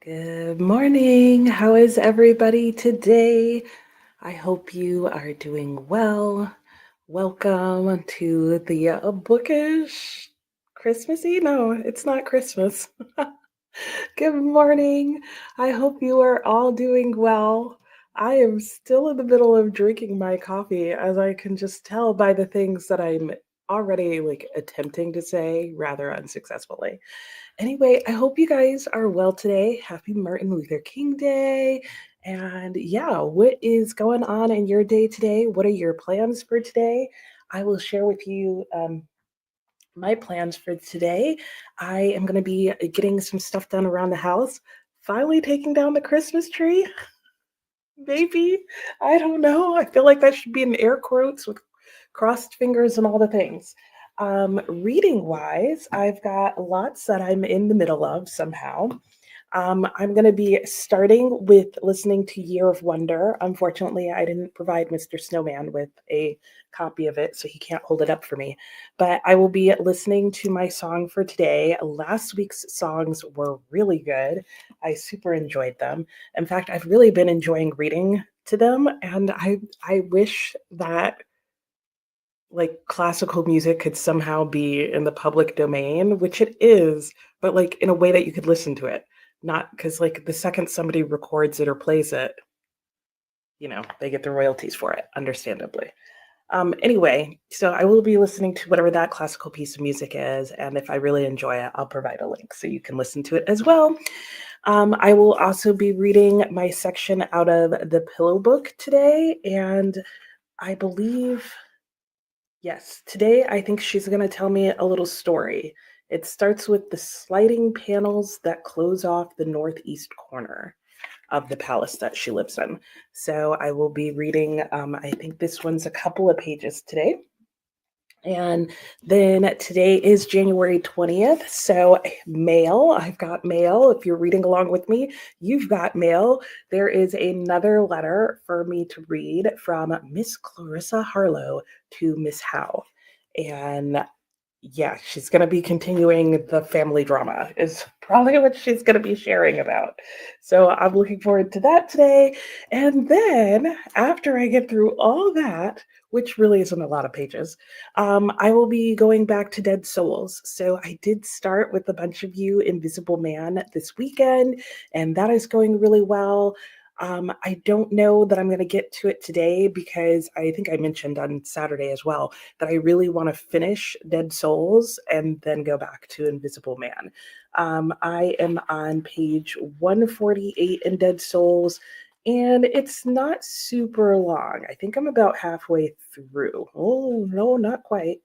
Good morning. How is everybody today? I hope you are doing well. Welcome to the bookish Christmassy. No, it's not Christmas. Good morning. I hope you are all doing well. I am still in the middle of drinking my coffee, as I can just tell by the things that I'm already attempting to say rather unsuccessfully. Anyway, I hope you guys are well today. Happy Martin Luther King Day. And yeah, what is going on in your day today? What are your plans for today? I will share with you my plans for today. I am going to be getting some stuff done around the house, finally taking down the Christmas tree. Maybe. I don't know. I feel like that should be in air quotes with crossed fingers and all the things. Reading wise, I've got lots that I'm in the middle of somehow. I'm going to be starting with listening to Year of Wonder. Unfortunately, I didn't provide Mr. Snowman with a copy of it, so he can't hold it up for me. But I will be listening to my song for today. Last week's songs were really good. I super enjoyed them. In fact, I've really been enjoying reading to them, and I wish that classical music could somehow be in the public domain, which it is, but in a way that you could listen to it. Not because the second somebody records it or plays it, they get the royalties for it, understandably. Anyway, so I will be listening to whatever that classical piece of music is, and if I really enjoy it, I'll provide a link so you can listen to it as well. I will also be reading my section out of the Pillow Book today, and I believe, yes, today I think she's going to tell me a little story. It starts with the sliding panels that close off the northeast corner of the palace that she lives in. So I will be reading, I think this one's a couple of pages today. And then today is January 20th. So, mail, I've got mail. If you're reading along with me, you've got mail. There is another letter for me to read from Miss Clarissa Harlow to Miss Howe. And yeah, she's going to be continuing the family drama, is probably what she's going to be sharing about. So I'm looking forward to that today. And then after I get through all that, which really isn't a lot of pages, I will be going back to Dead Souls. So I did start with a bunch of you Invisible Man this weekend, and that is going really well. I don't know that I'm going to get to it today because I think I mentioned on Saturday as well that I really want to finish Dead Souls and then go back to Invisible Man. I am on page 148 in Dead Souls, and it's not super long. I think I'm about halfway through. Oh, no, not quite.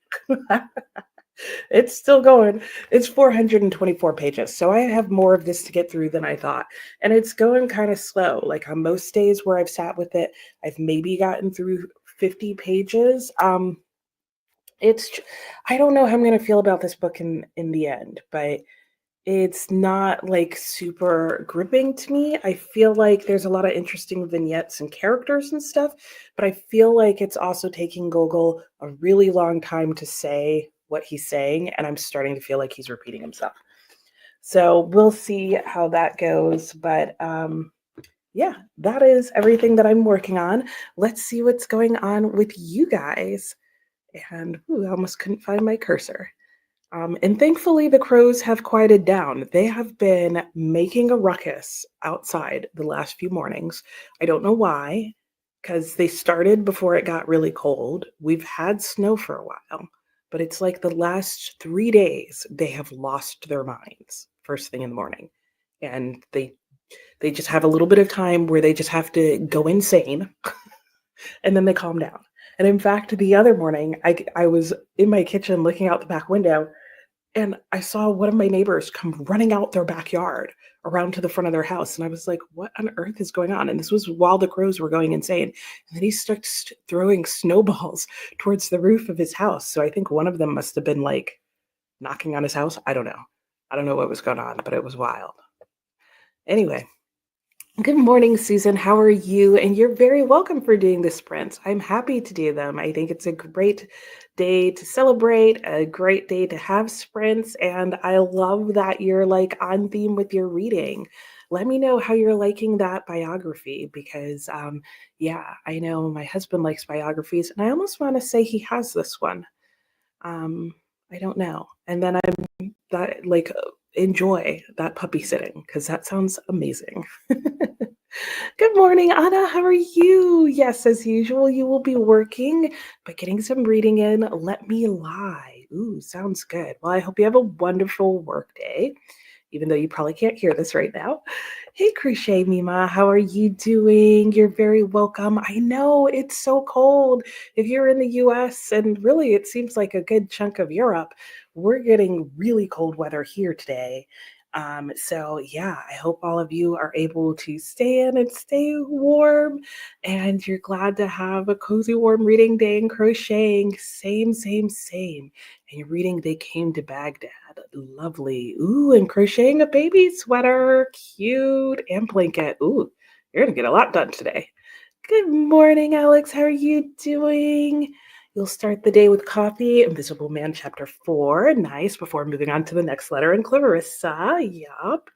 It's still going. It's 424 pages. So I have more of this to get through than I thought. And it's going kind of slow. Like on most days where I've sat with it, I've maybe gotten through 50 pages. It's I don't know how I'm going to feel about this book in the end, but it's not super gripping to me. I feel like there's a lot of interesting vignettes and characters and stuff, but I feel like it's also taking Gogol a really long time to say what he's saying, and I'm starting to feel like he's repeating himself. So we'll see how that goes, but yeah, that is everything that I'm working on. Let's see what's going on with you guys. And ooh, I almost couldn't find my cursor. And thankfully, the crows have quieted down. They have been making a ruckus outside the last few mornings. I don't know why, because they started before it got really cold. We've had snow for a while, but it's like the last 3 days they have lost their minds first thing in the morning, and they just have a little bit of time where they just have to go insane, and then they calm down. And in fact, the other morning, I was in my kitchen looking out the back window, and I saw one of my neighbors come running out their backyard around to the front of their house. And I was like, what on earth is going on? And this was while the crows were going insane. And then he starts throwing snowballs towards the roof of his house. So I think one of them must have been knocking on his house. I don't know. I don't know what was going on, but it was wild. Anyway, Good morning, Susan. How are you? And you're very welcome for doing the sprints. I'm happy to do them. I think it's a great day to celebrate, a great day to have sprints, and I love that you're like on theme with your reading. Let me know how you're liking that biography because, yeah, I know my husband likes biographies, and I almost want to say he has this one. Um, I don't know. And then I'm that like enjoy that puppy sitting because that sounds amazing. Good morning, Anna. How are you? Yes, as usual, you will be working, but getting some reading in. Let me lie. Ooh, sounds good. Well, I hope you have a wonderful work day, even though you probably can't hear this right now. Hey, Crochet Mima, how are you doing? You're very welcome. I know it's so cold. If you're in the US, and really it seems like a good chunk of Europe, we're getting really cold weather here today. So yeah, I hope all of you are able to stay in and stay warm, and you're glad to have a cozy, warm reading day and crocheting. Same, same, same. And you're reading They Came to Baghdad. Lovely. Ooh, and crocheting a baby sweater. Cute. And blanket. Ooh, you're gonna get a lot done today. Good morning, Alex. How are you doing? You'll start the day with coffee, Invisible Man, chapter 4. Nice. Before moving on to the next letter in Clarissa. Yup.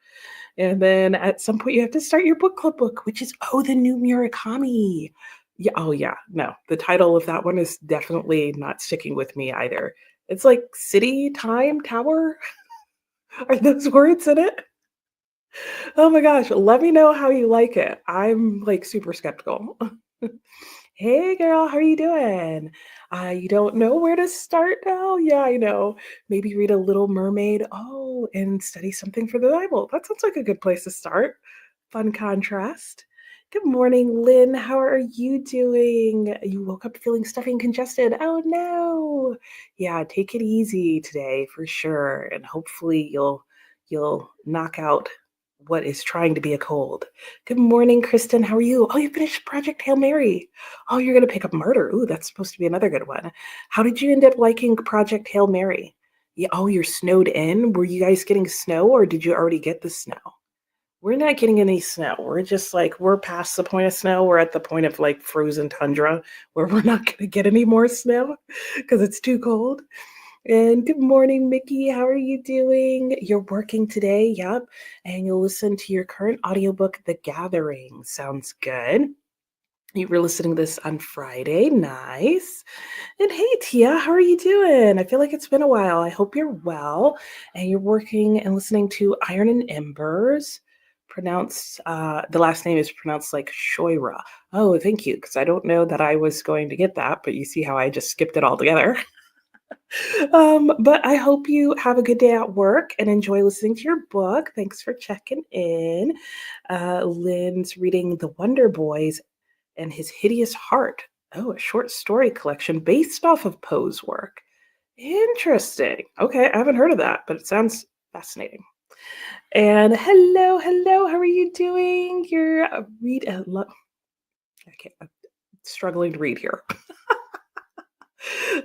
And then at some point, you have to start your book club book, which is the new Murakami. Yeah. Oh, yeah. No, the title of that one is definitely not sticking with me either. It's like City Time Tower. Are those words in it? Oh my gosh. Let me know how you like it. I'm like super skeptical. Hey girl, how are you doing? You don't know where to start now? Yeah, I know. Maybe read a Little Mermaid. Oh, and study something for the Bible. That sounds like a good place to start. Fun contrast. Good morning, Lynn. How are you doing? You woke up feeling stuffy and congested. Oh no. Yeah, take it easy today for sure. And hopefully you'll knock out what is trying to be a cold. Good morning, Kristen. How are you? Oh, you finished Project Hail Mary. Oh, you're going to pick up Murder. Ooh, that's supposed to be another good one. How did you end up liking Project Hail Mary? Yeah, oh, you're snowed in. Were you guys getting snow or did you already get the snow? We're not getting any snow. We're just like, we're past the point of snow. We're at the point of like frozen tundra where we're not going to get any more snow because it's too cold. And good morning, Mickey. How are you doing? You're working today. Yep. And you'll listen to your current audiobook, The Gathering. Sounds good. You were listening to this on Friday. Nice. And hey, Tia, how are you doing? I feel like it's been a while. I hope you're well. And you're working and listening to Iron and Embers. Pronounced, the last name is pronounced like Shoira. Oh, thank you, because I don't know that I was going to get that, but you see how I just skipped it all together. But I hope you have a good day at work and enjoy listening to your book. Thanks for checking in. Lynn's reading The Wonder Boys and His Hideous Heart. Oh, a short story collection based off of Poe's work. Interesting. Okay, I haven't heard of that, but it sounds fascinating. And hello, hello, how are you doing? You're okay, I'm struggling to read here.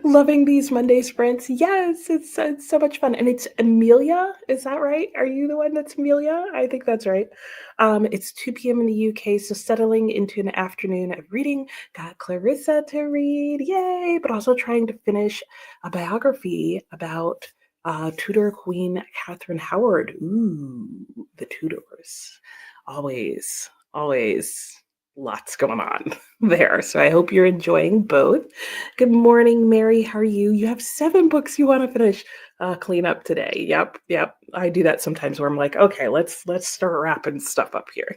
Loving these Monday sprints. Yes, it's so much fun. And it's Amelia. Is that right? Are you the one that's Amelia? I think that's right. It's 2 p.m. in the UK, so settling into an afternoon of reading. Got Clarissa to read. Yay! But also trying to finish a biography about Tudor Queen Catherine Howard. Ooh, the Tudors. Always, always lots going on there. So I hope you're enjoying both. Good morning, Mary. How are you? You have 7 books you want to finish clean up today. Yep, yep. I do that sometimes where I'm like, okay, let's start wrapping stuff up here.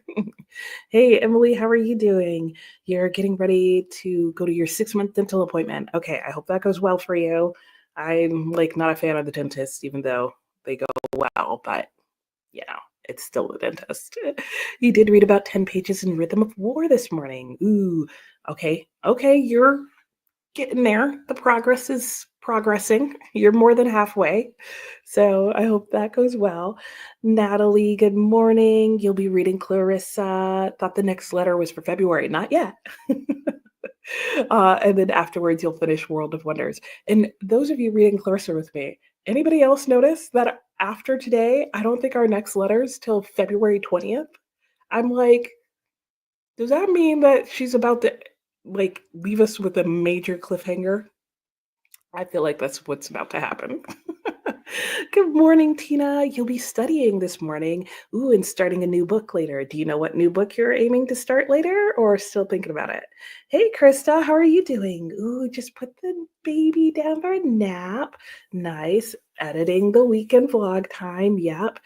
Hey, Emily, how are you doing? You're getting ready to go to your 6-month dental appointment. Okay, I hope that goes well for you. I'm like not a fan of the dentist, even though they go well, but you know, it's still the dentist. You did read about 10 pages in Rhythm of War this morning. Ooh, okay, okay, you're getting there. The progress is progressing. You're more than halfway. So I hope that goes well. Natalie, good morning. You'll be reading Clarissa. Thought the next letter was for February. Not yet. And then afterwards, you'll finish World of Wonders. And those of you reading Clarissa with me, anybody else notice that after today, I don't think our next letter's till February 20th? I'm like, Does that mean that she's about to like leave us with a major cliffhanger? I feel like that's what's about to happen. Good morning, Tina. You'll be studying this morning. Ooh, and starting a new book later. Do you know what new book you're aiming to start later or still thinking about it? Hey, Krista, how are you doing? Ooh, just put the baby down for a nap. Nice. Editing the weekend vlog time. Yep.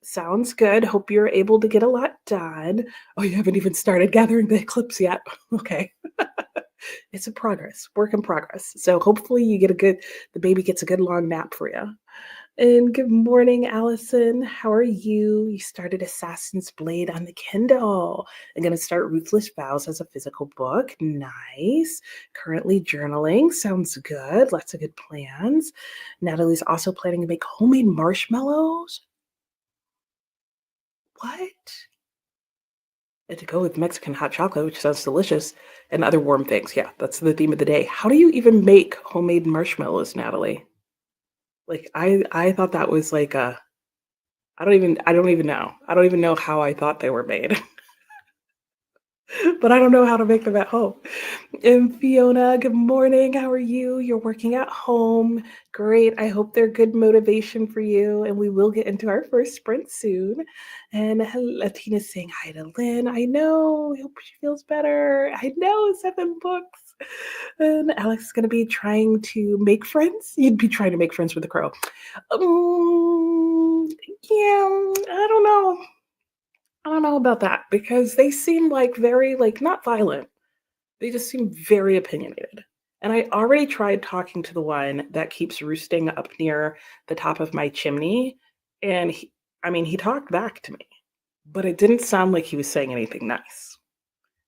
Sounds good. Hope you're able to get a lot done. Oh, you haven't even started gathering the eclipse yet. Okay. It's a progress, work in progress. So hopefully the baby gets a good long nap for you. And good morning, Allison. How are you? You started Assassin's Blade on the Kindle. I'm going to start Ruthless Vows as a physical book. Nice. Currently journaling. Sounds good. Lots of good plans. Natalie's also planning to make homemade marshmallows. What? And to go with Mexican hot chocolate, which sounds delicious, and other warm things. Yeah, that's the theme of the day. How do you even make homemade marshmallows, Natalie? Like I thought that was like a I don't even know. I don't even know how I thought they were made. But I don't know how to make them at home. And Fiona, good morning. How are you? You're working at home. Great. I hope they're good motivation for you. And we will get into our first sprint soon. And Latina's saying hi to Lynn. I know. I hope she feels better. I know. 7 books. And Alex is going to be trying to make friends. You'd be trying to make friends with the crow. Yeah, I don't know. I don't know about that because they seem like very like not violent. They just seem very opinionated. And I already tried talking to the one that keeps roosting up near the top of my chimney. And he talked back to me, but it didn't sound like he was saying anything nice.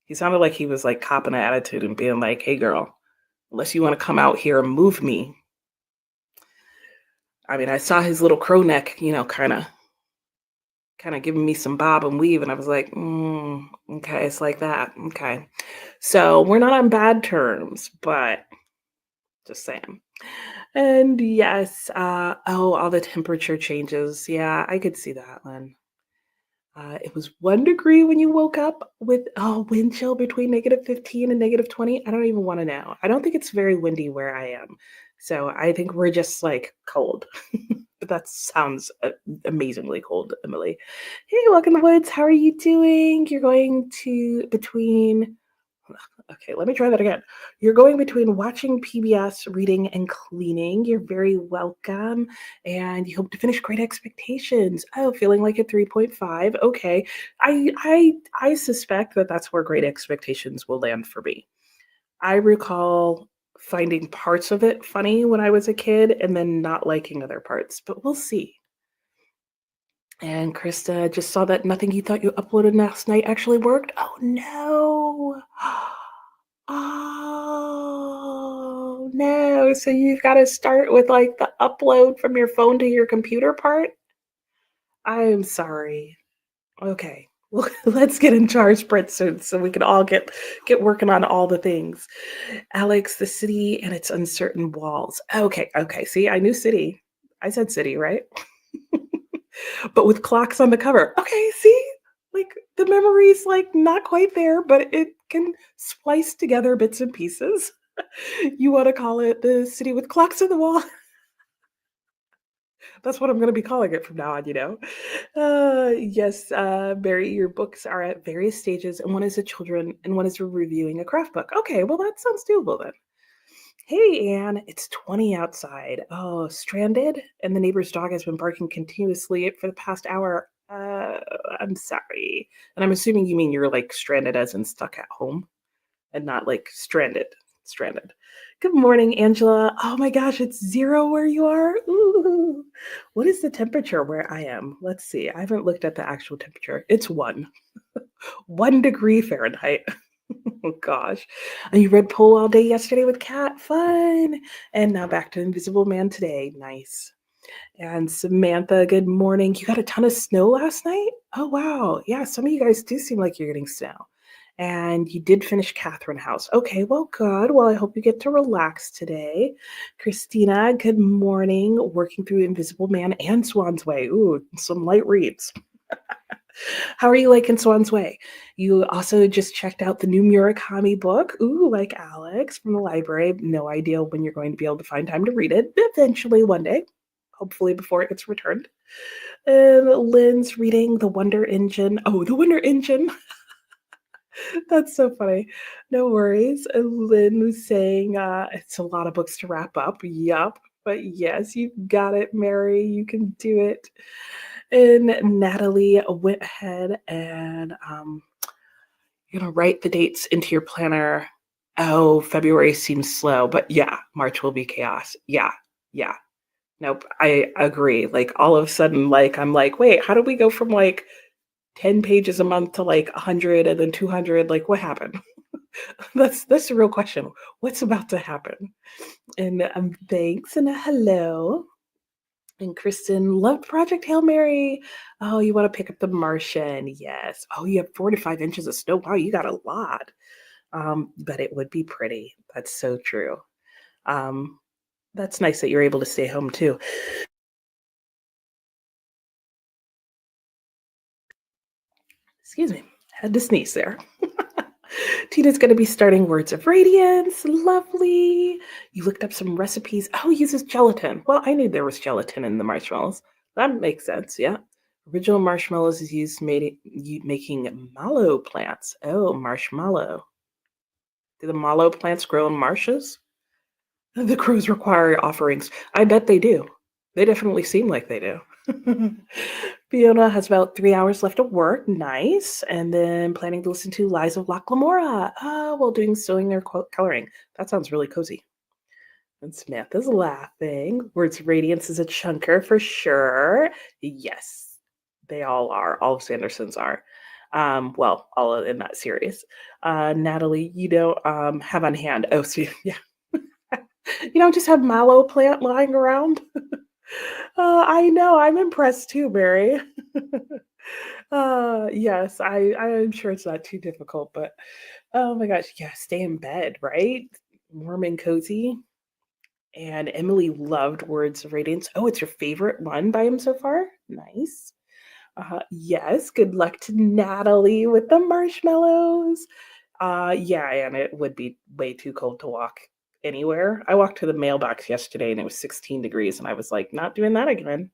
He sounded like he was like copping an attitude and being like, hey, girl, unless you want to come out here and move me. I saw his little crow neck, kind of giving me some bob and weave. And I was like, okay, it's like that. Okay. So we're not on bad terms, but just saying. And yes, all the temperature changes. Yeah, I could see that, Lynn. It was 1 degree when you woke up with wind chill between -15 and -20. I don't even want to know. I don't think it's very windy where I am. So I think we're just like cold. But that sounds amazingly cold, Emily. Hey, welcome to the woods. How are you doing? You're going to between Okay, let me try that again. You're going between watching PBS, reading, and cleaning. You're very welcome. And you hope to finish Great Expectations. Oh, feeling like a 3.5. Okay. I suspect that that's where Great Expectations will land for me. I recall finding parts of it funny when I was a kid and then not liking other parts, but we'll see. And Krista just saw that nothing you thought you uploaded last night actually worked. Oh no. Oh no. So you've got to start with like the upload from your phone to your computer part? I am sorry. Okay. Well, let's get in charge, sprint soon so we can all get working on all the things. Alex, the city and its uncertain walls. Okay. See, I knew city. I said city, right? But with clocks on the cover. Okay, see? Like the memory's like not quite there, but it can splice together bits and pieces. You want to call it the city with clocks on the wall? That's what I'm going to be calling it from now on, Yes, Mary, your books are at various stages, and one is a children and one is reviewing a craft book. Okay, well, that sounds doable then. Hey, Anne, it's 20 outside. Oh, stranded? And the neighbor's dog has been barking continuously for the past hour. I'm sorry. And I'm assuming you mean you're like stranded as in stuck at home and not like stranded. Stranded. Good morning, Angela. Oh my gosh, it's 0 where you are. Ooh. What is the temperature where I am? Let's see. I haven't looked at the actual temperature. It's 1. 1 degree Fahrenheit. Oh gosh. And you read Poll all day yesterday with Kat. Fun. And now back to Invisible Man today. Nice. And Samantha, good morning. You got a ton of snow last night? Oh wow. Yeah, some of you guys do seem like you're getting snow. And you did finish Catherine House. Okay, well, good. Well, I hope you get to relax today. Christina, good morning. Working through Invisible Man and Swan's Way. Ooh, some light reads. How are you liking Swan's Way? You also just checked out the new Murakami book. Ooh, like Alex from the library. No idea when you're going to be able to find time to read it. Eventually, one day, hopefully before it gets returned. And Lynn's reading The Wonder Engine. Oh, The Wonder Engine. That's so funny. No worries. And Lynn was saying it's a lot of books to wrap up. Yup. But yes, you've got it, Mary. You can do it. And Natalie went ahead and write the dates into your planner. Oh, February seems slow, but yeah, March will be chaos. Yeah, yeah. Nope, I agree. Like all of a sudden, like I'm like, wait, how do we go from like 10 pages a month to like 100 and then 200? Like what happened? That's the real question. What's about to happen? And thanks and a hello. And Kristen loved Project Hail Mary. Oh, you want to pick up The Martian? Yes. Oh, you have 4 to 5 inches of snow. Wow, you got a lot. But it would be pretty. That's so true. Um, that's nice that you're able to stay home too. Excuse me, had to sneeze there. Tina's going to be starting Words of Radiance. Lovely. You looked up some recipes. Oh, uses gelatin. Well, I knew there was gelatin in the marshmallows. That makes sense. Yeah. Original marshmallows is used making mallow plants. Oh, marshmallow. Do the mallow plants grow in marshes? The crows require offerings. I bet they do. They definitely seem like they do. Fiona has about 3 hours left of work. Nice. And then planning to listen to Lies of Locke Lamora while doing sewing or coloring. That sounds really cozy. And Samantha's laughing. Words of Radiance is a chunker for sure. Yes, they all are. All of Sanderson's are. Well, all in that series. Natalie, you don't have on hand. Oh, so yeah. You don't just have mallow plant lying around. I know. I'm impressed too, Mary. Yes, I'm sure it's not too difficult, but oh my gosh, yeah, stay in bed, right? Warm and cozy. And Emily loved Words of Radiance. Oh, it's your favorite one by him so far? Nice. Yes, good luck to Natalie with the marshmallows. Yeah, and it would be way too cold to walk anywhere. I walked to the mailbox yesterday and it was 16 degrees, and I was like, not doing that again.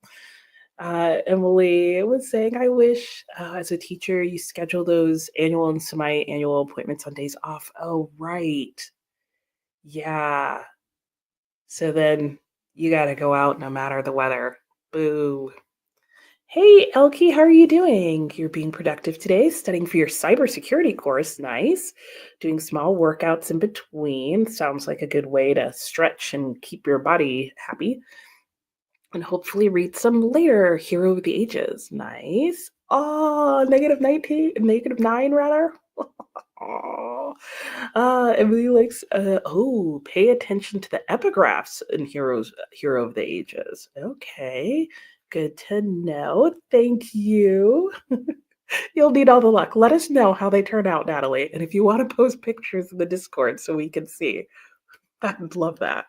Emily was saying, I wish as a teacher you schedule those annual and semi annual appointments on days off. Oh, right. Yeah. So then you got to go out no matter the weather. Boo. Hey, Elkie, how are you doing? You're being productive today, studying for your cybersecurity course. Nice. Doing small workouts in between. Sounds like a good way to stretch and keep your body happy. And hopefully read some later. Hero of the Ages. Nice. Oh, negative 19, negative 9 rather. Oh, Emily likes. Oh, pay attention to the epigraphs in Hero of the Ages. Okay, good to know. Thank you. You'll need all the luck. Let us know how they turn out, Natalie, and if you want to post pictures in the Discord so we can see. I would love that.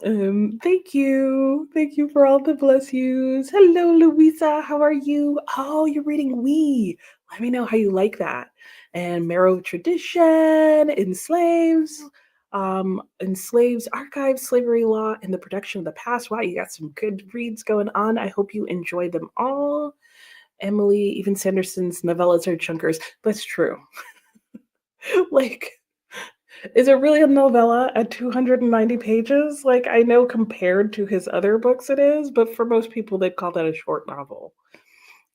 Thank you. Thank you for all the bless yous. Hello, Louisa. How are you? Oh, you're reading We. Let me know how you like that. And Marrow Tradition, Enslaves, Archives, Slavery Law, and the Protection of the Past. Wow, you got some good reads going on. I hope you enjoy them all. Emily, even Sanderson's novellas are chunkers. That's true. Like, is it really a novella at 290 pages? Like, I know compared to his other books it is, but for most people, they'd call that a short novel.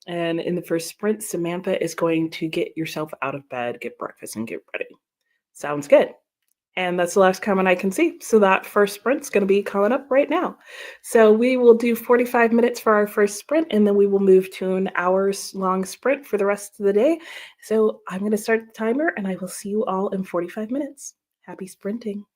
And in the first sprint, Samantha is going to get yourself out of bed, get breakfast, and get ready. Sounds good. And that's the last comment I can see. So that first sprint's going to be coming up right now. So we will do 45 minutes for our first sprint, and then we will move to an hours long sprint for the rest of the day. So I'm going to start the timer, and I will see you all in 45 minutes. Happy sprinting.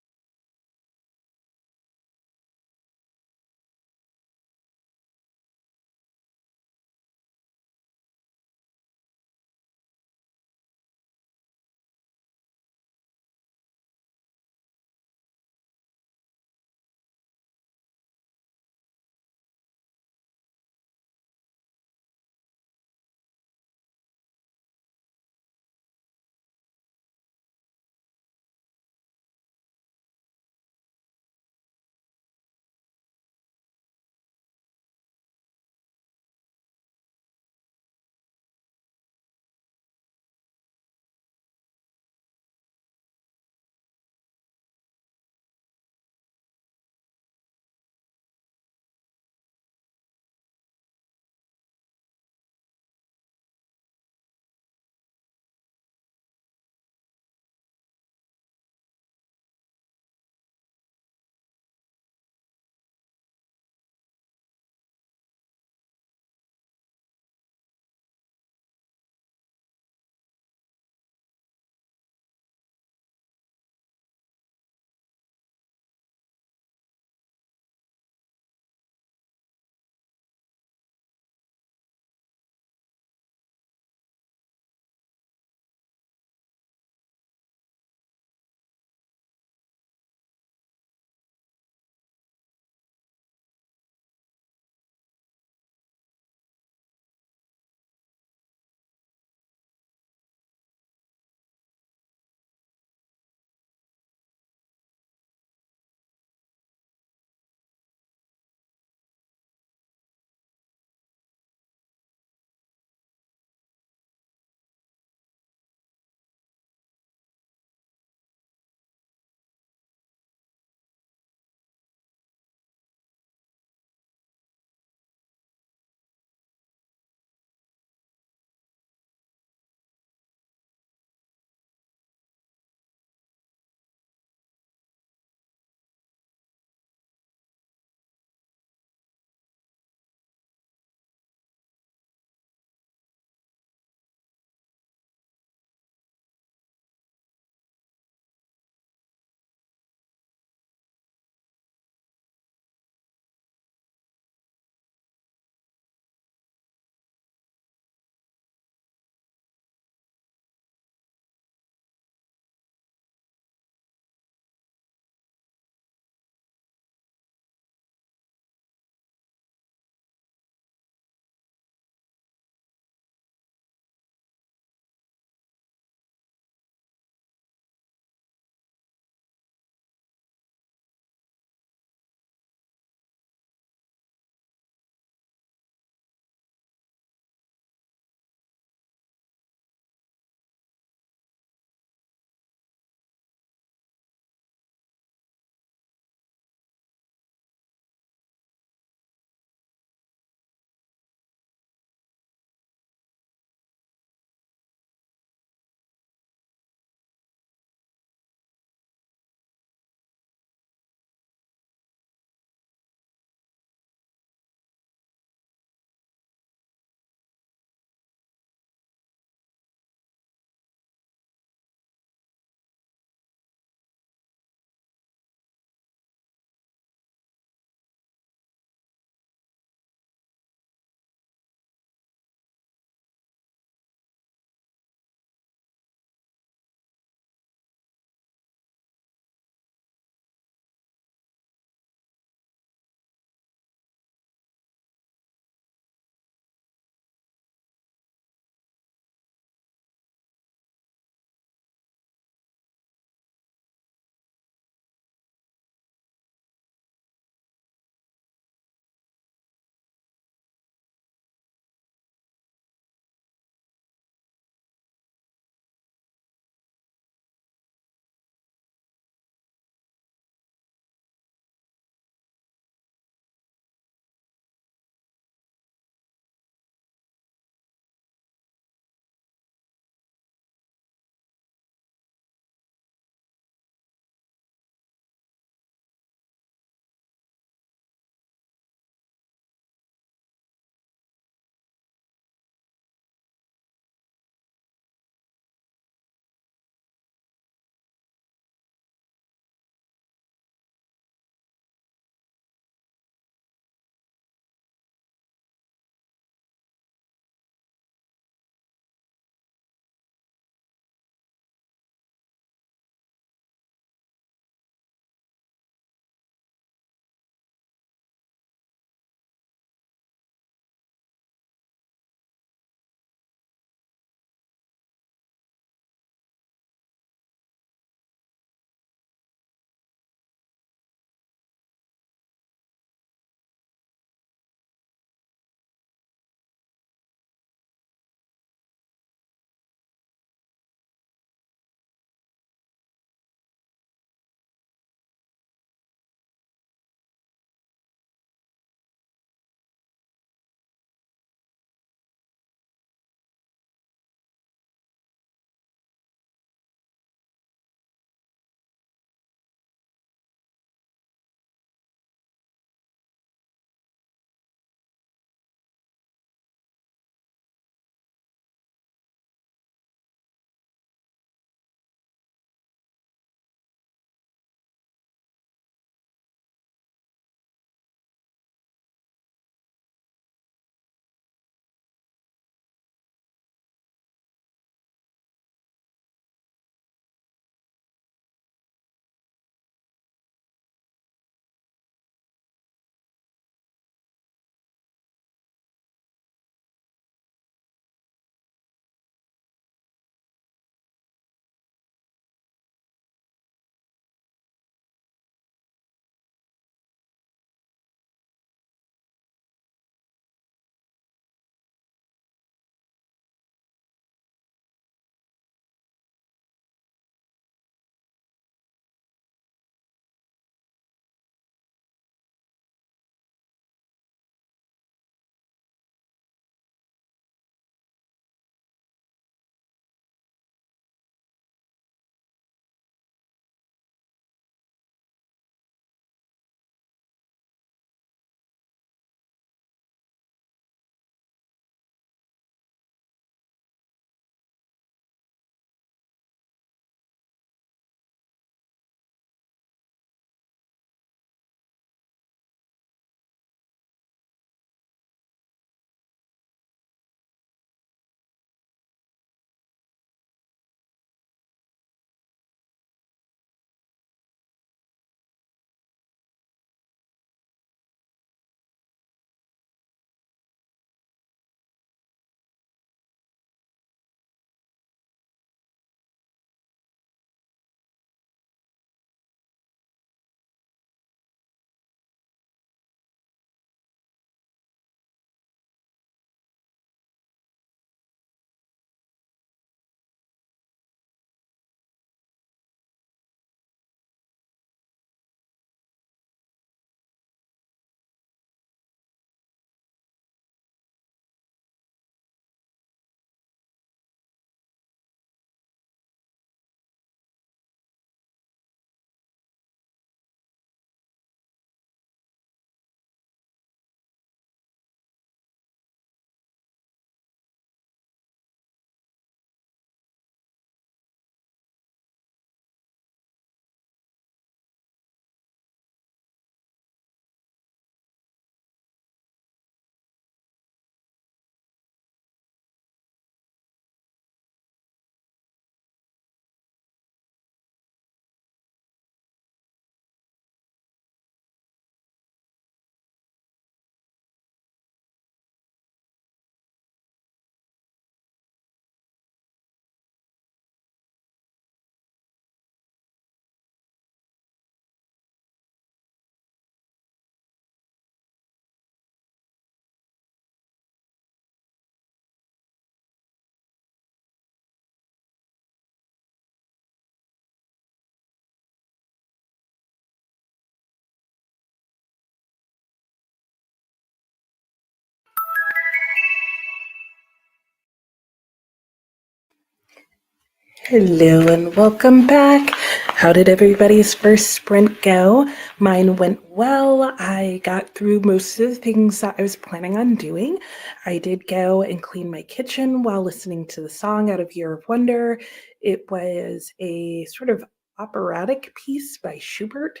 Hello and welcome back. How did everybody's first sprint go? Mine went well. I got through most of the things that I was planning on doing. I did go and clean my kitchen while listening to the song out of Year of Wonder. It was a sort of operatic piece by Schubert.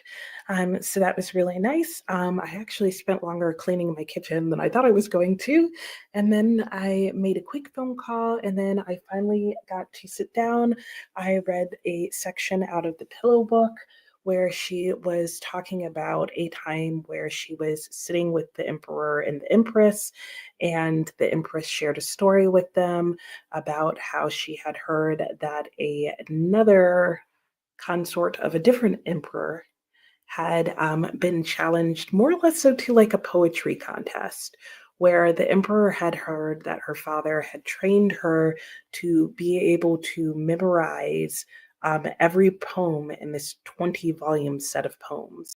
So that was really nice. I actually spent longer cleaning my kitchen than I thought I was going to. And then I made a quick phone call, and then I finally got to sit down. I read a section out of the Pillow Book where she was talking about a time where she was sitting with the emperor and the empress, and the empress shared a story with them about how she had heard that another consort of a different emperor had been challenged more or less so to like a poetry contest, where the emperor had heard that her father had trained her to be able to memorize every poem in this 20-volume set of poems.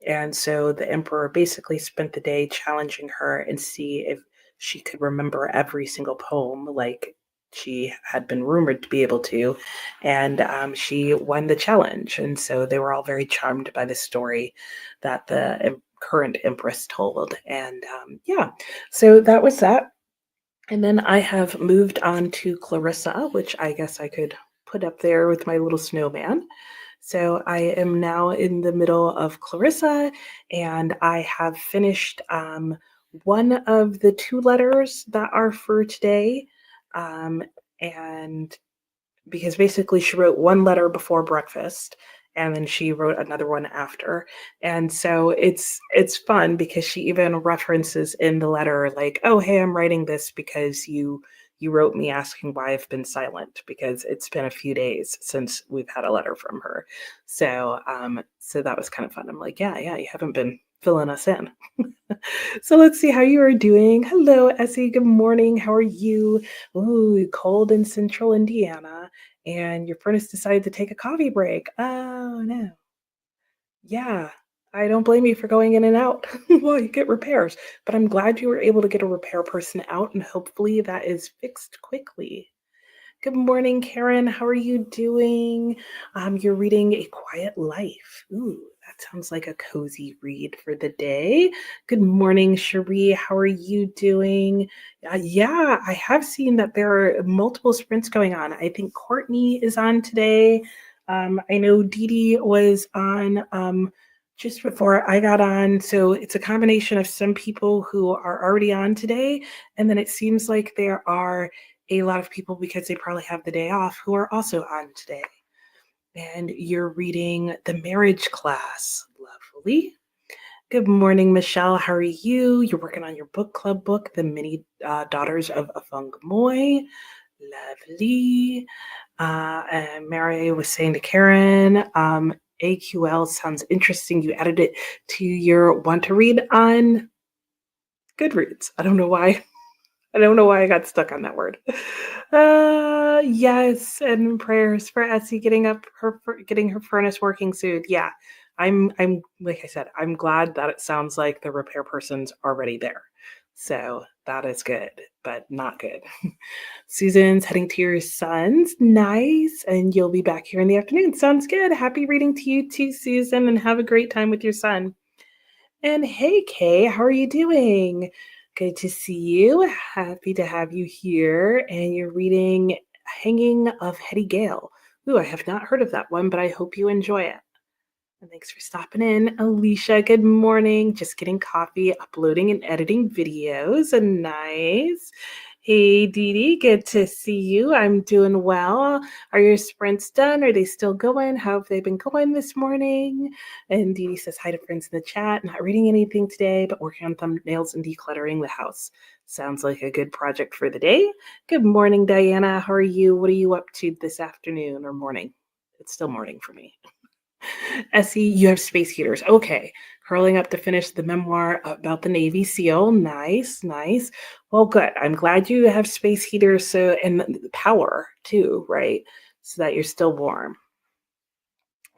And so the emperor basically spent the day challenging her and see if she could remember every single poem like she had been rumored to be able to. And she won the challenge. And so they were all very charmed by the story that the current empress told. And yeah, so that was that. And then I have moved on to Clarissa, which I guess I could put up there with my little snowman. So I am now in the middle of Clarissa, and I have finished one of the two letters that are for today. Um, and because basically she wrote one letter before breakfast and then she wrote another one after. And so it's fun because she even references in the letter like, oh hey, I'm writing this because you wrote me asking why I've been silent, because it's been a few days since we've had a letter from her. So that was kind of fun. I'm like, yeah, you haven't been filling us in. So let's see how you are doing. Hello, Essie. Good morning. How are you? Ooh, cold in central Indiana, and your furnace decided to take a coffee break. Oh no. Yeah, I don't blame you for going in and out while you get repairs, but I'm glad you were able to get a repair person out, and hopefully that is fixed quickly. Good morning, Karen. How are you doing? You're reading A Quiet Life. Ooh, that sounds like a cozy read for the day. Good morning, Cherie. How are you doing? Yeah, I have seen that there are multiple sprints going on. I think Courtney is on today. I know Dee Dee was on just before I got on. So it's a combination of some people who are already on today, and then it seems like there are a lot of people, because they probably have the day off, who are also on today. And you're reading The Marriage Class. Lovely. Good morning, Michelle. How are you? You're working on your book club book, The Many Daughters of Afung Moy. Lovely. And Mary was saying to Karen, AQL sounds interesting. You added it to your want to read on Goodreads. I don't know why. I don't know why I got stuck on that word. Yes, and prayers for Essie getting her furnace working soon. Yeah, I'm like I said, I'm glad that it sounds like the repair person's already there. So that is good, but not good. Susan's heading to your son's. Nice, and you'll be back here in the afternoon. Sounds good. Happy reading to you too, Susan, and have a great time with your son. And hey, Kay, how are you doing? Good to see you. Happy to have you here. And you're reading Hanging of Hetty Gale. Ooh, I have not heard of that one, but I hope you enjoy it. And thanks for stopping in. Alicia, good morning. Just getting coffee, uploading and editing videos. And nice. Hey, Dee Dee, good to see you. I'm doing well. Are your sprints done? Are they still going? How have they been going this morning? And Dee Dee says hi to friends in the chat. Not reading anything today, but working on thumbnails and decluttering the house. Sounds like a good project for the day. Good morning, Diana. How are you? What are you up to this afternoon or morning? It's still morning for me. Essie, you have space heaters. Okay. Curling up to finish the memoir about the Navy SEAL. Nice, nice. Well, good. I'm glad you have space heaters and power too, right? So that you're still warm.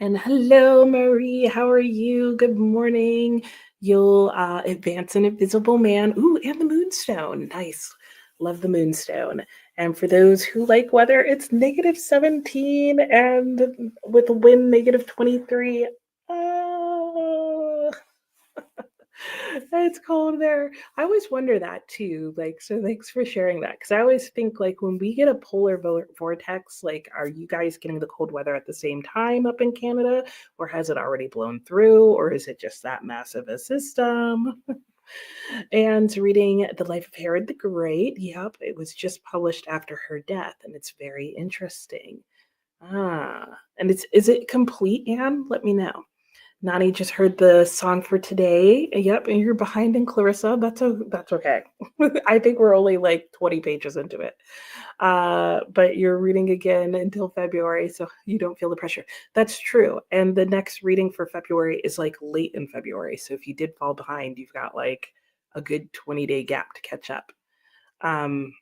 And hello, Marie. How are you? Good morning. You'll advance an invisible man. Ooh, and the moonstone. Nice. Love the moonstone. And for those who like weather, it's -17 and with a wind -23. Oh, it's cold there. I always wonder that too. Like, so thanks for sharing that. Because I always think, like, when we get a polar vortex, like, are you guys getting the cold weather at the same time up in Canada? Or has it already blown through? Or is it just that massive a system? And reading The Life of Herod the Great. Yep, it was just published after her death, and it's very interesting. And is it complete, Anne? Let me know. Nani just heard the song for today. Yep, and you're behind in Clarissa. That's okay. I think we're only like 20 pages into it. But you're reading again until February, so you don't feel the pressure. That's true. And the next reading for February is like late in February. So if you did fall behind, you've got like a good 20-day gap to catch up. Um,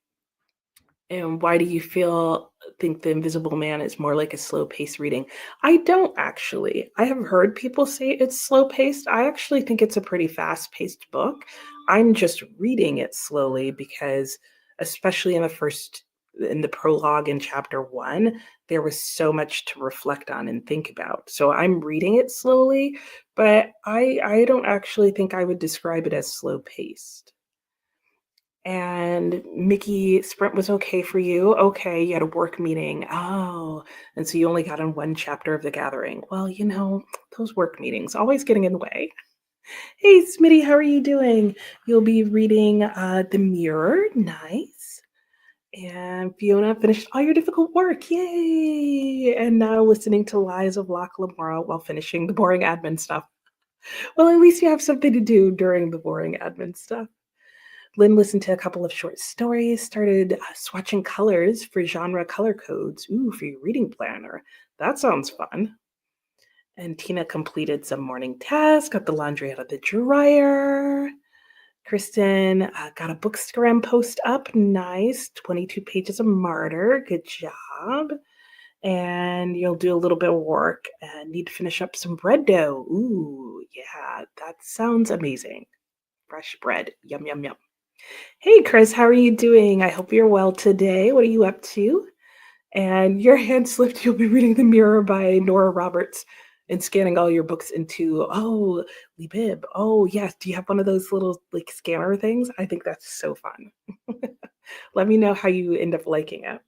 and why do you think The Invisible Man is more like a slow paced reading? I don't actually. I have heard people say it's slow paced. I actually think it's a pretty fast paced book. I'm just reading it slowly because, especially in the prologue in chapter one, there was so much to reflect on and think about. So I'm reading it slowly, but I don't actually think I would describe it as slow paced. And Mickey, sprint was okay for you. Okay, you had a work meeting. Oh, and so you only got in one chapter of The Gathering. Well, those work meetings always getting in the way. Hey, Smitty, how are you doing? You'll be reading The Mirror. Nice. And Fiona finished all your difficult work. Yay! And now listening to Lies of Locke Lamora while finishing the boring admin stuff. Well, at least you have something to do during the boring admin stuff. Lynn listened to a couple of short stories, started swatching colors for genre color codes. Ooh, for your reading planner. That sounds fun. And Tina completed some morning tasks, got the laundry out of the dryer. Kristen got a bookstagram post up. Nice. 22 pages of Martyr. Good job. And you'll do a little bit of work and need to finish up some bread dough. Ooh, yeah, that sounds amazing. Fresh bread. Yum, yum, yum. Hey, Chris, how are you doing? I hope you're well today. What are you up to? And your hand slipped. You'll be reading The Mirror by Nora Roberts and scanning all your books into, oh, Libib. Oh, yes. Do you have one of those little like scanner things? I think that's so fun. Let me know how you end up liking it.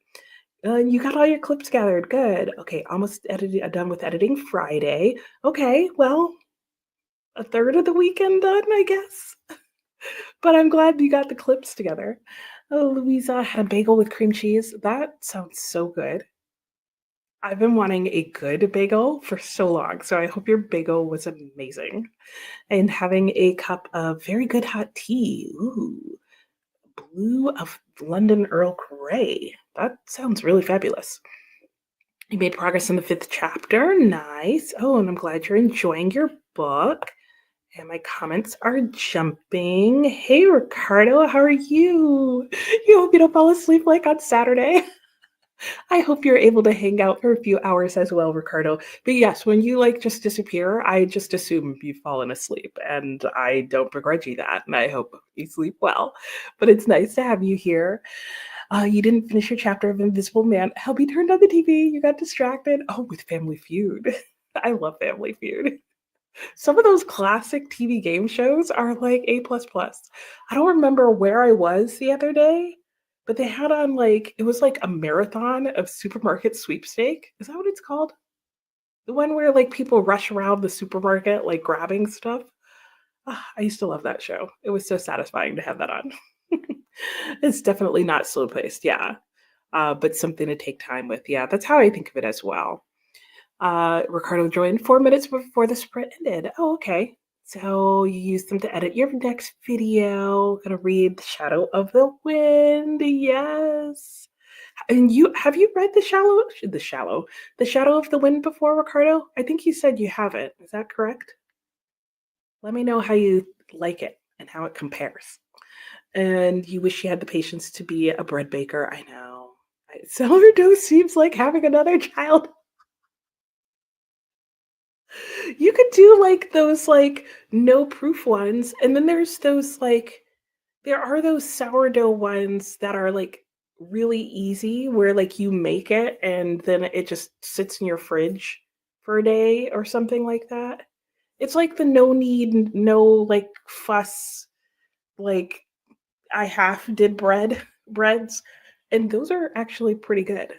You got all your clips gathered. Good. Okay, almost done with editing Friday. Okay, well, a third of the weekend done, I guess. But I'm glad you got the clips together. Oh, Louisa had a bagel with cream cheese. That sounds so good. I've been wanting a good bagel for so long, so I hope your bagel was amazing. And having a cup of very good hot tea. Ooh, blue of London Earl Grey. That sounds really fabulous. You made progress in the 5th chapter. Nice. Oh, and I'm glad you're enjoying your book. And my comments are jumping. Hey, Ricardo, how are you? You hope you don't fall asleep like on Saturday. I hope you're able to hang out for a few hours as well, Ricardo. But yes, when you like just disappear, I just assume you've fallen asleep. And I don't begrudge you that. And I hope you sleep well. But it's nice to have you here. You didn't finish your chapter of Invisible Man. Help you turned on the TV. You got distracted. Oh, with Family Feud. I love Family Feud. Some of those classic TV game shows are like A++. I don't remember where I was the other day, but they had on it was like a marathon of supermarket sweepstake. Is that what it's called? The one where like people rush around the supermarket like grabbing stuff. I used to love that show. It was so satisfying to have that on. It's definitely not slow paced, yeah. But something to take time with. Yeah, that's how I think of it as well. Ricardo joined 4 minutes before the sprint ended. Oh, okay. So you use them to edit your next video. Gonna read The Shadow of the Wind. Yes. And have you read The Shadow of the Wind before, Ricardo? I think you said you haven't. Is that correct? Let me know how you like it and how it compares. And you wish you had the patience to be a bread baker. I know. Sourdough seems like having another child. You could do like those like no proof ones, and then there's those like There are those sourdough ones that are, like, really easy where, like, you make it and then it just sits in your fridge for a day or something like that. It's like the no need, no, like, fuss, like, I half did breads, and those are actually pretty good.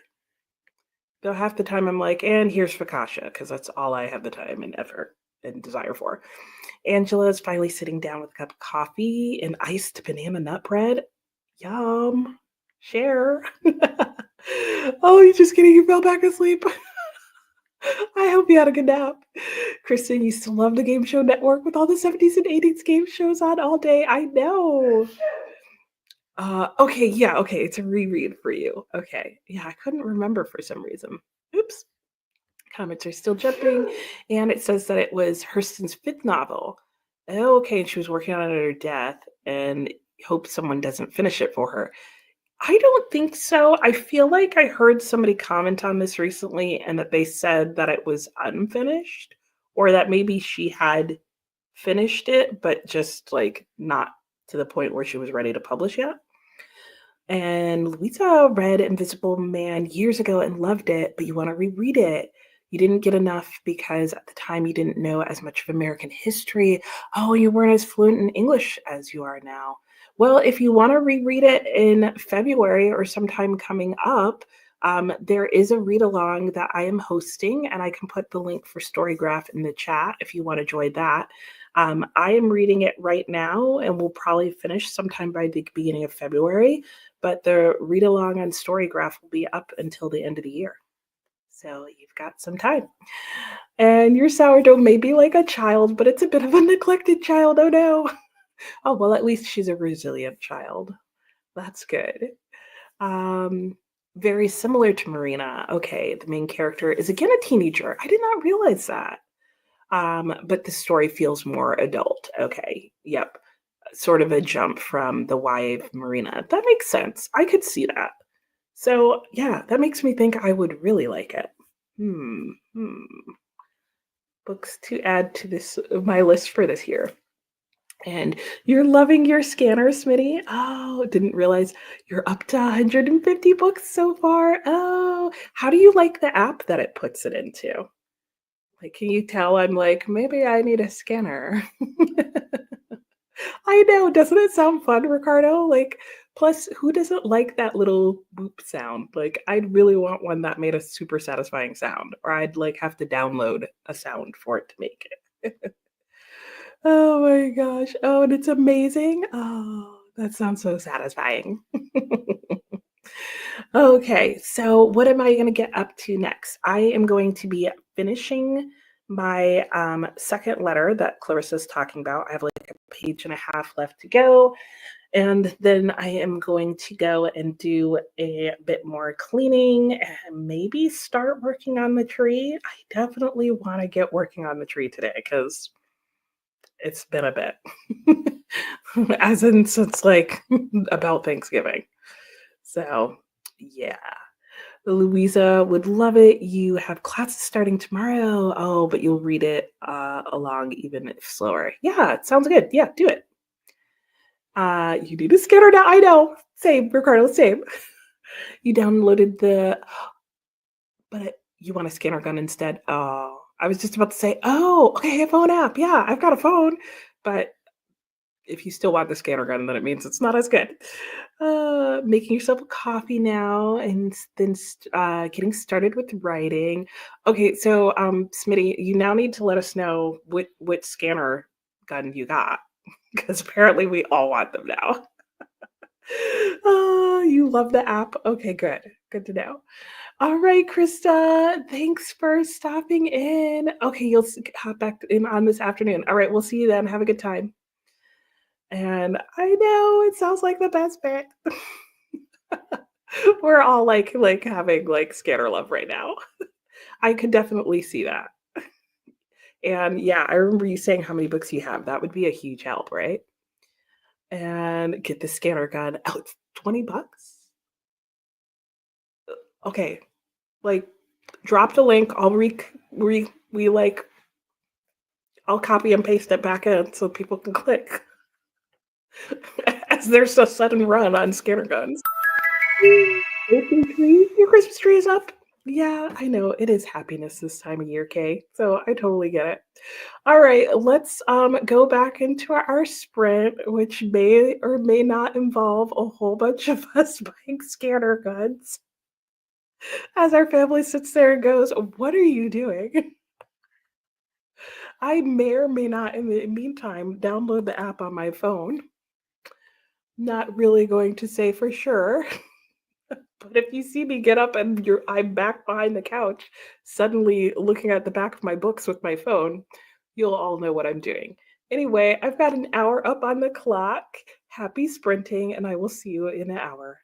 Though half the time I'm like, "And here's focaccia," because that's all I have the time and effort and desire for. Angela is finally sitting down with a cup of coffee and iced banana nut bread. Yum. Share. Oh, you just kidding. You fell back asleep. I hope you had a good nap. Kristen used to love the Game Show Network with all the 70s and 80s game shows on all day. I know. Okay, yeah, okay. It's a reread for you. Okay. Yeah, I couldn't remember for some reason. Oops. Comments are still jumping, and it says that it was Hurston's fifth novel. Oh, okay, and she was working on it at her death and hopes someone doesn't finish it for her. I don't think so. I feel like I heard somebody comment on this recently and that they said that it was unfinished or that maybe she had finished it, but just like not to the point where she was ready to publish yet. And Louisa read Invisible Man years ago and loved it, but you want to reread it. You didn't get enough because at the time you didn't know as much of American history. Oh, you weren't as fluent in English as you are now. Well, if you want to reread it in February or sometime coming up, there is a read along that I am hosting, and I can put the link for Storygraph in the chat if you want to join that. I am reading it right now and will probably finish sometime by the beginning of February, but the read along on Storygraph will be up until the end of the year. So you've got some time. And your sourdough may be like a child, but it's a bit of a neglected child. Oh no. Oh, well, at least she's a resilient child. That's good. Um, Very similar to Marina. Okay, the main character is again a teenager. I did not realize that. But the story feels more adult. Okay, yep. Sort of a jump from the YA of Marina. That makes sense. I could see that. So yeah, that makes me think I would really like it. Hmm. Books to add to this my list for this year. And you're loving your scanner, Smitty. Oh, didn't realize you're up to 150 books so far. Oh, how do you like the app that it puts it into? Like, can you tell I'm like, maybe I need a scanner? I know. Doesn't it sound fun, Ricardo? Like, plus, who doesn't like that little boop sound? Like, I'd really want one that made a super satisfying sound, or I'd like have to download a sound for it to make it. Oh my gosh. Oh, and it's amazing. Oh, that sounds so satisfying. Okay, so what am I going to get up to next? I am going to be finishing my second letter that Clarissa's talking about. I have like a page and a half left to go. And then I am going to go and do a bit more cleaning and maybe start working on the tree. I definitely want to get working on the tree today because it's been a bit. As in since like about Thanksgiving. So yeah. Louisa would love it. You have classes starting tomorrow. Oh, but you'll read it along even if slower. Yeah, it sounds good. Yeah, do it. You need a scanner now. I know. Same, Ricardo, same. You downloaded the, but you want a scanner gun instead. Oh, I was just about to say, oh, okay, a phone app. Yeah, I've got a phone. But if you still want the scanner gun, then it means it's not as good. Making yourself a coffee now and then getting started with writing. Okay, so Smitty, you now need to let us know which scanner gun you got because apparently we all want them now. Oh, you love the app. Okay, good. Good to know. All right, Krista, thanks for stopping in. Okay, you'll hop back in on this afternoon. All right, we'll see you then. Have a good time. And I know it sounds like the best bit. We're all like having like scanner love right now. I could definitely see that. And yeah, I remember you saying how many books you have. That would be a huge help, right? And get the scanner gun. Oh, it's $20. Okay, like drop the link. I'll we like I'll copy and paste it back in so people can click. As because there's a sudden run on scatter guns. Christmas tree? Your Christmas tree is up? Yeah, I know. It is happiness this time of year, Kay. So I totally get it. All right, let's go back into our sprint, which may or may not involve a whole bunch of us buying scanner guns as our family sits there and goes, "What are you doing?" I may or may not, in the meantime, download the app on my phone. Not really going to say for sure. But if you see me get up and I'm back behind the couch, suddenly looking at the back of my books with my phone, you'll all know what I'm doing. Anyway, I've got an hour up on the clock. Happy sprinting, and I will see you in an hour.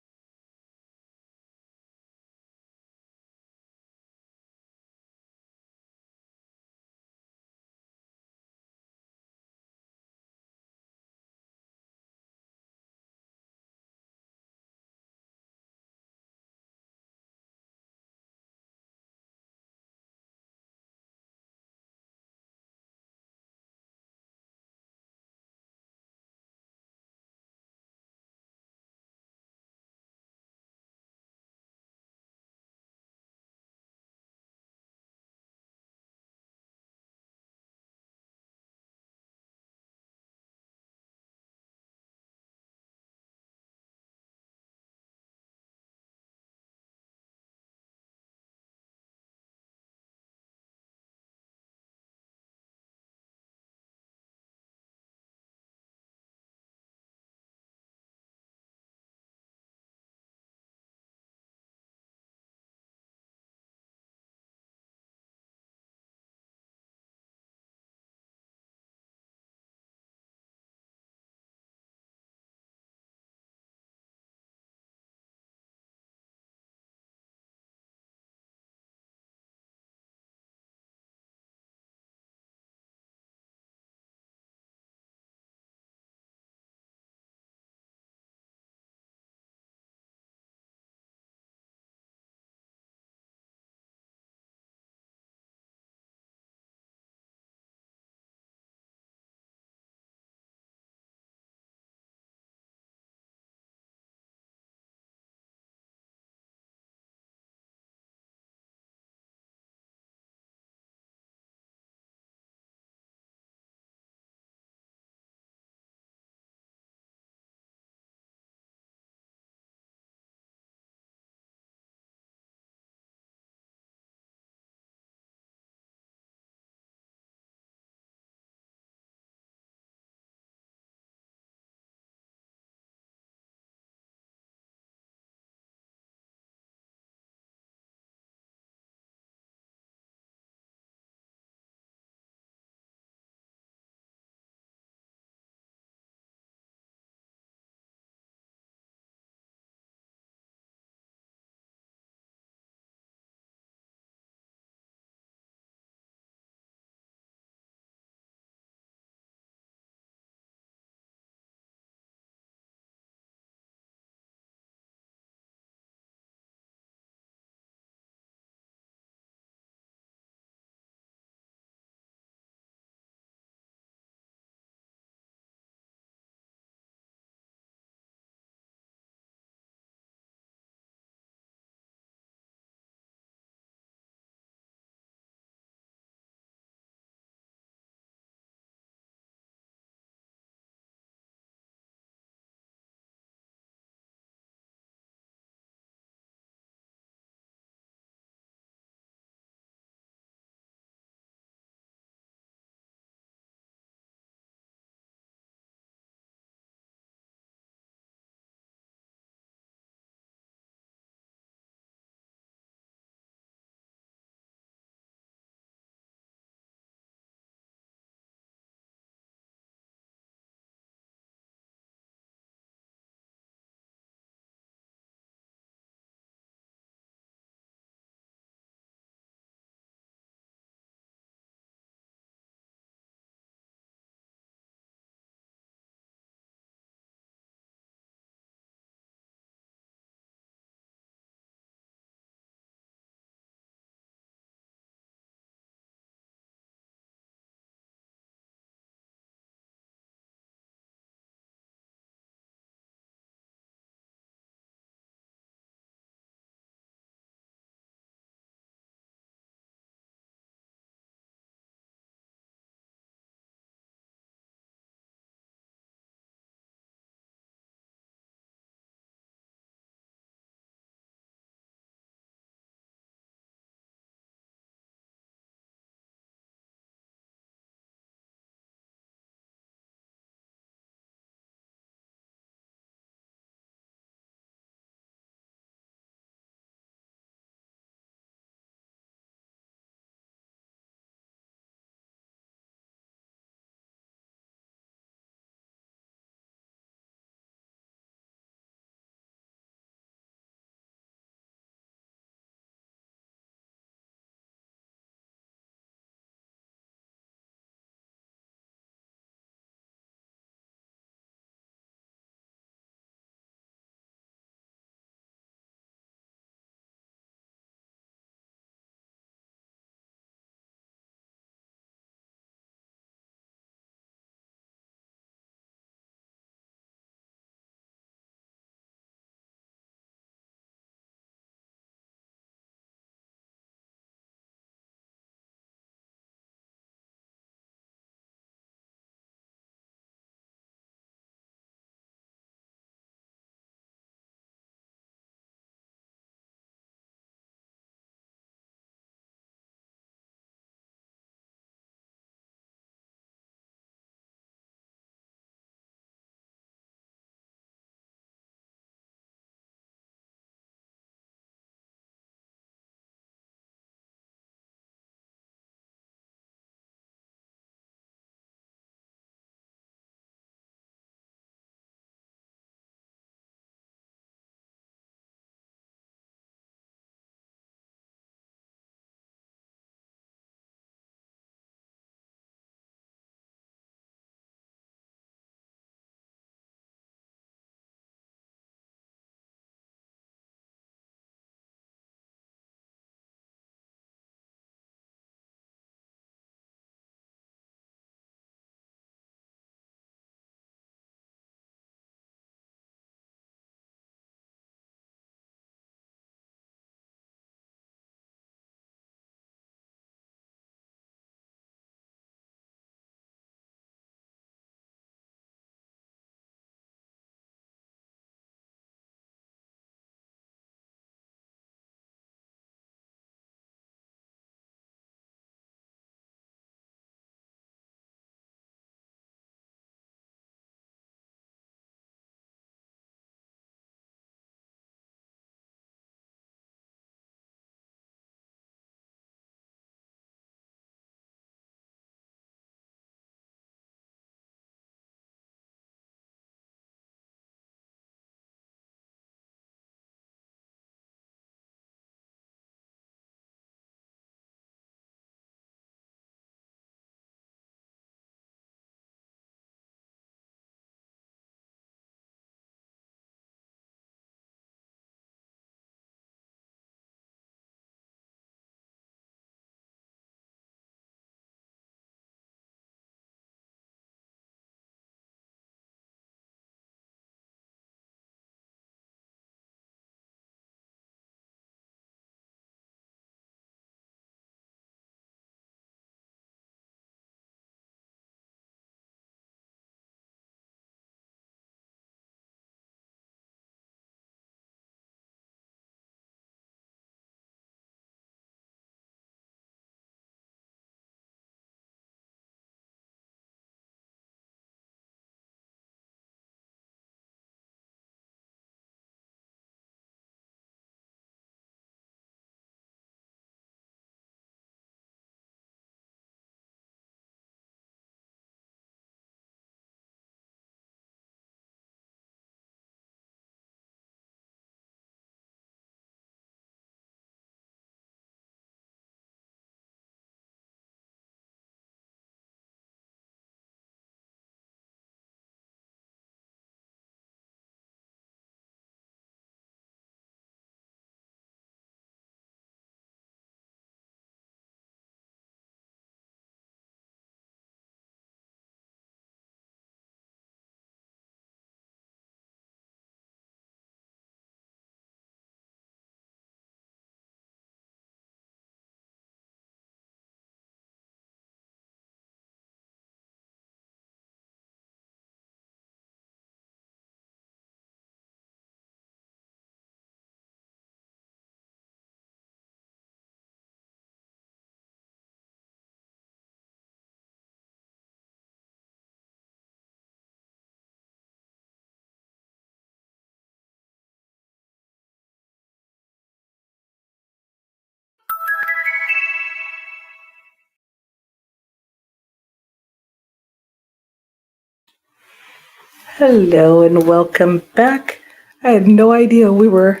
Hello and welcome back. I had no idea we were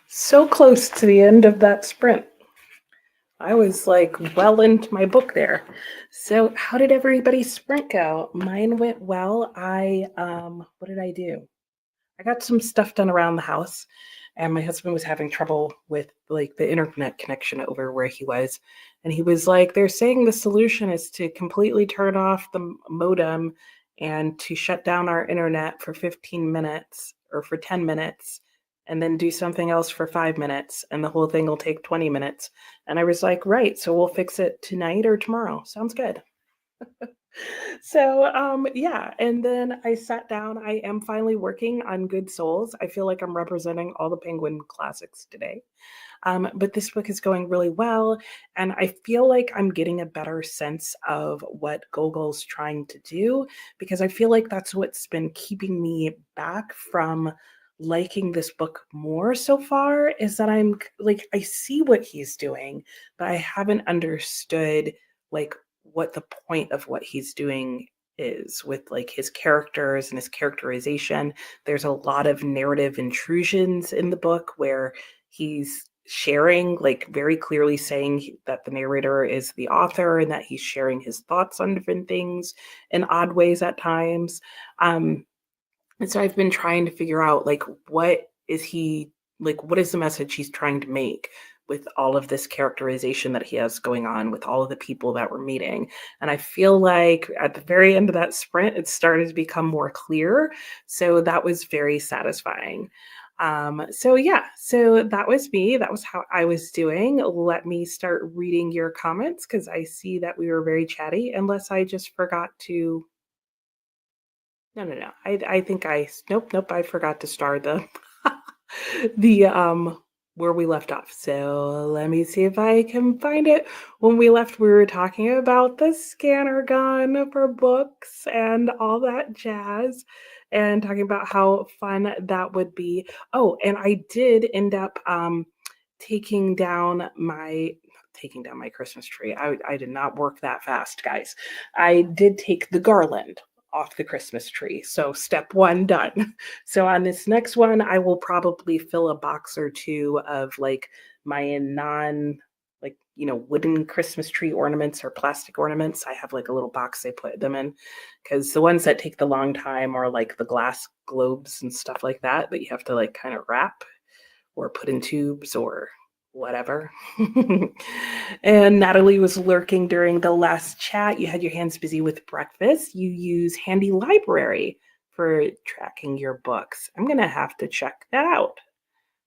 so close to the end of that sprint. I was like well into my book there. So, how did everybody's sprint go? Mine went well. What did I do? I got some stuff done around the house, and my husband was having trouble with like the internet connection over where he was. And he was like, they're saying the solution is to completely turn off the modem and to shut down our internet for 15 minutes or for 10 minutes and then do something else for 5 minutes and the whole thing will take 20 minutes. And I was like, right, so we'll fix it tonight or tomorrow. Sounds good. Yeah, and then I sat down. I am finally working on Good Souls. I feel like I'm representing all the Penguin classics today. But this book is going really well, and I feel like I'm getting a better sense of what Gogol's trying to do because I feel like that's what's been keeping me back from liking this book more so far is that I'm like I see what he's doing, but I haven't understood like what the point of what he's doing is with like his characters and his characterization. There's a lot of narrative intrusions in the book where he's sharing, like very clearly saying that the narrator is the author and that he's sharing his thoughts on different things in odd ways at times. And so I've been trying to figure out like what is the message he's trying to make with all of this characterization that he has going on with all of the people that we're meeting. And I feel like at the very end of that sprint, it started to become more clear. So that was very satisfying. So that was me. That was how I was doing. Let me start reading your comments because I see that we were very chatty, unless I just forgot to. No. I think nope. I forgot to start the where we left off. So let me see if I can find it. When we left, we were talking about the scanner gun for books and all that jazz, and talking about how fun that would be. Oh, and I did end up taking down my Christmas tree. I did not work that fast, guys. I did take the garland off the Christmas tree. So step one done. So on this next one, I will probably fill a box or two of like my non like wooden Christmas tree ornaments or plastic ornaments. I have like a little box I put them in because the ones that take the long time are like the glass globes and stuff like that you have to like kind of wrap or put in tubes or whatever. And Natalie was lurking during the last chat. You had your hands busy with breakfast. You use Handy Library for tracking your books. I'm going to have to check that out.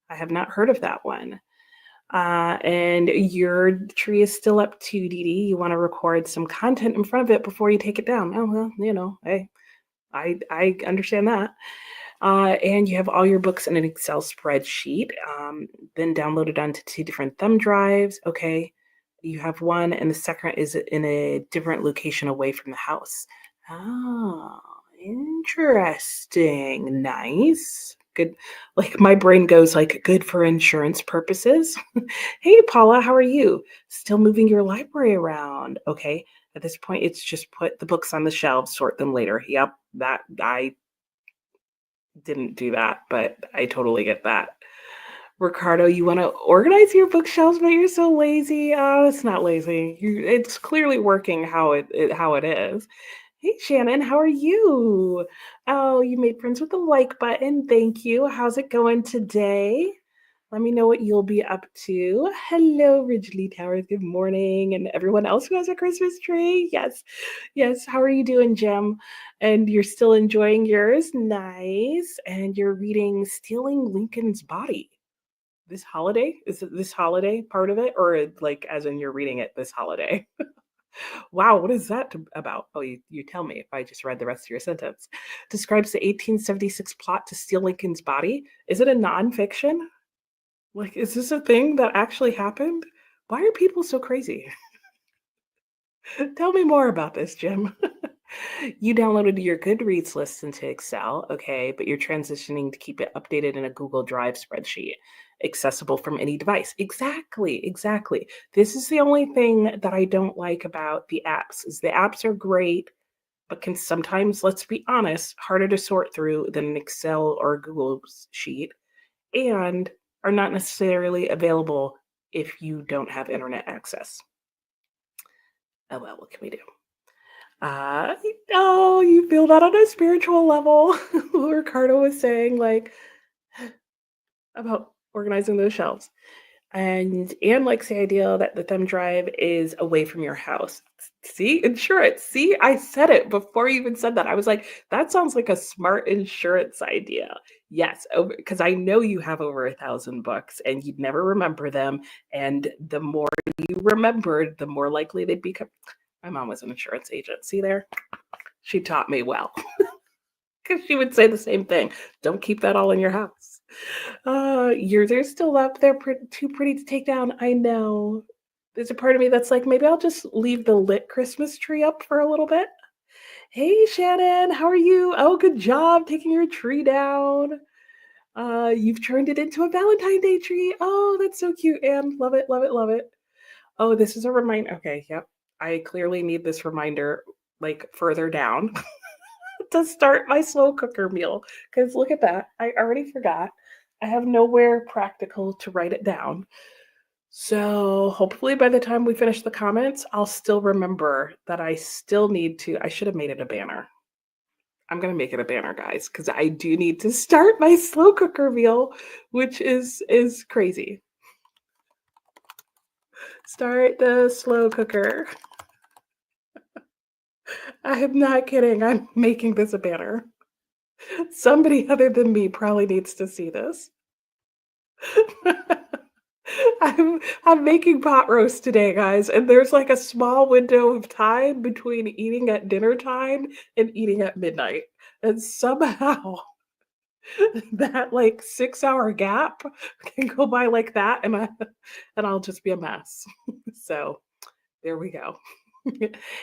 I have not heard of that one. And your tree is still up too, Dee Dee. You want to record some content in front of it before you take it down. Oh, well, hey, I understand that. And you have all your books in an Excel spreadsheet, then downloaded onto two different thumb drives. Okay. You have one, and the second is in a different location away from the house. Oh, interesting. Nice. Good. Like my brain goes like good for insurance purposes. Hey, Paula, how are you? Still moving your library around. Okay. At this point, it's just put the books on the shelves, sort them later. Yep, that I didn't do that, but I totally get that. Ricardo, you want to organize your bookshelves, but you're so lazy. Oh, it's not lazy. It's clearly working how it is. Hey, Shannon, how are you? Oh, you made friends with the like button. Thank you. How's it going today? Let me know what you'll be up to. Hello, Ridgely Towers. Good morning. And everyone else who has a Christmas tree. Yes. Yes. How are you doing, Jim? And you're still enjoying yours? Nice. And you're reading Stealing Lincoln's Body this holiday? Is it this holiday part of it? Or like as in you're reading it this holiday? Wow, what is that about? Oh, you tell me if I just read the rest of your sentence. Describes the 1876 plot to steal Lincoln's body. Is it a nonfiction? Like, is this a thing that actually happened? Why are people so crazy? Tell me more about this, Jim. You downloaded your Goodreads list into Excel, okay, but you're transitioning to keep it updated in a Google Drive spreadsheet, accessible from any device. Exactly. This is the only thing that I don't like about the apps. Is the apps are great, but can sometimes, let's be honest, harder to sort through than an Excel or Google sheet, and are not necessarily available if you don't have internet access. Oh well, what can we do? Uh, oh, you feel that on a spiritual level. Ricardo was saying, like, about organizing those shelves. And Anne likes the idea that the thumb drive is away from your house. See, insurance. See, I said it before you even said that. I was like, that sounds like a smart insurance idea. Yes, because I know you have over 1,000 books and you'd never remember them. And the more you remembered, the more likely they'd become. My mom was an insurance agent. See there? She taught me well. Because she would say the same thing. Don't keep that all in your house. Yours are still up. They're too pretty to take down. I know. There's a part of me that's like, maybe I'll just leave the lit Christmas tree up for a little bit. Hey, Shannon, how are you? Oh, good job taking your tree down. You've turned it into a Valentine's Day tree. Oh, that's so cute, Anne. Love it, love it, love it. Oh, this is a reminder. Okay, yep. I clearly need this reminder like further down to start my slow cooker meal. Because look at that. I already forgot. I have nowhere practical to write it down. So hopefully by the time we finish the comments, I'll still remember that I still need to. I should have made it a banner. I'm going to make it a banner, guys, because I do need to start my slow cooker meal, which is crazy. Start the slow cooker. I am not kidding. I'm making this a banner. Somebody other than me probably needs to see this. I'm making pot roast today, guys, and there's like a small window of time between eating at dinner time and eating at midnight. And somehow that like 6-hour gap can go by like that and I'll just be a mess. So there we go.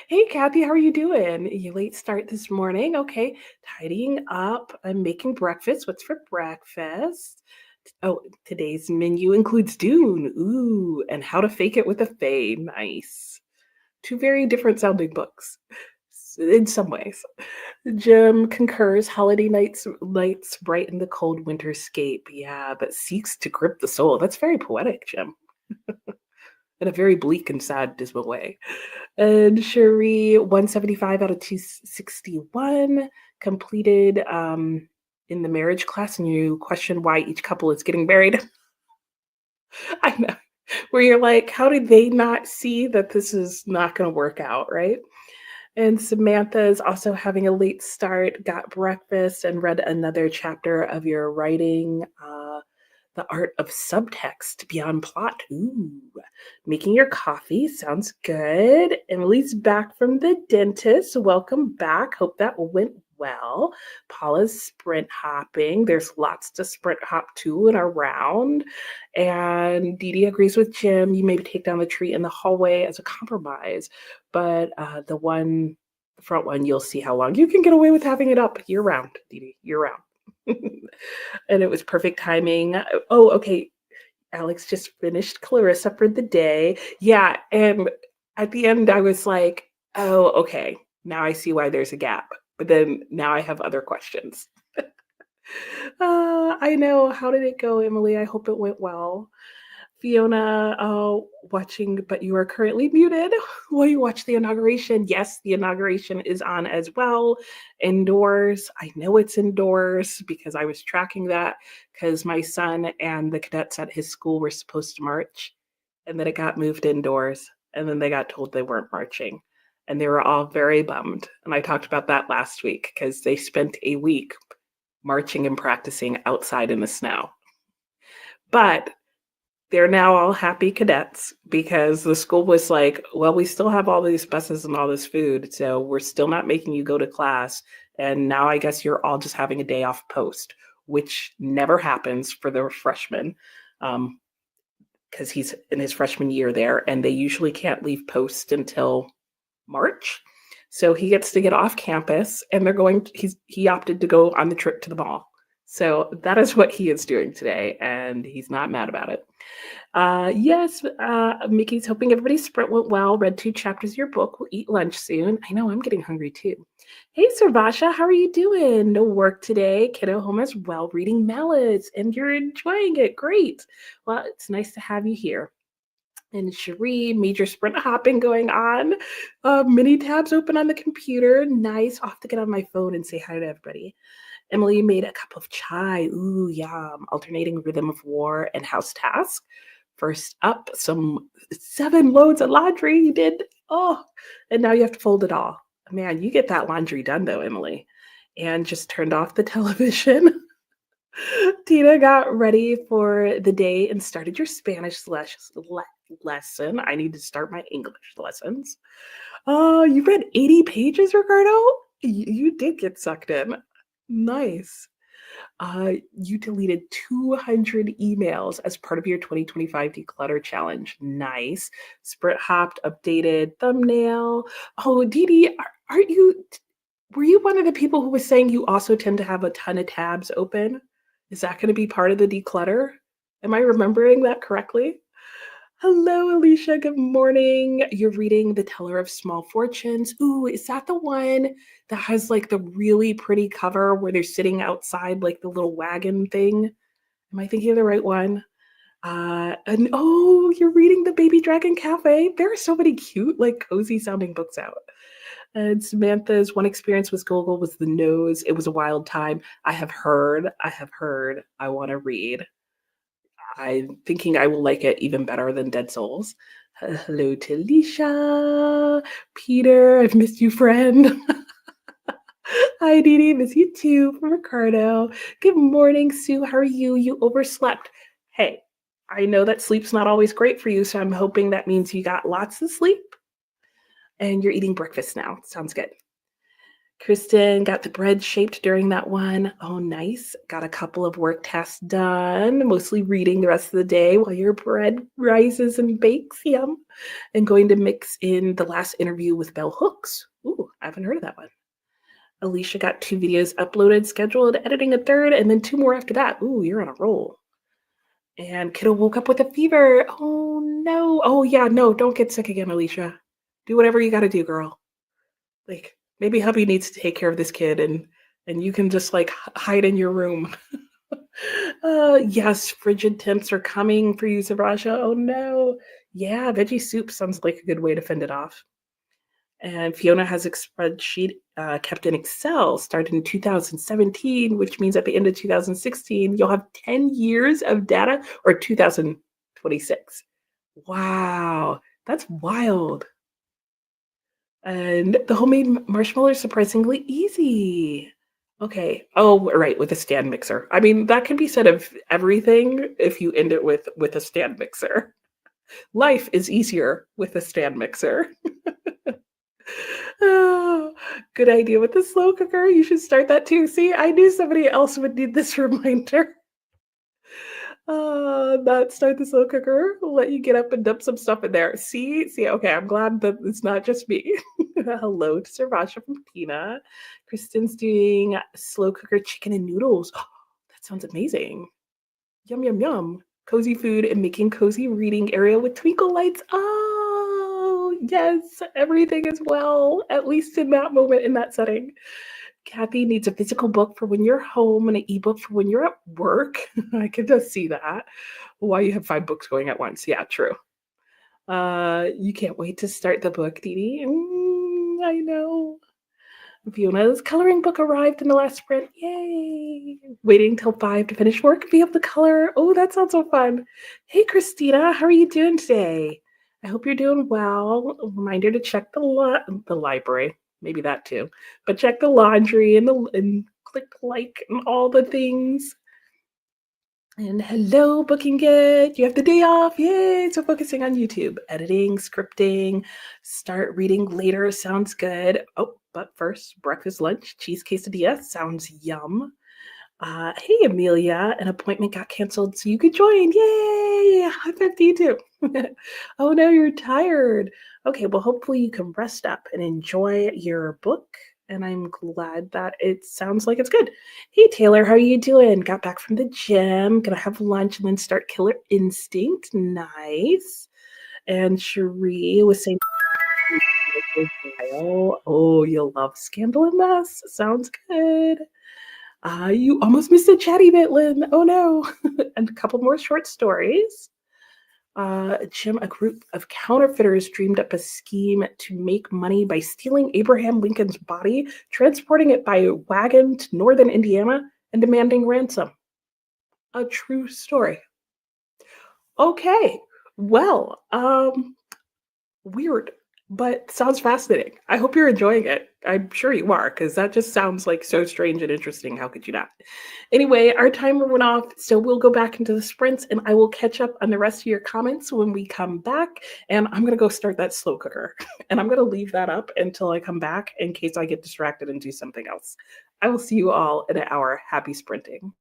Hey, Kathy, how are you doing? You late start this morning? Okay, tidying up. I'm making breakfast. What's for breakfast? Oh, today's menu includes Dune. Ooh, and How to Fake It with a Fae. Nice. Two very different sounding books in some ways. Jim concurs holiday lights brighten the cold winterscape. Yeah, but seeks to grip the soul. That's very poetic, Jim. In a very bleak and sad, dismal way. And Cherie, 175 out of 261, completed in the marriage class, and you question why each couple is getting married. I know. Where you're like, how did they not see that this is not going to work out, right? And Samantha is also having a late start, got breakfast, and read another chapter of your writing, The Art of Subtext Beyond Plot. Ooh, making your coffee sounds good. Emily's back from the dentist. Welcome back. Hope that went well. Paula's sprint hopping. There's lots to sprint hop to and around. And Dee Dee agrees with Jim. You maybe take down the tree in the hallway as a compromise, but the front one, you'll see how long you can get away with having it up year round, Dee Dee, year round. And it was perfect timing. Oh, okay. Alex just finished Clarissa for the day. Yeah, and at the end, I was like, oh, okay. Now I see why there's a gap. But then now I have other questions. I know. How did it go, Emily? I hope it went well. Fiona, watching, but you are currently muted. Will you watch the inauguration? Yes, the inauguration is on as well. Indoors. I know it's indoors because I was tracking that because my son and the cadets at his school were supposed to march, and then it got moved indoors, and then they got told they weren't marching. And they were all very bummed. And I talked about that last week because they spent a week marching and practicing outside in the snow. But they're now all happy cadets because the school was like, well, we still have all these buses and all this food, so we're still not making you go to class. And now I guess you're all just having a day off post, which never happens for the freshmen because he's in his freshman year there, and they usually can't leave post until March. So he gets to get off campus, and he opted to go on the trip to the mall. So that is what he is doing today, and he's not mad about it. Yes, Mickey's hoping everybody's sprint went well. Read 2 chapters of your book. We'll eat lunch soon. I know, I'm getting hungry too. Hey, Sarvasha, how are you doing? No work today. Kiddo home as well, reading Mallets, and you're enjoying it. Great. Well, it's nice to have you here. And Cherie, major sprint hopping going on. Mini tabs open on the computer. Nice. I'll have to get on my phone and say hi to everybody. Emily made a cup of chai. Ooh, yum. Alternating rhythm of war and house task. First up, some 7 loads of laundry you did. Oh, and now you have to fold it all. Man, you get that laundry done though, Emily. And just turned off the television. Tina got ready for the day and started your lesson. I need to start my English lessons. Oh, you read 80 pages, Ricardo? You did get sucked in. Nice. You deleted 200 emails as part of your 2025 declutter challenge. Nice. Sprint hopped, updated thumbnail. Oh, Dee Dee, aren't you? Were you one of the people who was saying you also tend to have a ton of tabs open? Is that going to be part of the declutter? Am I remembering that correctly? Hello, Alicia. Good morning. You're reading The Teller of Small Fortunes. Ooh, is that the one that has like the really pretty cover where they're sitting outside like the little wagon thing? Am I thinking of the right one? And oh, you're reading The Baby Dragon Cafe. There are so many cute, like cozy sounding books out. And Samantha's one experience with Google was the nose. It was a wild time. I have heard. I want to read. I'm thinking I will like it even better than Dead Souls. Hello to Alicia. Peter, I've missed you, friend. Hi, Dee Dee, miss you too, from Ricardo. Good morning, Sue. How are you? You overslept. Hey, I know that sleep's not always great for you, so I'm hoping that means you got lots of sleep and you're eating breakfast now. Sounds good. Kristen got the bread shaped during that one. Oh, nice. Got a couple of work tasks done, mostly reading the rest of the day while your bread rises and bakes. Yum. And going to mix in the last interview with Bell Hooks. Ooh, I haven't heard of that one. Alicia got 2 videos uploaded, scheduled, editing a third, and then 2 more after that. Ooh, you're on a roll. And kiddo woke up with a fever. Oh, no. Oh, yeah, no, don't get sick again, Alicia. Do whatever you got to do, girl. Like, maybe hubby needs to take care of this kid and you can just like hide in your room. Yes, frigid temps are coming for you, Sabrasha. Oh no. Yeah, veggie soup sounds like a good way to fend it off. And Fiona has a spreadsheet kept in Excel, started in 2017, which means at the end of 2016, you'll have 10 years of data, or 2026. Wow, that's wild. And the homemade marshmallow is surprisingly easy. Okay. Oh, right, with a stand mixer. I mean, that can be said of everything if you end it with a stand mixer. Life is easier with a stand mixer. Oh, good idea with the slow cooker. You should start that too. See, I knew somebody else would need this reminder. Not start the slow cooker. Let you get up and dump some stuff in there. See. Okay, I'm glad that it's not just me. Hello to Sarvasha from Pina. Kristen's doing slow cooker chicken and noodles. Oh, that sounds amazing. Yum yum yum. Cozy food and making cozy reading area with twinkle lights. Oh yes, everything is well. At least in that moment, in that setting. Kathy needs a physical book for when you're home and an ebook for when you're at work. I can just see that. Why you have 5 books going at once. Yeah, true. You can't wait to start the book, Dee Dee. I know. Fiona's coloring book arrived in the last sprint. Yay! Waiting till 5 to finish work and be able to color. Oh, that sounds so fun. Hey, Christina, how are you doing today? I hope you're doing well. A reminder to check the library. Maybe that too. But check the laundry and click like and all the things. And hello, Booking It. You have the day off. Yay. So focusing on YouTube, editing, scripting, start reading later. Sounds good. Oh, but first, breakfast, lunch, cheese quesadilla. Sounds yum. Hey, Amelia, an appointment got canceled so you could join. Yay. High five to you too. Oh, no, you're tired. Okay, well, hopefully you can rest up and enjoy your book. And I'm glad that it sounds like it's good. Hey, Taylor, how are you doing? Got back from the gym. Gonna have lunch and then start Killer Instinct. Nice. And Cherie was saying Oh, you'll love Scandal and Mess. Sounds good. You almost missed a chatty bit, Lynn. Oh no. And a couple more short stories. Jim, a group of counterfeiters dreamed up a scheme to make money by stealing Abraham Lincoln's body, transporting it by wagon to northern Indiana, and demanding ransom. A true story. Okay. Well, weird, but sounds fascinating. I hope you're enjoying it. I'm sure you are, because that just sounds like so strange and interesting. How could you not? Anyway, our timer went off, so we'll go back into the sprints and I will catch up on the rest of your comments when we come back. And I'm going to go start that slow cooker. And I'm going to leave that up until I come back in case I get distracted and do something else. I will see you all in an hour. Happy sprinting.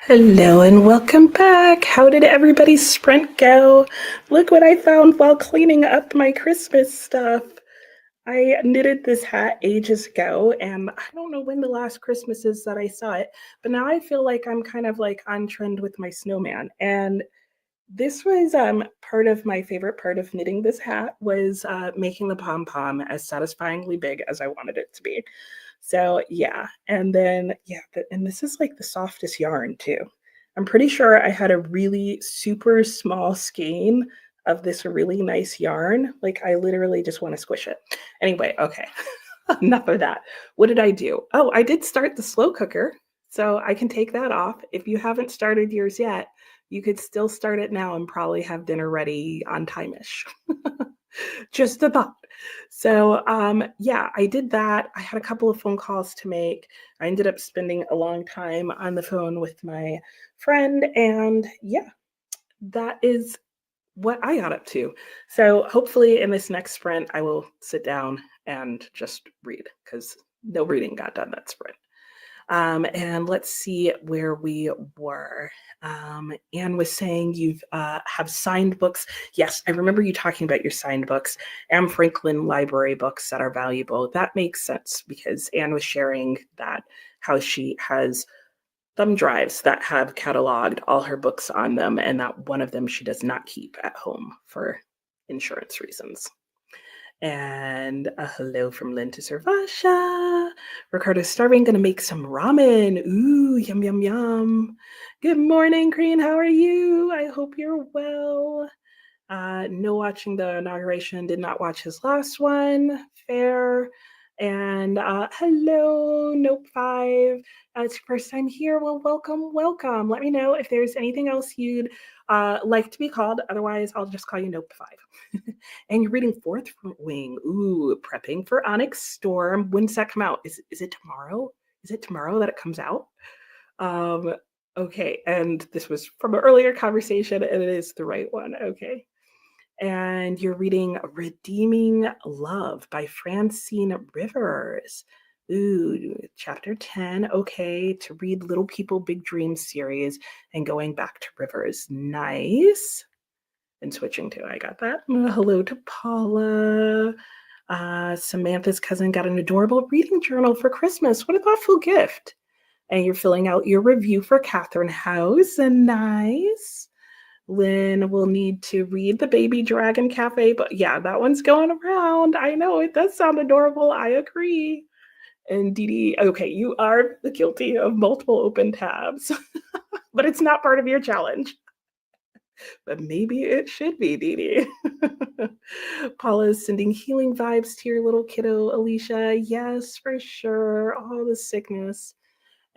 Hello and welcome back. How did everybody's sprint go? Look what I found while cleaning up my Christmas stuff. I knitted this hat ages ago, and I don't know when the last Christmas is that I saw it, but now I feel like I'm kind of like on trend with my snowman. And this was part of my favorite part of knitting this hat was making the pom pom as satisfyingly big as I wanted it to be. So yeah, and then yeah, and this is like the softest yarn too. I'm pretty sure I had a really super small skein of this really nice yarn. Like I literally just want to squish it. Anyway, okay. Enough of that. What did I do? Oh, I did start the slow cooker, so I can take that off. If you haven't started yours yet, you could still start it now and probably have dinner ready on time-ish. Just a thought. So, yeah, I did that. I had a couple of phone calls to make. I ended up spending a long time on the phone with my friend, and yeah, that is what I got up to. So hopefully in this next sprint, I will sit down and just read because no reading got done that sprint. And let's see where we were. Anne was saying you have signed books. Yes, I remember you talking about your signed books and Franklin Library books that are valuable. That makes sense because Anne was sharing that how she has thumb drives that have cataloged all her books on them, and that one of them she does not keep at home for insurance reasons. And a hello from Lynn to Servasha. Ricardo's starving, gonna make some ramen. Ooh, yum, yum, yum. Good morning, Green. How are you? I hope you're well. No watching the inauguration, did not watch his last one. Fair. And hello, Nope 5. It's your first time here. Well, welcome, welcome. Let me know if there's anything else you'd like to be called. Otherwise, I'll just call you Nope 5. And you're reading Fourth Wing. Ooh, prepping for Onyx Storm. When's that come out? Is it tomorrow? Is it tomorrow that it comes out? Okay, and this was from an earlier conversation, and it is the right one. Okay. And you're reading Redeeming Love by Francine Rivers. Ooh, chapter 10. Okay, to read Little People, Big Dreams series and going back to Rivers. Nice. And switching to, I got that. Hello to Paula. Samantha's cousin got an adorable reading journal for Christmas. What a thoughtful gift. And you're filling out your review for Catherine House. And nice. Lynn will need to read the Baby Dragon Cafe, but yeah, that one's going around. I know it does sound adorable. I agree. And Dee Dee, okay, you are guilty of multiple open tabs, but it's not part of your challenge. But maybe it should be, Dee Dee. Paula is sending healing vibes to your little kiddo, Alicia. Yes, for sure. All the sickness.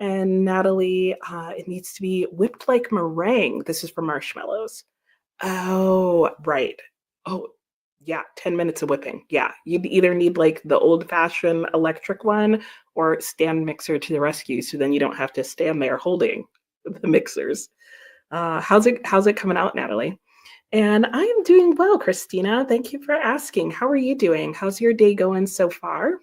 And Natalie, it needs to be whipped like meringue. This is for marshmallows. Oh, right. Oh, yeah, 10 minutes of whipping. Yeah, you'd either need like the old fashioned electric one or stand mixer to the rescue. So then you don't have to stand there holding the mixers. How's it coming out, Natalie? And I am doing well, Christina. Thank you for asking. How are you doing? How's your day going so far?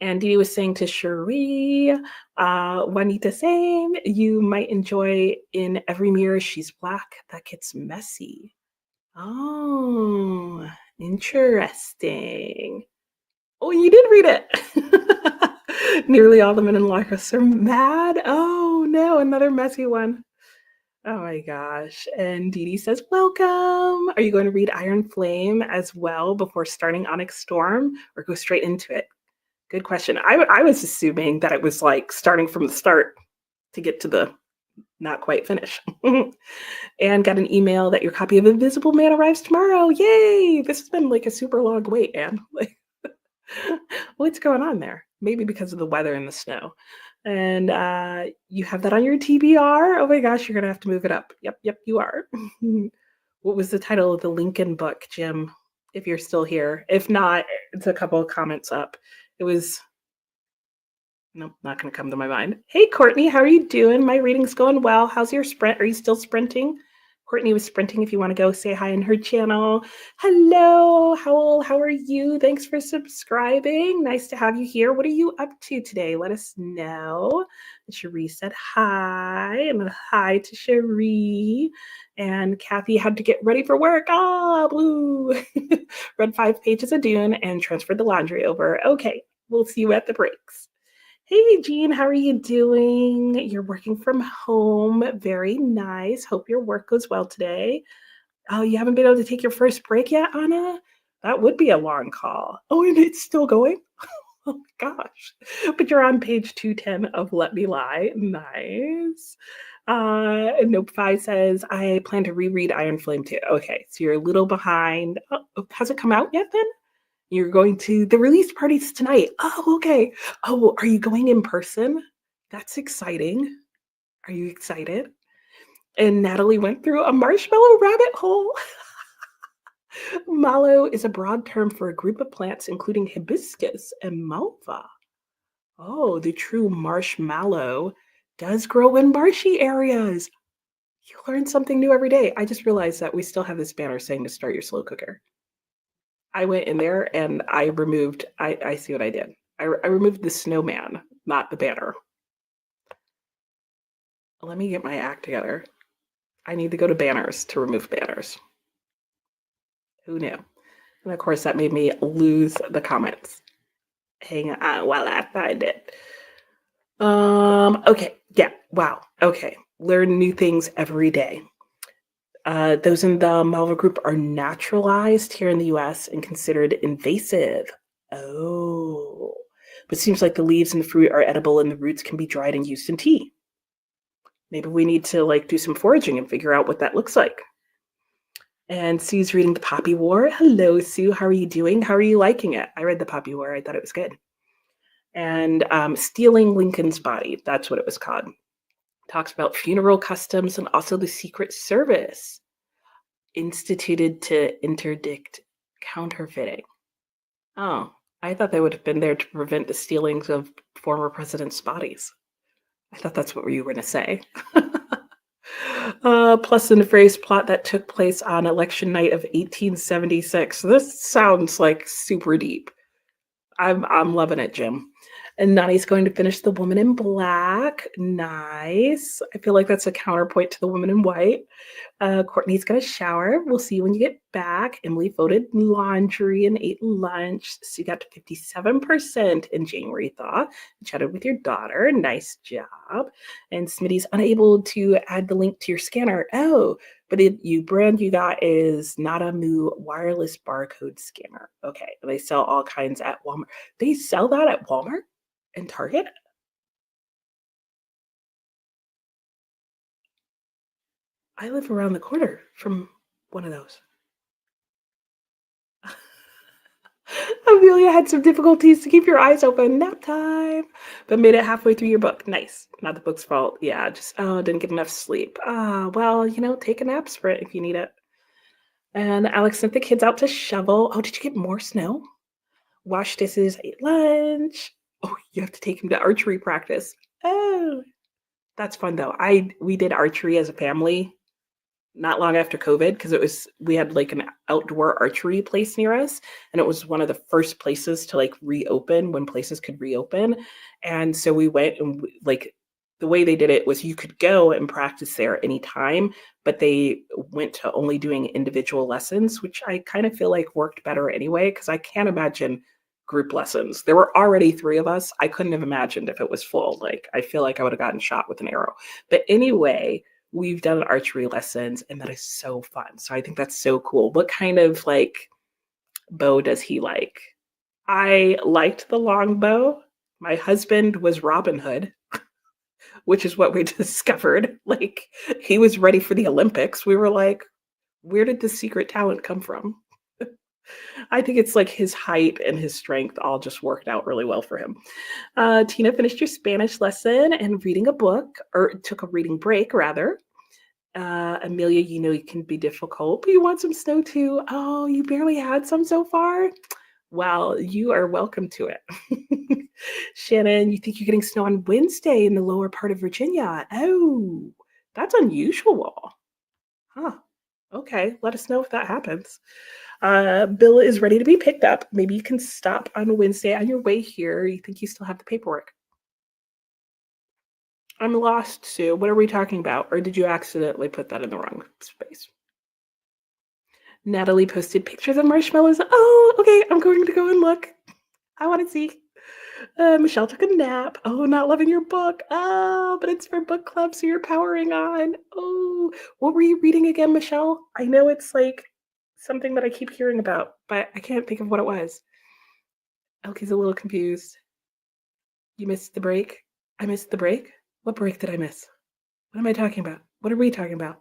And Dee was saying to Cherie, Juanita saying, you might enjoy In Every Mirror She's Black. That gets messy. Oh, interesting. Oh, you did read it. Nearly all the men in Locus are mad. Oh no, another messy one. Oh my gosh. And Dee Dee says, welcome. Are you going to read Iron Flame as well before starting Onyx Storm or go straight into it? Good question. I was assuming that it was like starting from the start to get to the not quite finish. And got an email that your copy of Invisible Man arrives tomorrow. Yay! This has been like a super long wait, Anne. Like, what's going on there? Maybe because of the weather and the snow. And you have that on your TBR. Oh my gosh, you're gonna have to move it up. Yep, you are. What was the title of the Lincoln book, Jim? If you're still here. If not, it's a couple of comments up. It was nope, not going to come to my mind. Hey, Courtney, how are you doing? My reading's going well. How's your sprint? Are you still sprinting? Courtney was sprinting. If you want to go say hi in her channel. Hello, how are you? Thanks for subscribing. Nice to have you here. What are you up to today? Let us know. And Cherie said hi, and a hi to Cherie. And Kathy had to get ready for work. Ah, blue. Read 5 pages of Dune and transferred the laundry over. Okay, we'll see you at the breaks. Hey, Jean, how are you doing? You're working from home. Very nice. Hope your work goes well today. Oh, you haven't been able to take your first break yet, Anna? That would be a long call. Oh, and it's still going? Oh my gosh. But you're on page 210 of Let Me Lie. Nice. Nope 5 says, I plan to reread Iron Flame too. Okay, so you're a little behind. Oh, has it come out yet then? You're going to the release parties tonight. Oh, okay. Oh, are you going in person? That's exciting. Are you excited? And Natalie went through a marshmallow rabbit hole. Mallow is a broad term for a group of plants, including hibiscus and malva. Oh, the true marshmallow does grow in marshy areas. You learn something new every day. I just realized that we still have this banner saying to start your slow cooker. I went in there and I see what I did. I removed the snowman, not the banner. Let me get my act together. I need to go to banners to remove banners. Who knew? And of course, that made me lose the comments. Hang on while I find it. Okay, yeah, wow, okay. Learn new things every day. Those in the Malva group are naturalized here in the US and considered invasive. Oh, but it seems like the leaves and the fruit are edible and the roots can be dried and used in tea. Maybe we need to like do some foraging and figure out what that looks like. And Sue's reading The Poppy War. Hello, Sue. How are you doing? How are you liking it? I read The Poppy War. I thought it was good. And Stealing Lincoln's Body. That's what it was called. Talks about funeral customs and also the Secret Service instituted to interdict counterfeiting. Oh, I thought they would have been there to prevent the stealings of former presidents' bodies. I thought that's what you were going to say. Plus, the nefarious plot that took place on election night of 1876. This sounds like super deep. I'm loving it, Jim. And Nani's going to finish The Woman in Black. Nice. I feel like that's a counterpoint to The Woman in White. Courtney's going to shower. We'll see you when you get back. Emily folded laundry and ate lunch. So you got to 57% in January thaw. Chatted with your daughter. Nice job. And Smitty's unable to add the link to your scanner. Oh, but brand you got is 9a-9p wireless barcode scanner. Okay. They sell all kinds at Walmart. They sell that at Walmart and Target? I live around the corner from one of those. Amelia had some difficulties to keep your eyes open. Nap time. But made it halfway through your book. Nice. Not the book's fault. Yeah, just didn't get enough sleep. Well, take a nap sprint if you need it. And Alex sent the kids out to shovel. Oh, did you get more snow? Wash dishes, ate lunch. Oh, you have to take him to archery practice. Oh, that's fun though. We did archery as a family not long after COVID because we had like an outdoor archery place near us, and it was one of the first places to like reopen when places could reopen. And so we went and like the way they did it was you could go and practice there anytime, but they went to only doing individual lessons, which I kind of feel like worked better anyway because I can't imagine group lessons. There were already 3 of us. I couldn't have imagined if it was full. Like I feel like I would have gotten shot with an arrow. But anyway, we've done archery lessons and that is so fun. So I think that's so cool. What kind of like bow does he like? I liked the long bow. My husband was Robin Hood, which is what we discovered. Like he was ready for the Olympics. We were like, where did this secret talent come from? I think it's like his height and his strength all just worked out really well for him. Tina finished your Spanish lesson and reading a book, or took a reading break rather. Amelia, you can be difficult, but you want some snow too. Oh, you barely had some so far? Well, you are welcome to it. Shannon, you think you're getting snow on Wednesday in the lower part of Virginia? Oh, that's unusual. Huh. Okay, let us know if that happens. Bill is ready to be picked up. Maybe you can stop on Wednesday on your way here. You think you still have the paperwork? I'm lost, Sue. What are we talking about? Or did you accidentally put that in the wrong space? Natalie posted pictures of marshmallows. Oh, okay. I'm going to go and look. I want to see. Michelle took a nap. Oh, not loving your book. Oh, but it's for book club, so you're powering on. Oh, what were you reading again, Michelle? I know it's like something that I keep hearing about, but I can't think of what it was. Elkie's a little confused. You missed the break? I missed the break? What break did I miss? What am I talking about? What are we talking about?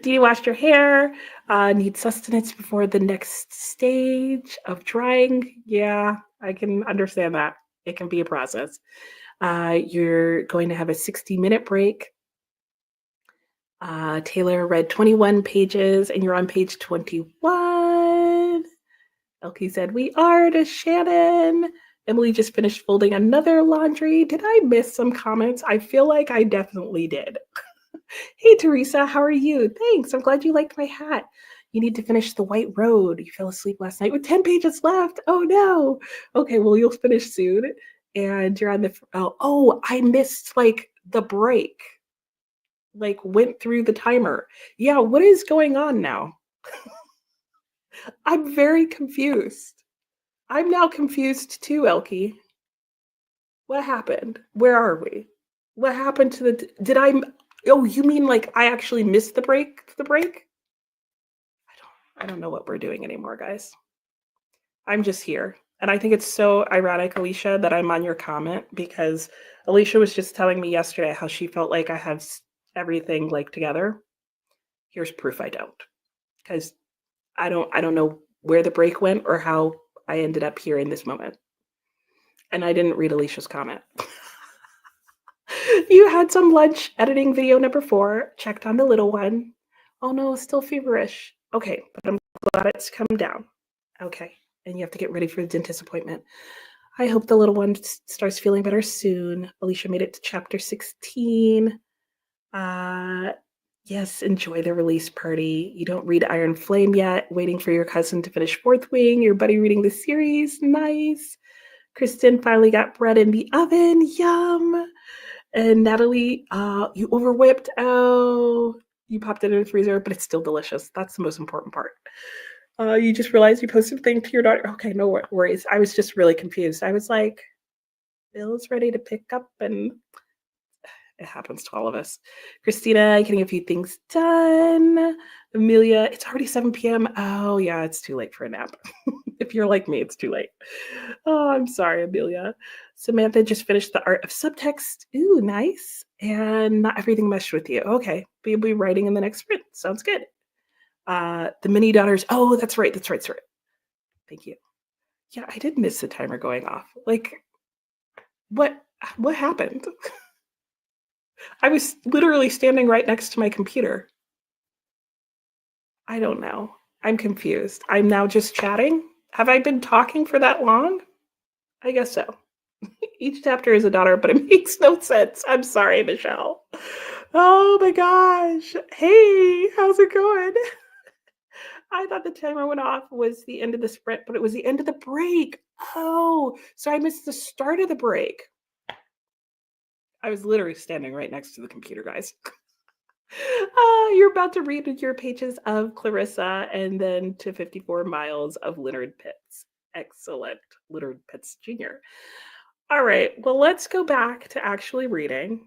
Do you wash your hair? Need sustenance before the next stage of drying? Yeah, I can understand that. It can be a process. You're going to have a 60-minute break. Taylor read 21 pages and you're on page 21. Elkie said, we are to Shannon. Emily just finished folding another laundry. Did I miss some comments? I feel like I definitely did. Hey, Teresa, how are you? Thanks. I'm glad you liked my hat. You need to finish The White Road. You fell asleep last night with 10 pages left. Oh, no. Okay, well, you'll finish soon. And you're on the, I missed like the break, like went through the timer. Yeah, what is going on now? I'm very confused. I'm now confused too, Elkie. What happened? Where are we? What happened to the, did I, oh, you mean like I actually missed the break? The break? I don't know what we're doing anymore, guys. I'm just here. And I think it's so ironic, Alicia, that I'm on your comment because Alicia was just telling me yesterday how she felt like I have everything like together. Here's proof I don't. Because I don't know where the break went or how I ended up here in this moment. And I didn't read Alicia's comment. You had some lunch editing video number 4, checked on the little one. Oh no, still feverish. Okay, but I'm glad it's come down. Okay, and you have to get ready for the dentist appointment. I hope the little one starts feeling better soon. Alicia made it to chapter 16. Yes, enjoy the release party. You don't read Iron Flame yet. Waiting for your cousin to finish Fourth Wing. Your buddy reading the series. Nice. Kristen finally got bread in the oven. Yum. And Natalie, you overwhipped. Oh, you popped it in the freezer, but it's still delicious. That's the most important part. You just realized you posted a thing to your daughter. Okay, no worries. I was just really confused. I was like, Bill's ready to pick up, and it happens to all of us. Christina, getting a few things done. Amelia, it's already 7 p.m. Oh, yeah, it's too late for a nap. If you're like me, it's too late. Oh, I'm sorry, Amelia. Samantha just finished the art of subtext. Ooh, nice. And not everything meshed with you. Okay, but you'll be writing in the next sprint. Sounds good. The mini daughters. Oh, that's right. Thank you. Yeah, I did miss the timer going off. Like, what happened? I was literally standing right next to my computer. I don't know. I'm confused. I'm now just chatting. Have I been talking for that long? I guess so. Each chapter is a daughter, but it makes no sense. I'm sorry, Michelle. Oh my gosh. Hey, how's it going? I thought the timer went off was the end of the sprint, but it was the end of the break. Oh, so I missed the start of the break. I was literally standing right next to the computer, guys. You're about to read your pages of Clarissa and then to 54 miles of Leonard Pitts. Excellent. Leonard Pitts Jr. All right, well, let's go back to actually reading.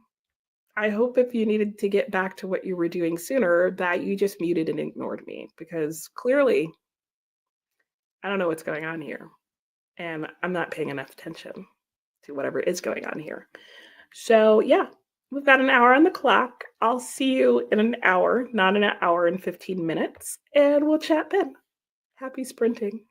I hope if you needed to get back to what you were doing sooner, that you just muted and ignored me because clearly I don't know what's going on here. And I'm not paying enough attention to whatever is going on here. So, yeah, we've got an hour on the clock. I'll see you in an hour, not in an hour and 15 minutes, and we'll chat then. Happy sprinting.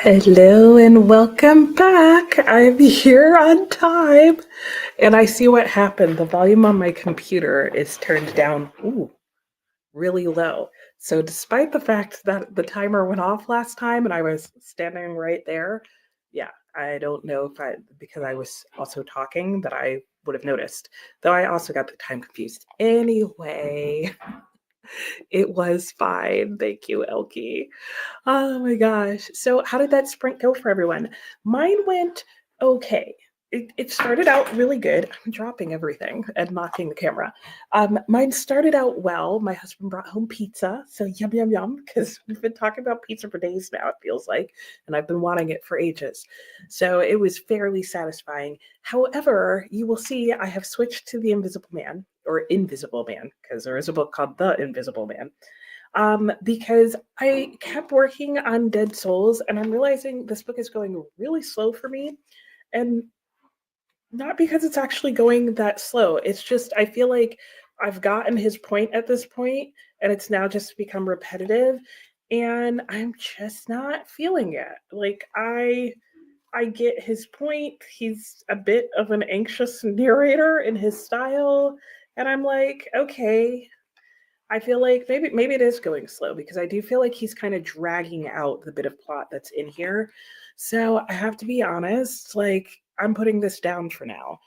Hello and welcome back. I'm here on time. And I see what happened. The volume on my computer is turned down really low. So despite the fact that the timer went off last time and I was standing right there, yeah, I don't know if because I was also talking, that I would have noticed. Though I also got the time confused. Anyway, it was fine. Thank you, Elkie. Oh my gosh. So, how did that sprint go for everyone? Mine went okay. It started out really good. I'm dropping everything and knocking the camera. Mine started out well. My husband brought home pizza. So, yum, yum, yum, because we've been talking about pizza for days now, it feels like, and I've been wanting it for ages. So, it was fairly satisfying. However, you will see I have switched to The Invisible Man, or Invisible Man, because there is a book called The Invisible Man, because I kept working on Dead Souls and I'm realizing this book is going really slow for me. And not because it's actually going that slow. It's just, I feel like I've gotten his point at this point and it's now just become repetitive and I'm just not feeling it. Like I get his point. He's a bit of an anxious narrator in his style and I'm like, okay, I feel like maybe it is going slow because I do feel like he's kind of dragging out the bit of plot that's in here. So I have to be honest, like I'm putting this down for now.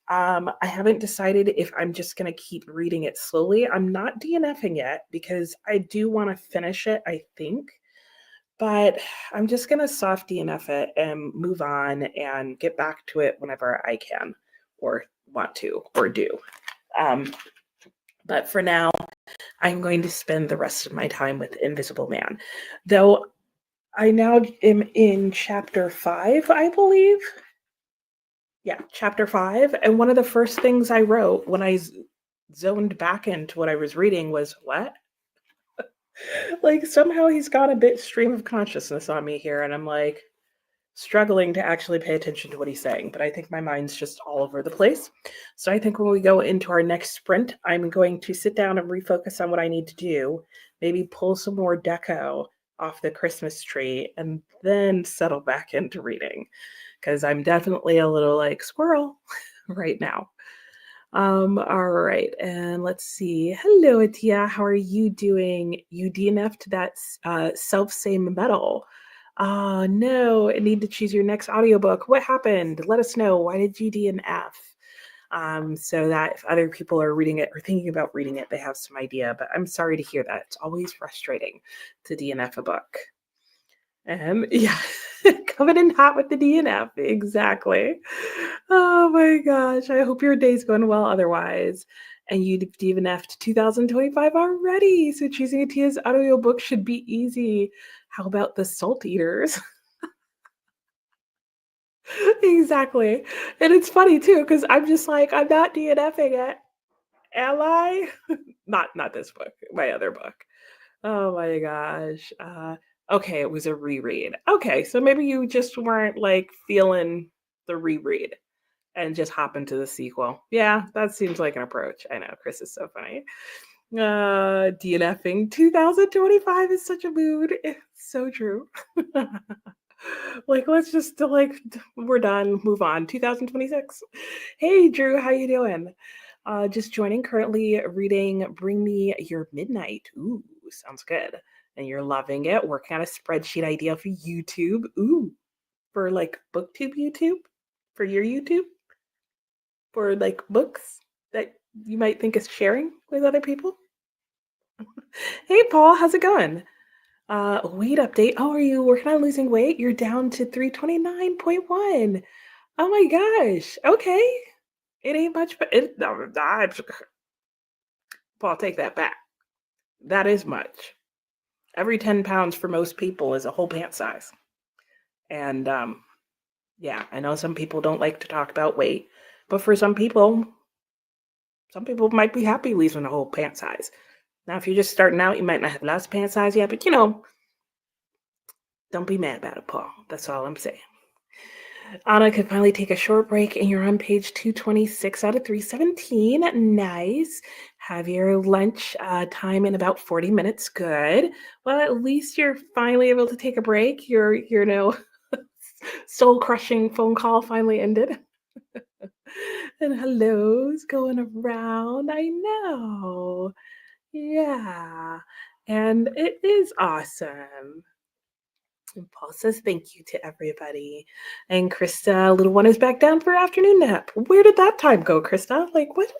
I haven't decided if I'm just going to keep reading it slowly. I'm not DNFing yet because I do want to finish it, I think. But I'm just going to soft DNF it and move on and get back to it whenever I can or want to or do. Um, but for now, I'm going to spend the rest of my time with Invisible Man. Though I now am in chapter 5, I believe. Yeah, chapter 5. And one of the first things I wrote when I zoned back into what I was reading was, what? Like, somehow he's got a bit stream of consciousness on me here. And I'm like, struggling to actually pay attention to what he's saying, but I think my mind's just all over the place. So I think when we go into our next sprint, I'm going to sit down and refocus on what I need to do, maybe pull some more deco off the Christmas tree, and then settle back into reading because I'm definitely a little like squirrel right now. All right, and let's see. Hello, Atia. How are you doing? You DNF'd that self-same medal. No, I need to choose your next audiobook. What happened? Let us know. Why did you DNF? So that if other people are reading it or thinking about reading it, they have some idea. But I'm sorry to hear that. It's always frustrating to DNF a book. Yeah, coming in hot with the DNF. Exactly. Oh my gosh. I hope your day's going well otherwise. And you DNF'd 2025 already. So choosing Atia's audiobook should be easy. How about the Salt Eaters? Exactly. And it's funny too, because I'm just like, I'm not DNFing it. Am I? Not this book, my other book. Oh my gosh. Okay, it was a reread. Okay, so maybe you just weren't like feeling the reread and just hop into the sequel. Yeah, that seems like an approach. I know, Chris is so funny. DNFing 2025 is such a mood. It's so true. Like, let's just like we're done, move on. 2026. Hey Drew, how you doing? Just joining, currently reading Bring Me Your Midnight. Ooh, sounds good. And you're loving it. Working on a spreadsheet idea for YouTube. Ooh, for like booktube YouTube? For your YouTube? For like books that you might think is sharing with other people? Hey Paul, how's it going? Weight update. Oh, are you working on losing weight? You're down to 329.1. Oh my gosh. Okay. It ain't much, but Paul, take that back. That is much. Every 10 pounds for most people is a whole pant size. And yeah, I know some people don't like to talk about weight, but for some people might be happy losing a whole pant size. Now, if you're just starting out, you might not have lost pant size yet, but don't be mad about it, Paul. That's all I'm saying. Anna could finally take a short break, and you're on page 226 out of 317. Nice. Have your lunch time in about 40 minutes. Good. Well, at least you're finally able to take a break. Your soul crushing phone call finally ended. And hellos going around. I know. Yeah. And it is awesome. And Paul says thank you to everybody. And Krista, little one, is back down for afternoon nap. Where did that time go, Krista? Like, what?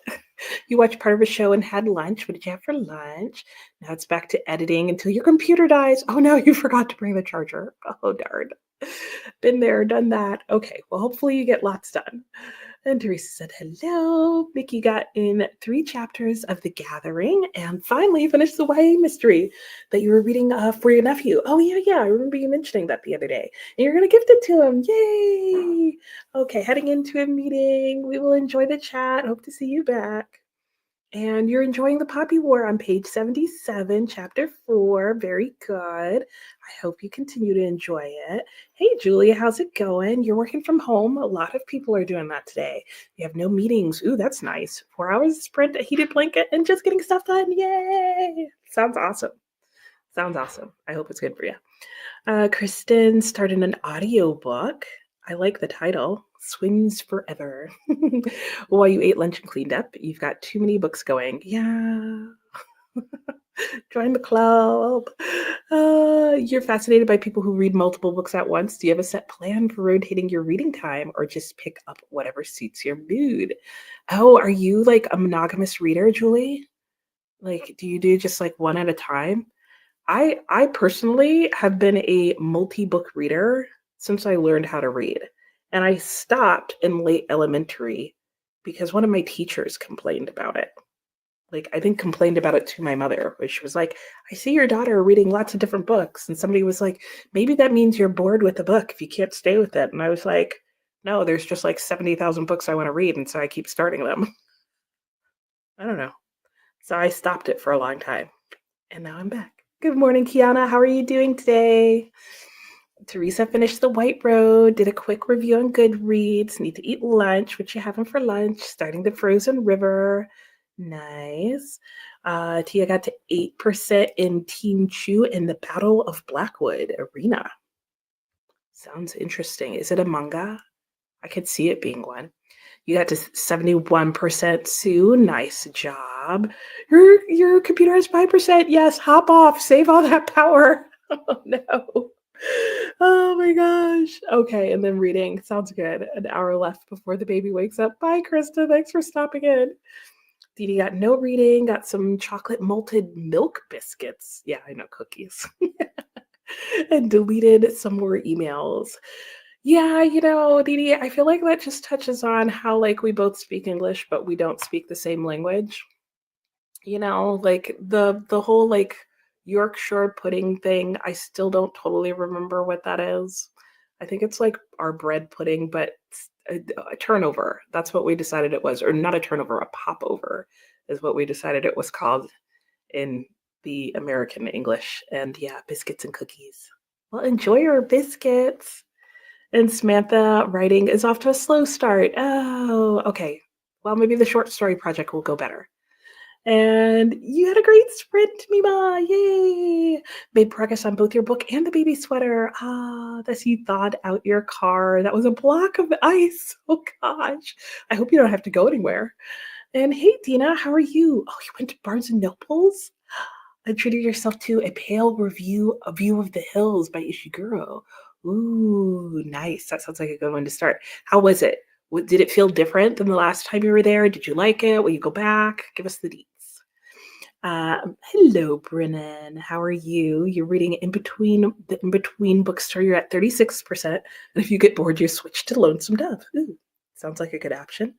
You watched part of a show and had lunch. What did you have for lunch? Now it's back to editing until your computer dies. Oh no, you forgot to bring the charger. Oh darn. Been there, done that. Okay, well, hopefully you get lots done. And Teresa said hello. Mickey got in 3 chapters of The Gathering and finally finished the YA mystery that you were reading for your nephew. Oh, yeah. I remember you mentioning that the other day. And you're going to gift it to him. Yay. Okay, heading into a meeting. We will enjoy the chat. Hope to see you back. And you're enjoying the Poppy War on page 77, chapter 4. Very good. I hope you continue to enjoy it. Hey, Julia, how's it going? You're working from home. A lot of people are doing that today. You have no meetings. Ooh, that's nice. 4 hours sprint, a heated blanket, and just getting stuff done. Yay! Sounds awesome. Sounds awesome. I hope it's good for you. Kristen started an audiobook. I like the title, Swings Forever. While you ate lunch and cleaned up, you've got too many books going. Yeah. Join the club. You're fascinated by people who read multiple books at once. Do you have a set plan for rotating your reading time or just pick up whatever suits your mood? Oh, are you like a monogamous reader, Julie? Like, do you do just like one at a time? I personally have been a multi-book reader since I learned how to read. And I stopped in late elementary because one of my teachers complained about it. Like, I think complained about it to my mother, where she was like, I see your daughter reading lots of different books. And somebody was like, maybe that means you're bored with the book if you can't stay with it. And I was like, no, there's just like 70,000 books I want to read. And so I keep starting them. I don't know. So I stopped it for a long time. And now I'm back. Good morning, Kiana. How are you doing today? Teresa finished The White Road, did a quick review on Goodreads, need to eat lunch. What you having for lunch? Starting the Frozen River. Nice. Tia got to 8% in Team Chew in the Battle of Blackwood Arena. Sounds interesting. Is it a manga? I could see it being one. You got to 71% Sue. Nice job. Your computer has 5%. Yes, hop off. Save all that power. Oh no. Oh my gosh. Okay, and then reading. Sounds good. An hour left before the baby wakes up. Bye, Krista. Thanks for stopping in. Dee Dee got no reading, got some chocolate malted milk biscuits. Yeah, I know, cookies. And deleted some more emails. Yeah, Dee Dee, I feel like that just touches on how like we both speak English, but we don't speak the same language. Like the whole like Yorkshire pudding thing, I still don't totally remember what that is. I think it's like our bread pudding, but a turnover. That's what we decided it was, or not a turnover, a popover is what we decided it was called in the American English. And yeah, biscuits and cookies. Well, enjoy your biscuits. And Samantha writing is off to a slow start. Oh, okay. Well, maybe the short story project will go better. And you had a great sprint, Mima. Yay. Made progress on both your book and the baby sweater. Thus you thawed out your car. That was a block of ice. Oh gosh. I hope you don't have to go anywhere. And hey, Dina, how are you? Oh, you went to Barnes and Nobles? I treated yourself to A Pale Review, A View of the Hills by Ishiguro. Ooh, nice. That sounds like a good one to start. How was it? Did it feel different than the last time you were there? Did you like it? Will you go back? Give us the deets. Hello, Brennan. How are you? You're reading the in between bookstore. You're at 36%. And if you get bored, you switch to Lonesome Dove. Ooh, sounds like a good option.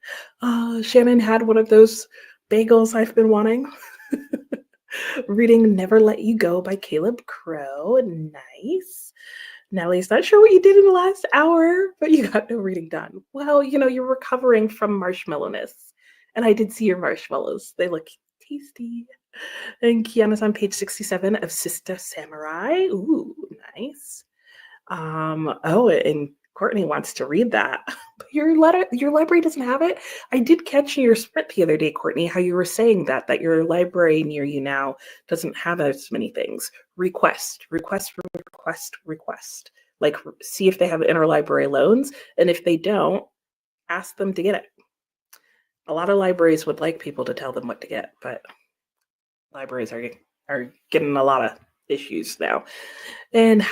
Shannon had one of those bagels I've been wanting. Reading Never Let You Go by Caleb Crow. Nice. Natalie's not sure what you did in the last hour, but you got no reading done. Well, you're recovering from marshmallowness. And I did see your marshmallows. They look tasty. And Kiana's on page 67 of Sister Samurai. Ooh, nice. And Courtney wants to read that. your library doesn't have it? I did catch in your sprint the other day, Courtney, how you were saying that your library near you now doesn't have as many things. Request, request, request, request. Like, see if they have interlibrary loans, and if they don't, ask them to get it. A lot of libraries would like people to tell them what to get, but libraries are getting a lot of issues now. And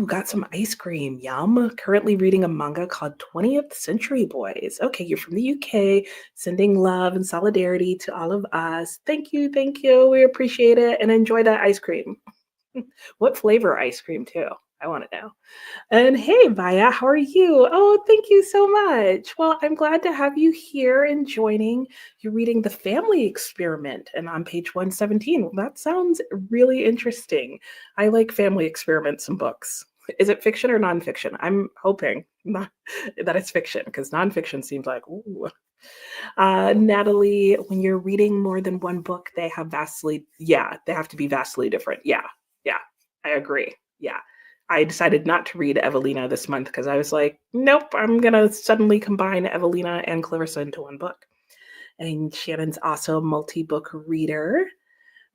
got some ice cream. Yum. Currently reading a manga called 20th Century Boys. Okay, you're from the UK, sending love and solidarity to all of us. Thank you, thank you. We appreciate it and enjoy that ice cream. What flavor ice cream, too? I want to know. And hey, Maya, how are you? Oh, thank you so much. Well, I'm glad to have you here and joining. You're reading The Family Experiment and on page 117. Well, that sounds really interesting. I like family experiments and books. Is it fiction or nonfiction? I'm hoping not, that it's fiction because nonfiction seems like, ooh. Natalie, when you're reading more than one book, they have to be vastly different. Yeah, I agree. Yeah. I decided not to read Evelina this month because I was like, nope, I'm going to suddenly combine Evelina and Clarissa into one book. And Shannon's also a multi-book reader.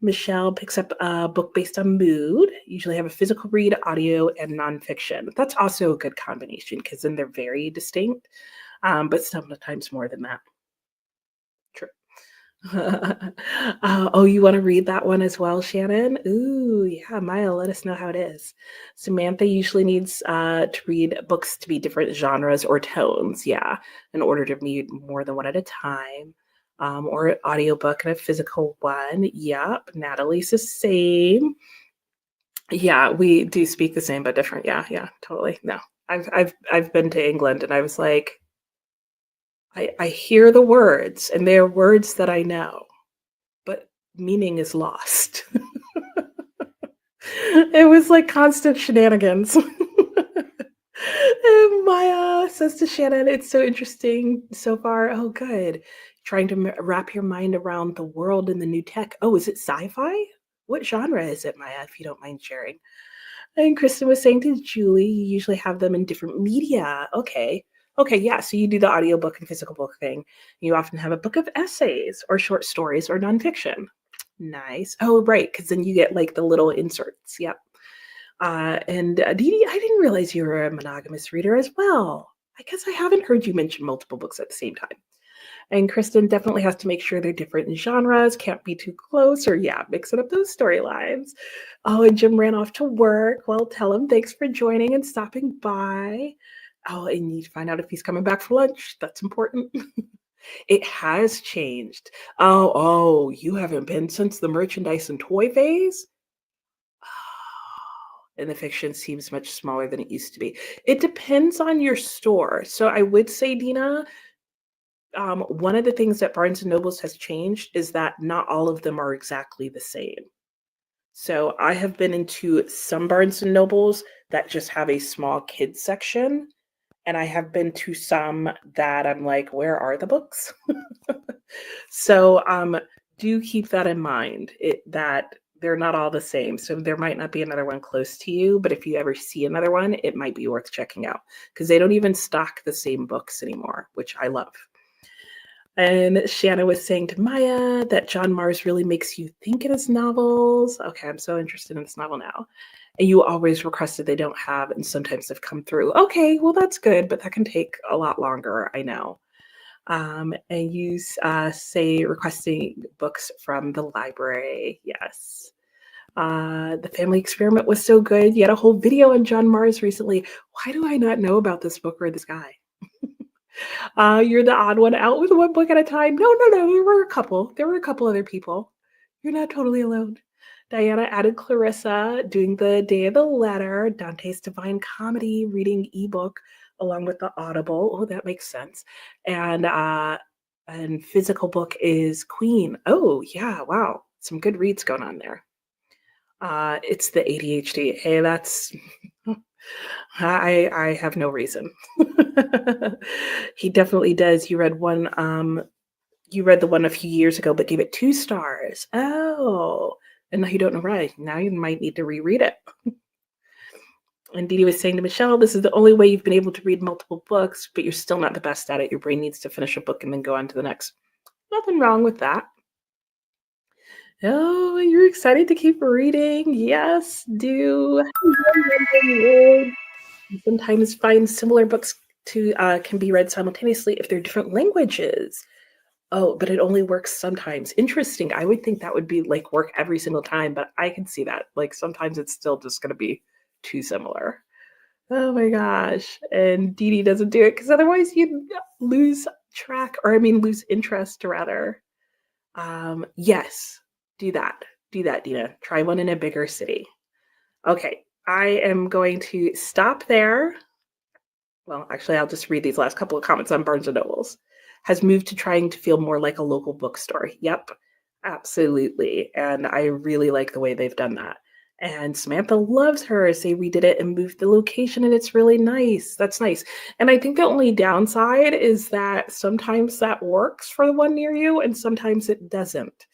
Michelle picks up a book based on mood. Usually have a physical read, audio, and nonfiction. That's also a good combination because then they're very distinct, but sometimes more than that. True. You want to read that one as well, Shannon? Ooh, yeah, Maya, let us know how it is. Samantha usually needs to read books to be different genres or tones, yeah, in order to read more than one at a time. Or an audiobook and a physical one. Yep, Natalie's the same. Yeah, we do speak the same but different. Yeah, totally. No, I've been to England and I was like, I hear the words and they're words that I know, but meaning is lost. It was like constant shenanigans. And Maya says to Shannon, it's so interesting so far. Oh, good. Trying to wrap your mind around the world and the new tech. Oh, is it sci-fi? What genre is it, Maya, if you don't mind sharing? And Kristen was saying to Julie, you usually have them in different media. Okay, yeah. So you do the audiobook and physical book thing. You often have a book of essays or short stories or nonfiction. Nice. Oh, right, because then you get like the little inserts. Yep. And Dee Dee, I didn't realize you were a monogamous reader as well. I guess I haven't heard you mention multiple books at the same time. And Kristen definitely has to make sure they're different in genres, can't be too close, or mixing up those storylines. Oh, and Jim ran off to work. Well, tell him thanks for joining and stopping by. Oh, and you need to find out if he's coming back for lunch. That's important. It has changed. Oh, you haven't been since the merchandise and toy phase? And the fiction seems much smaller than it used to be. It depends on your store. So I would say, Dina, one of the things that Barnes and Nobles has changed is that not all of them are exactly the same. So I have been into some Barnes and Nobles that just have a small kids section, and I have been to some that I'm like, where are the books? So do keep that in mind, that they're not all the same. So there might not be another one close to you, but if you ever see another one, it might be worth checking out because they don't even stock the same books anymore, which I love. And Shanna was saying to Maya that John Mars really makes you think in his novels. Okay, I'm so interested in this novel now. And you always requested they don't have, and sometimes they've come through. Okay, well, that's good, but that can take a lot longer, I know. And you say requesting books from the library. Yes. The Family Experiment was so good. You had a whole video on John Mars recently. Why do I not know about this book or this guy? You're the odd one out with one book at a time. No. There were a couple. There were a couple other people. You're not totally alone. Diana added Clarissa doing the Day of the Letter, Dante's Divine Comedy, reading ebook along with the Audible. Oh, that makes sense. And physical book is Queen. Oh, yeah. Wow. Some good reads going on there. It's the ADHD. Hey, that's... I have no reason. He definitely does. You read the one a few years ago, but gave it 2 stars. Oh, and now you don't know why. Now you might need to reread it. And Dee Dee was saying to Michelle, this is the only way you've been able to read multiple books, but you're still not the best at it. Your brain needs to finish a book and then go on to the next. Nothing wrong with that. Oh, you're excited to keep reading? Yes, do. Sometimes find similar books to can be read simultaneously if they're different languages. Oh, but it only works sometimes. Interesting. I would think that would be like work every single time, but I can see that. Like sometimes it's still just going to be too similar. Oh my gosh. And Dee Dee doesn't do it because otherwise you'd lose track, or I mean, lose interest rather. Yes, do that. Do that, Dina. Try one in a bigger city. Okay, I am going to stop there. Well, actually, I'll just read these last couple of comments on Barnes and Nobles. Has moved to trying to feel more like a local bookstore. Yep, absolutely. And I really like the way they've done that. And Samantha loves her. Say we did it and moved the location, and it's really nice. That's nice. And I think the only downside is that sometimes that works for the one near you, and sometimes it doesn't.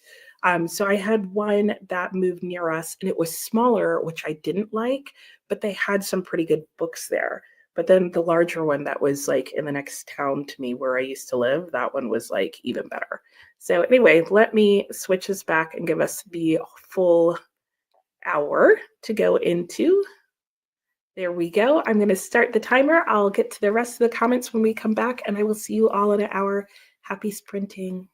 So I had one that moved near us, and it was smaller, which I didn't like, but they had some pretty good books there. But then the larger one that was like in the next town to me where I used to live, that one was like even better. So anyway, let me switch this back and give us the full hour to go into. There we go. I'm going to start the timer. I'll get to the rest of the comments when we come back, and I will see you all in an hour. Happy sprinting.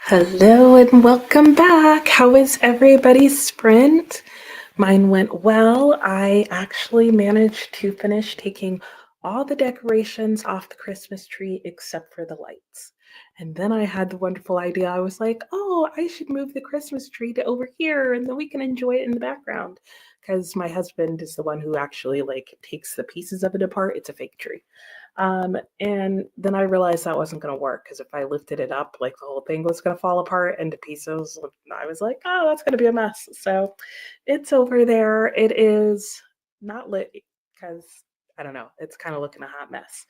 Hello and welcome back. How was everybody's sprint? Mine went well. I actually managed to finish taking all the decorations off the Christmas tree except for the lights. And then I had the wonderful idea. I was like, oh, I should move the Christmas tree to over here and then we can enjoy it in the background. Because my husband is the one who actually like takes the pieces of it apart. It's a fake tree. And then I realized that wasn't going to work because if I lifted it up, like the whole thing was going to fall apart into pieces. I was like, oh, that's going to be a mess. So it's over there. It is not lit because I don't know. It's kind of looking a hot mess.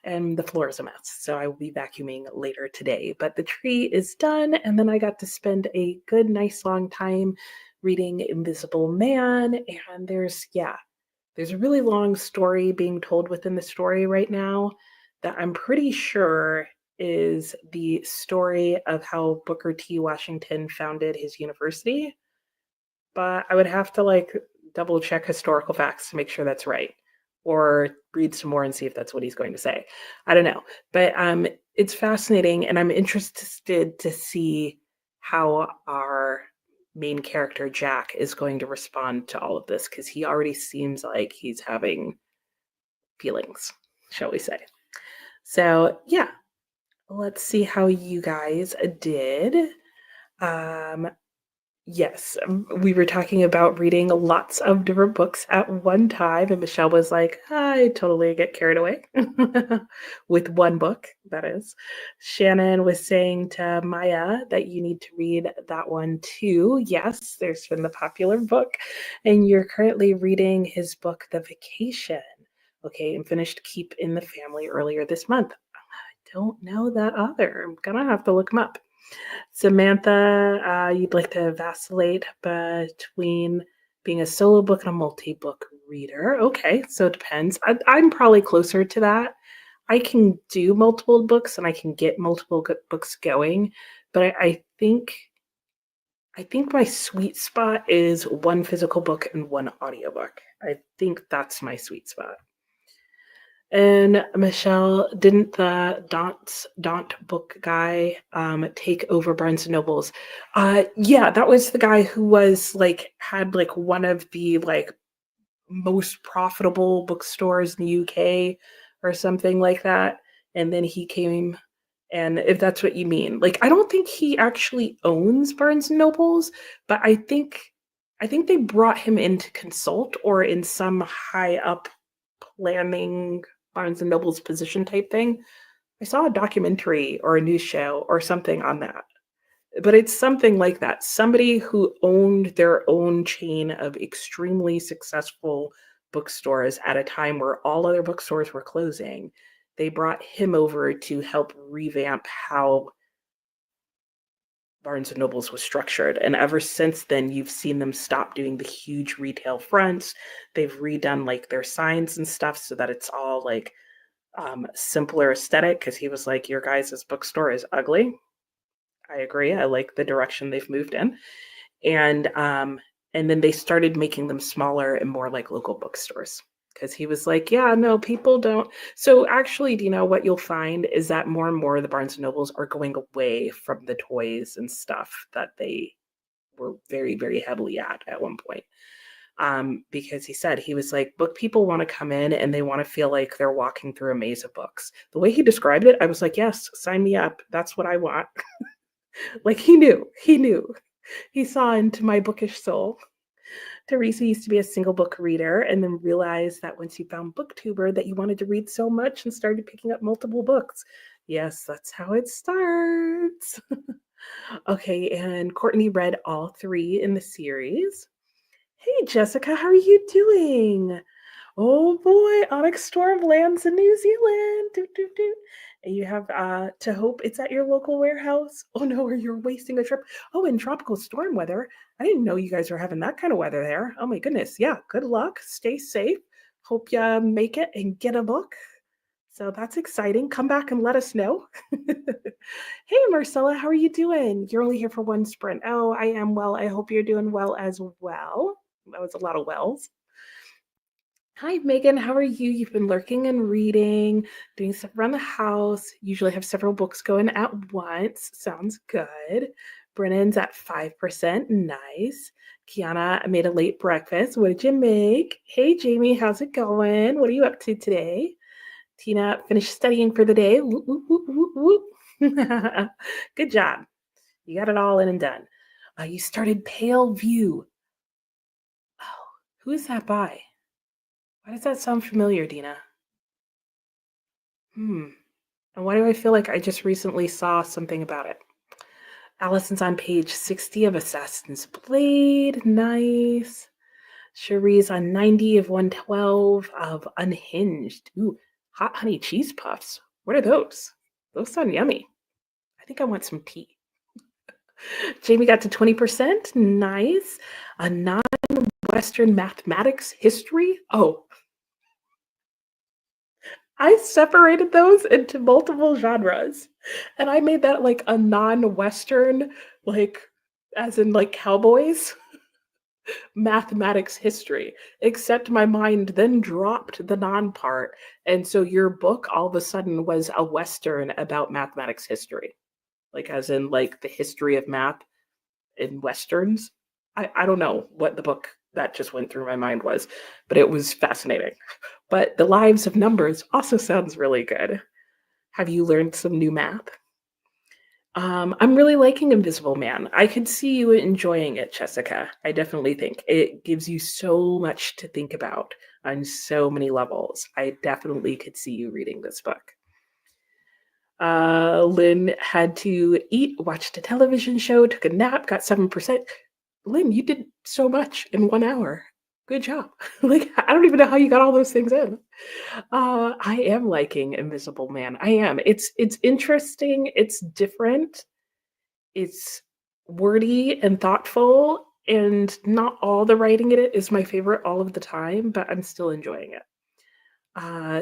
And the floor is a mess. So I will be vacuuming later today. But the tree is done. And then I got to spend a good, nice long time reading Invisible Man. And there's a really long story being told within the story right now that I'm pretty sure is the story of how Booker T. Washington founded his university. But I would have to like double check historical facts to make sure that's right or read some more and see if that's what he's going to say. I don't know. But it's fascinating and I'm interested to see how our main character Jack is going to respond to all of this because he already seems like he's having feelings, shall we say. So, yeah, let's see how you guys did. Um, yes, we were talking about reading lots of different books at one time, and Michelle was like, I totally get carried away with one book, that is. Shannon was saying to Maya that you need to read that one too. Yes, there's been the popular book, and you're currently reading his book, The Vacation. Okay, and finished Keep in the Family earlier this month. I don't know that author. I'm gonna have to look him up. Samantha, you'd like to vacillate between being a solo book and a multi-book reader. Okay, so it depends. I'm probably closer to that. I can do multiple books and I can get multiple books going, but I think my sweet spot is one physical book and one audiobook. I think that's my sweet spot. And Michelle, didn't the Daunt book guy take over Barnes and Nobles? Yeah, that was the guy who was like had like one of the like most profitable bookstores in the UK or something like that. And then he came, and if that's what you mean, like I don't think he actually owns Barnes and Nobles, but I think they brought him in to consult or in some high up planning Barnes and Noble's position type thing. I saw a documentary or a news show or something on that. But it's something like that. Somebody who owned their own chain of extremely successful bookstores at a time where all other bookstores were closing. They brought him over to help revamp how Barnes and Nobles was structured. And ever since then, you've seen them stop doing the huge retail fronts. They've redone like their signs and stuff so that it's all like simpler aesthetic. Because he was like, your guys' bookstore is ugly. I agree. I like the direction they've moved in. And then they started making them smaller and more like local bookstores because he was like, yeah, no, people don't. So actually, do you know what you'll find is that more and more of the Barnes and Nobles are going away from the toys and stuff that they were very, very heavily at one point. Because he said he was like, book people want to come in and they want to feel like they're walking through a maze of books. The way he described it, I was like, yes, sign me up. That's what I want. Like he knew, he saw into my bookish soul. Teresa used to be a single book reader and then realized that once you found booktuber that you wanted to read so much and started picking up multiple books. Yes, that's how it starts. Okay, and Courtney read all three in the series. Hey Jessica, how are you doing? Oh boy, Onyx Storm lands in New Zealand. Doot, doot, doot. And you have to hope it's at your local warehouse. Oh no, or you're wasting a trip. Oh, in tropical storm weather. I didn't know you guys were having that kind of weather there. Oh my goodness. Yeah, good luck. Stay safe. Hope you make it and get a book. So that's exciting. Come back and let us know. Hey, Marcella, how are you doing? You're only here for one sprint. Oh, I am well. I hope you're doing well as well. That was a lot of wells. Hi, Megan. How are you? You've been lurking and reading, doing stuff around the house. Usually have several books going at once. Sounds good. Brennan's at 5%. Nice. Kiana made a late breakfast. What did you make? Hey, Jamie. How's it going? What are you up to today? Tina finished studying for the day. Whoop, whoop, whoop, whoop, whoop. Good job. You got it all in and done. You started Pale View. Oh, who is that by? Why does that sound familiar, Dina? Hmm. And why do I feel like I just recently saw something about it? Allison's on page 60 of Assassin's Blade. Nice. Cherie's on 90 of 112 of Unhinged. Ooh, hot honey cheese puffs. What are those? Those sound yummy. I think I want some tea. Jamie got to 20%. Nice. A non-Western mathematics history. Oh, I separated those into multiple genres. And I made that like a non-Western, like as in like cowboys, mathematics history. Except my mind then dropped the non part. And so your book all of a sudden was a Western about mathematics history. Like as in like the history of math in Westerns. I don't know what the book that just went through my mind was, but it was fascinating. But The Lives of Numbers also sounds really good. Have you learned some new math? I'm really liking Invisible Man. I could see you enjoying it, Jessica. I definitely think it gives you so much to think about on so many levels. I definitely could see you reading this book. Lynn had to eat, watched a television show, took a nap, got 7%. Lynn, you did so much in 1 hour. Good job. Like, I don't even know how you got all those things in. I am liking Invisible Man. I am. It's interesting. It's different. It's wordy and thoughtful, and not all the writing in it is my favorite all of the time, but I'm still enjoying it.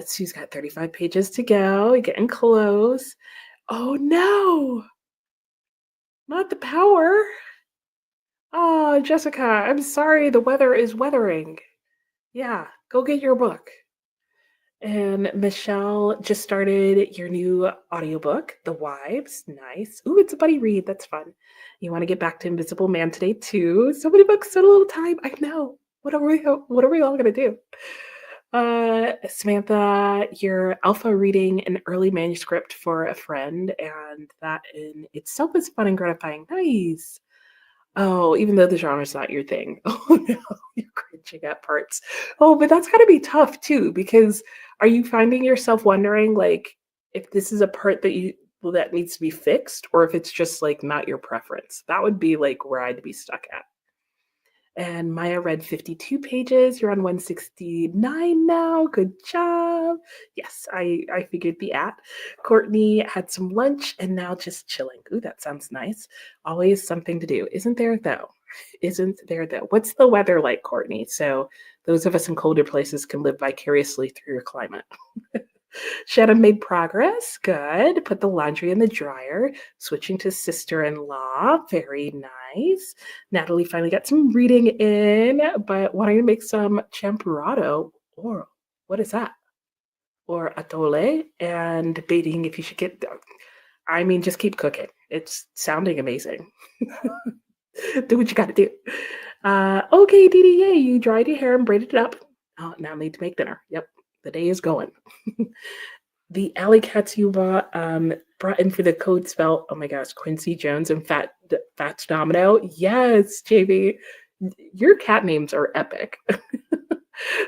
Sue's got 35 pages to go, getting close. Oh no, not the power. Oh, Jessica, I'm sorry, the weather is weathering. Yeah, go get your book. And Michelle just started your new audiobook, The Wives. Nice. Ooh, it's a buddy read. That's fun. You want to get back to Invisible Man today too? So many books, so little time. I know. What are we all gonna do? Samantha, you're alpha reading an early manuscript for a friend, and that in itself is fun and gratifying. Nice. Oh, even though the genre's not your thing. Oh no, you're cringing at parts. Oh, but that's gotta be tough too, because are you finding yourself wondering like if this is a part that needs to be fixed, or if it's just like not your preference? That would be like where I'd be stuck at. And Maya read 52 pages. You're on 169 now. Good job. Yes, I figured the at. Courtney had some lunch and now just chilling. Ooh, that sounds nice. Always something to do. Isn't there though? Isn't there though? What's the weather like, Courtney? So those of us in colder places can live vicariously through your climate. Shannon made progress. Good. Put the laundry in the dryer. Switching to sister-in-law. Very nice. Natalie finally got some reading in, but wanting to make some champurrado. Or what is that? Or atole, and debating if you should get. I mean, just keep cooking. It's sounding amazing. Do what you got to do. Okay, DDA, you dried your hair and braided it up. Oh, now I need to make dinner. Yep, the day is going. The alley cats you brought in for the code spell. Oh my gosh, Quincy Jones and Fats Domino. Yes, JB, your cat names are epic.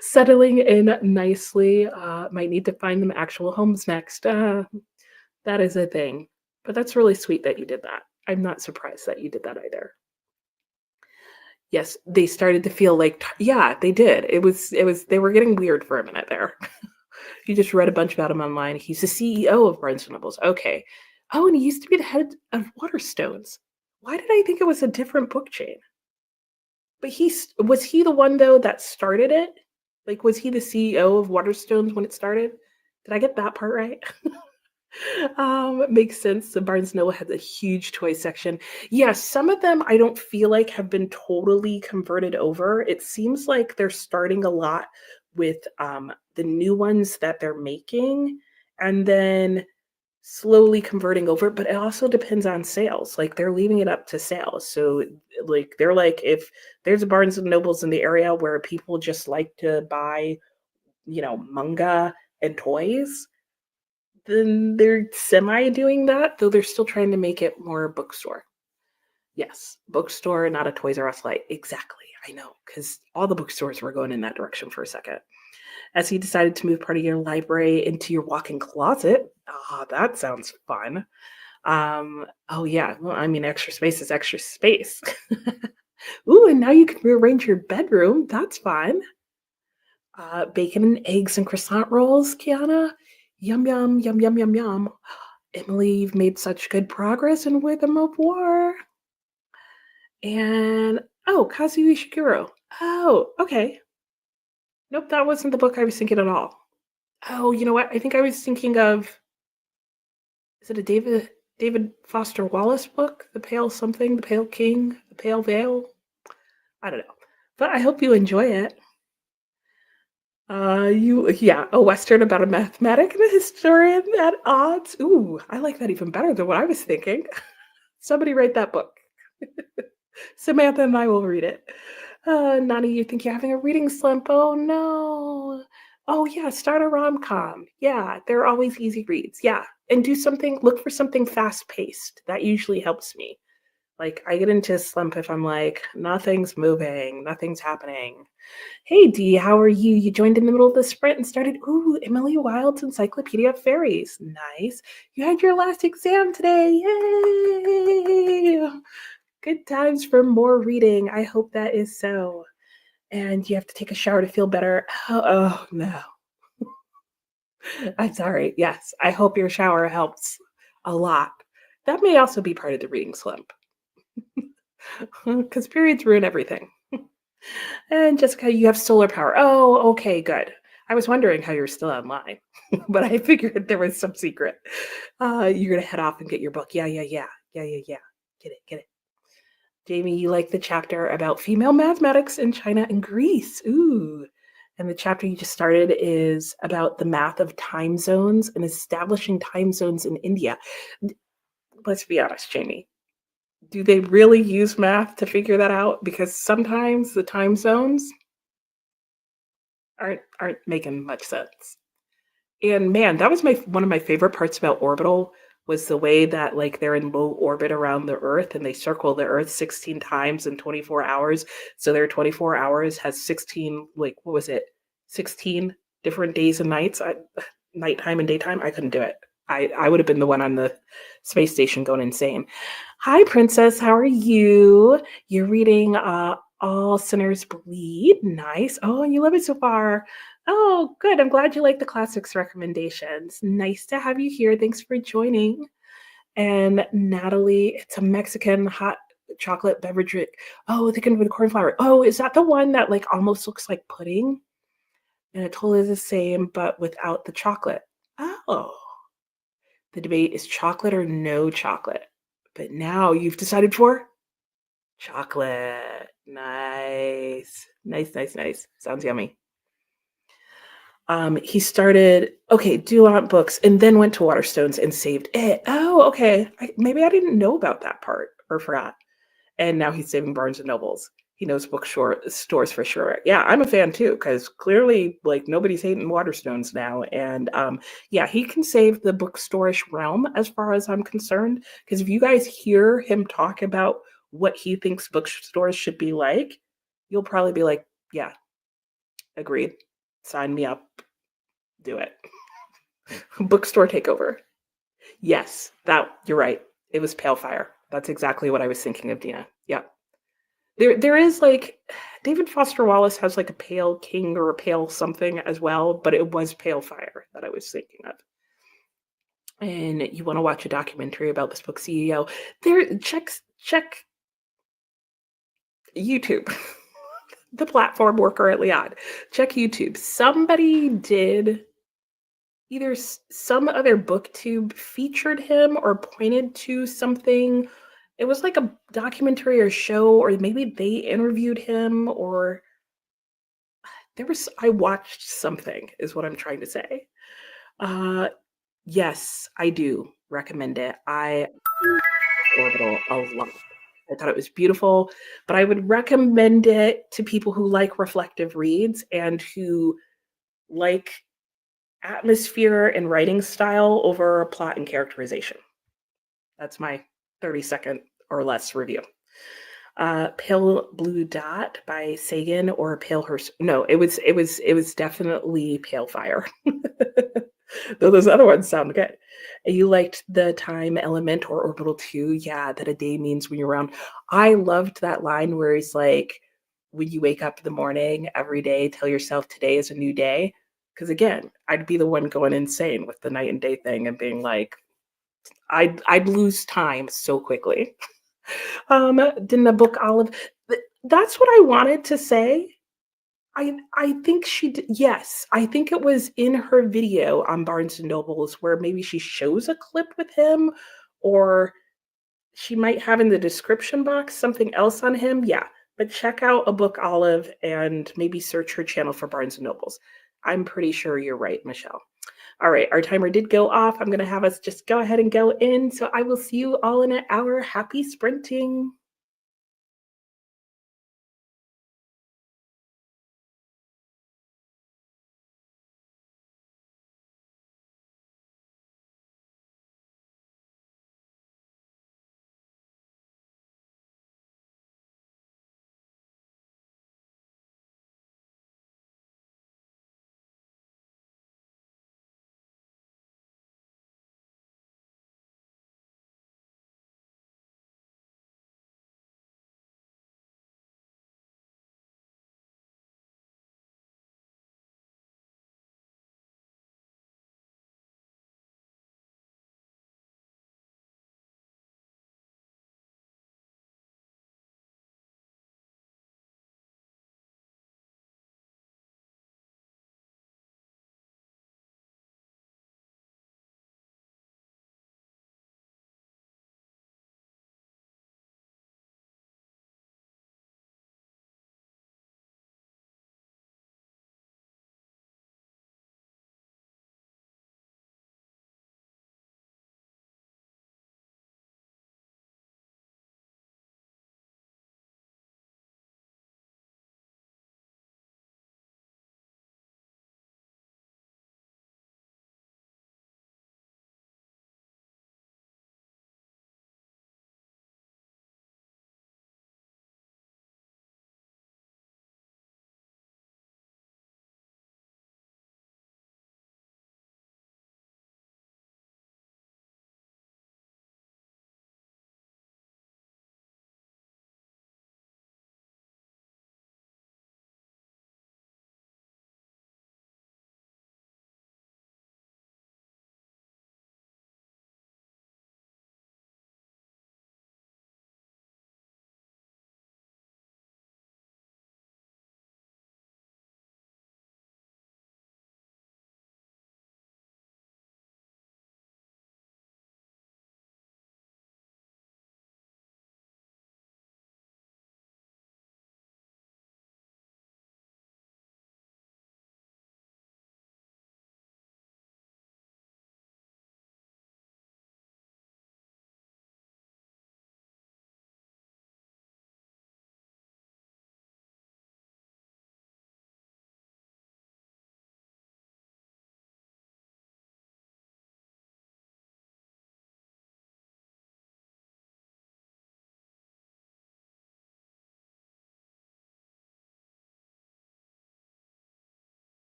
Settling in nicely. Might need to find them actual homes next. That is a thing, but that's really sweet that you did that. I'm not surprised that you did that either. Yes, they started to feel like yeah, they did. It was they were getting weird for a minute there. You just read a bunch about him online. He's the CEO of Barnes& Nobles. Okay. Oh, and he used to be the head of Waterstones. Why did I think it was a different book chain? But was he the one though that started it? Like, was he the CEO of Waterstones when it started? Did I get that part right? Makes sense. The Barnes Noble has a huge toy section. Yeah, some of them I don't feel like have been totally converted over. It seems like they're starting a lot with the new ones that they're making, and then slowly converting over, but it also depends on sales. Like they're leaving it up to sales. So like they're like if there's a Barnes and Nobles in the area where people just like to buy, manga and toys, then they're semi doing that, though they're still trying to make it more bookstore. Yes, bookstore, not a Toys R Us light. Exactly. I know, because all the bookstores were going in that direction for a second. As he decided to move part of your library into your walk-in closet. Ah, that sounds fun. Oh yeah, well, I mean, extra space is extra space. Ooh, and now you can rearrange your bedroom. That's fun. Bacon and eggs and croissant rolls, Kiana. Yum, yum, yum, yum, yum, yum. Emily, you've made such good progress in Rhythm of War. And, oh, Kazuo Ishiguro. Oh, okay. Nope, that wasn't the book I was thinking at all. Oh, you know what? I think I was thinking of, is it a David Foster Wallace book? The Pale Something, The Pale King, The Pale Veil? I don't know. But I hope you enjoy it. A Western about a mathematic and a historian at odds. Ooh, I like that even better than what I was thinking. Somebody write that book. Samantha and I will read it. Nani, you think you're having a reading slump? Oh no. Oh yeah, start a rom-com. Yeah, they're always easy reads. Yeah. And look for something fast-paced. That usually helps me. Like I get into a slump if I'm like, nothing's moving, nothing's happening. Hey Dee, how are you? You joined in the middle of the sprint and started, ooh, Emily Wilde's Encyclopedia of Fairies. Nice. You had your last exam today. Yay! Good times for more reading. I hope that is so. And you have to take a shower to feel better. Oh no. I'm sorry. Yes, I hope your shower helps a lot. That may also be part of the reading slump because periods ruin everything. And Jessica, you have solar power. Oh, okay, good. I was wondering how you're still online, but I figured there was some secret. You're gonna head off and get your book. Yeah. Get it. Jamie, you like the chapter about female mathematics in China and Greece. Ooh. And the chapter you just started is about the math of time zones and establishing time zones in India. Let's be honest, Jamie. Do they really use math to figure that out? Because sometimes the time zones aren't making much sense. And man, that was one of my favorite parts about Orbital was the way that like they're in low orbit around the Earth and they circle the Earth 16 times in 24 hours. So their 24 hours has 16, like what was it? 16 different days and nights, nighttime and daytime. I couldn't do it. I would have been the one on the space station going insane. Hi, Princess. How are you? You're reading All Sinners Bleed. Nice. Oh, and you love it so far. Oh, good. I'm glad you like the classics recommendations. Nice to have you here. Thanks for joining. And Natalie, it's a Mexican hot chocolate beverage drink. Oh, thinking with corn flour. Oh, is that the one that like almost looks like pudding? And it's totally the same, but without the chocolate. Oh, the debate is chocolate or no chocolate. But now you've decided for chocolate. Nice. Nice. Sounds yummy. He started, okay, Duant books, and then went to Waterstones and saved it. Oh, okay. Maybe I didn't know about that part or forgot. And now he's saving Barnes and Nobles. He knows stores for sure. Yeah, I'm a fan too, because clearly, like, nobody's hating Waterstones now. And yeah, he can save the bookstore-ish realm as far as I'm concerned. Because if you guys hear him talk about what he thinks bookstores should be like, you'll probably be like, yeah, agreed. Sign me up. Do it. Bookstore takeover. Yes, you're right. It was Pale Fire. That's exactly what I was thinking of, Dina. Yeah. There is like David Foster Wallace has like a Pale King or a Pale something as well, but it was Pale Fire that I was thinking of. And you want to watch a documentary about this book CEO? There, check YouTube. The platform we're currently on. Check YouTube. Somebody did either some other booktube featured him or pointed to something. It was like a documentary or show, or maybe they interviewed him, or I watched something is what I'm trying to say. Uh, yes, I do recommend it. I Orbital a lot. I thought it was beautiful, but I would recommend it to people who like reflective reads and who like atmosphere and writing style over plot and characterization. That's my 30-second or less review. Pale Blue Dot by Sagan or Pale Hearse. No, it was definitely Pale Fire. Though those other ones sound good. You liked the time element or orbital two, yeah, that a day means when you're around. I loved that line where he's like, when you wake up in the morning every day, tell yourself today is a new day. Because again, I'd be the one going insane with the night and day thing and being like, I'd lose time so quickly. Didn't the book Olive? That's what I wanted to say. I think she did, yes. I think it was in her video on Barnes and Nobles where maybe she shows a clip with him, or she might have in the description box something else on him. Yeah, but check out a book Olive and maybe search her channel for Barnes and Nobles. I'm pretty sure you're right, Michelle. All right, our timer did go off. I'm going to have us just go ahead and go in. So I will see you all in an hour. Happy sprinting.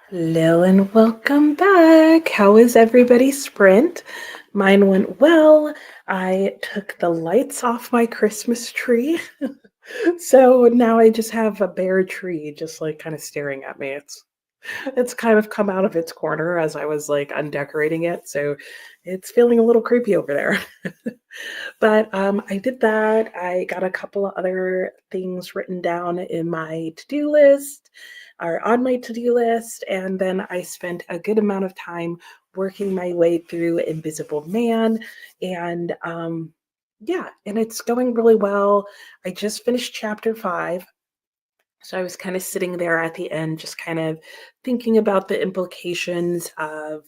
Hello and welcome back. How is everybody's sprint? Mine went well. I took the lights off my Christmas tree. So now I just have a bare tree just like kind of staring at me. It's kind of come out of its corner as I was like undecorating it. So it's feeling a little creepy over there. But I did that. I got a couple of other things written down in my to-do list or on my to-do list. And then I spent a good amount of time working my way through Invisible Man. And yeah, and it's going really well. I just finished chapter 5. So I was kind of sitting there at the end, just kind of thinking about the implications of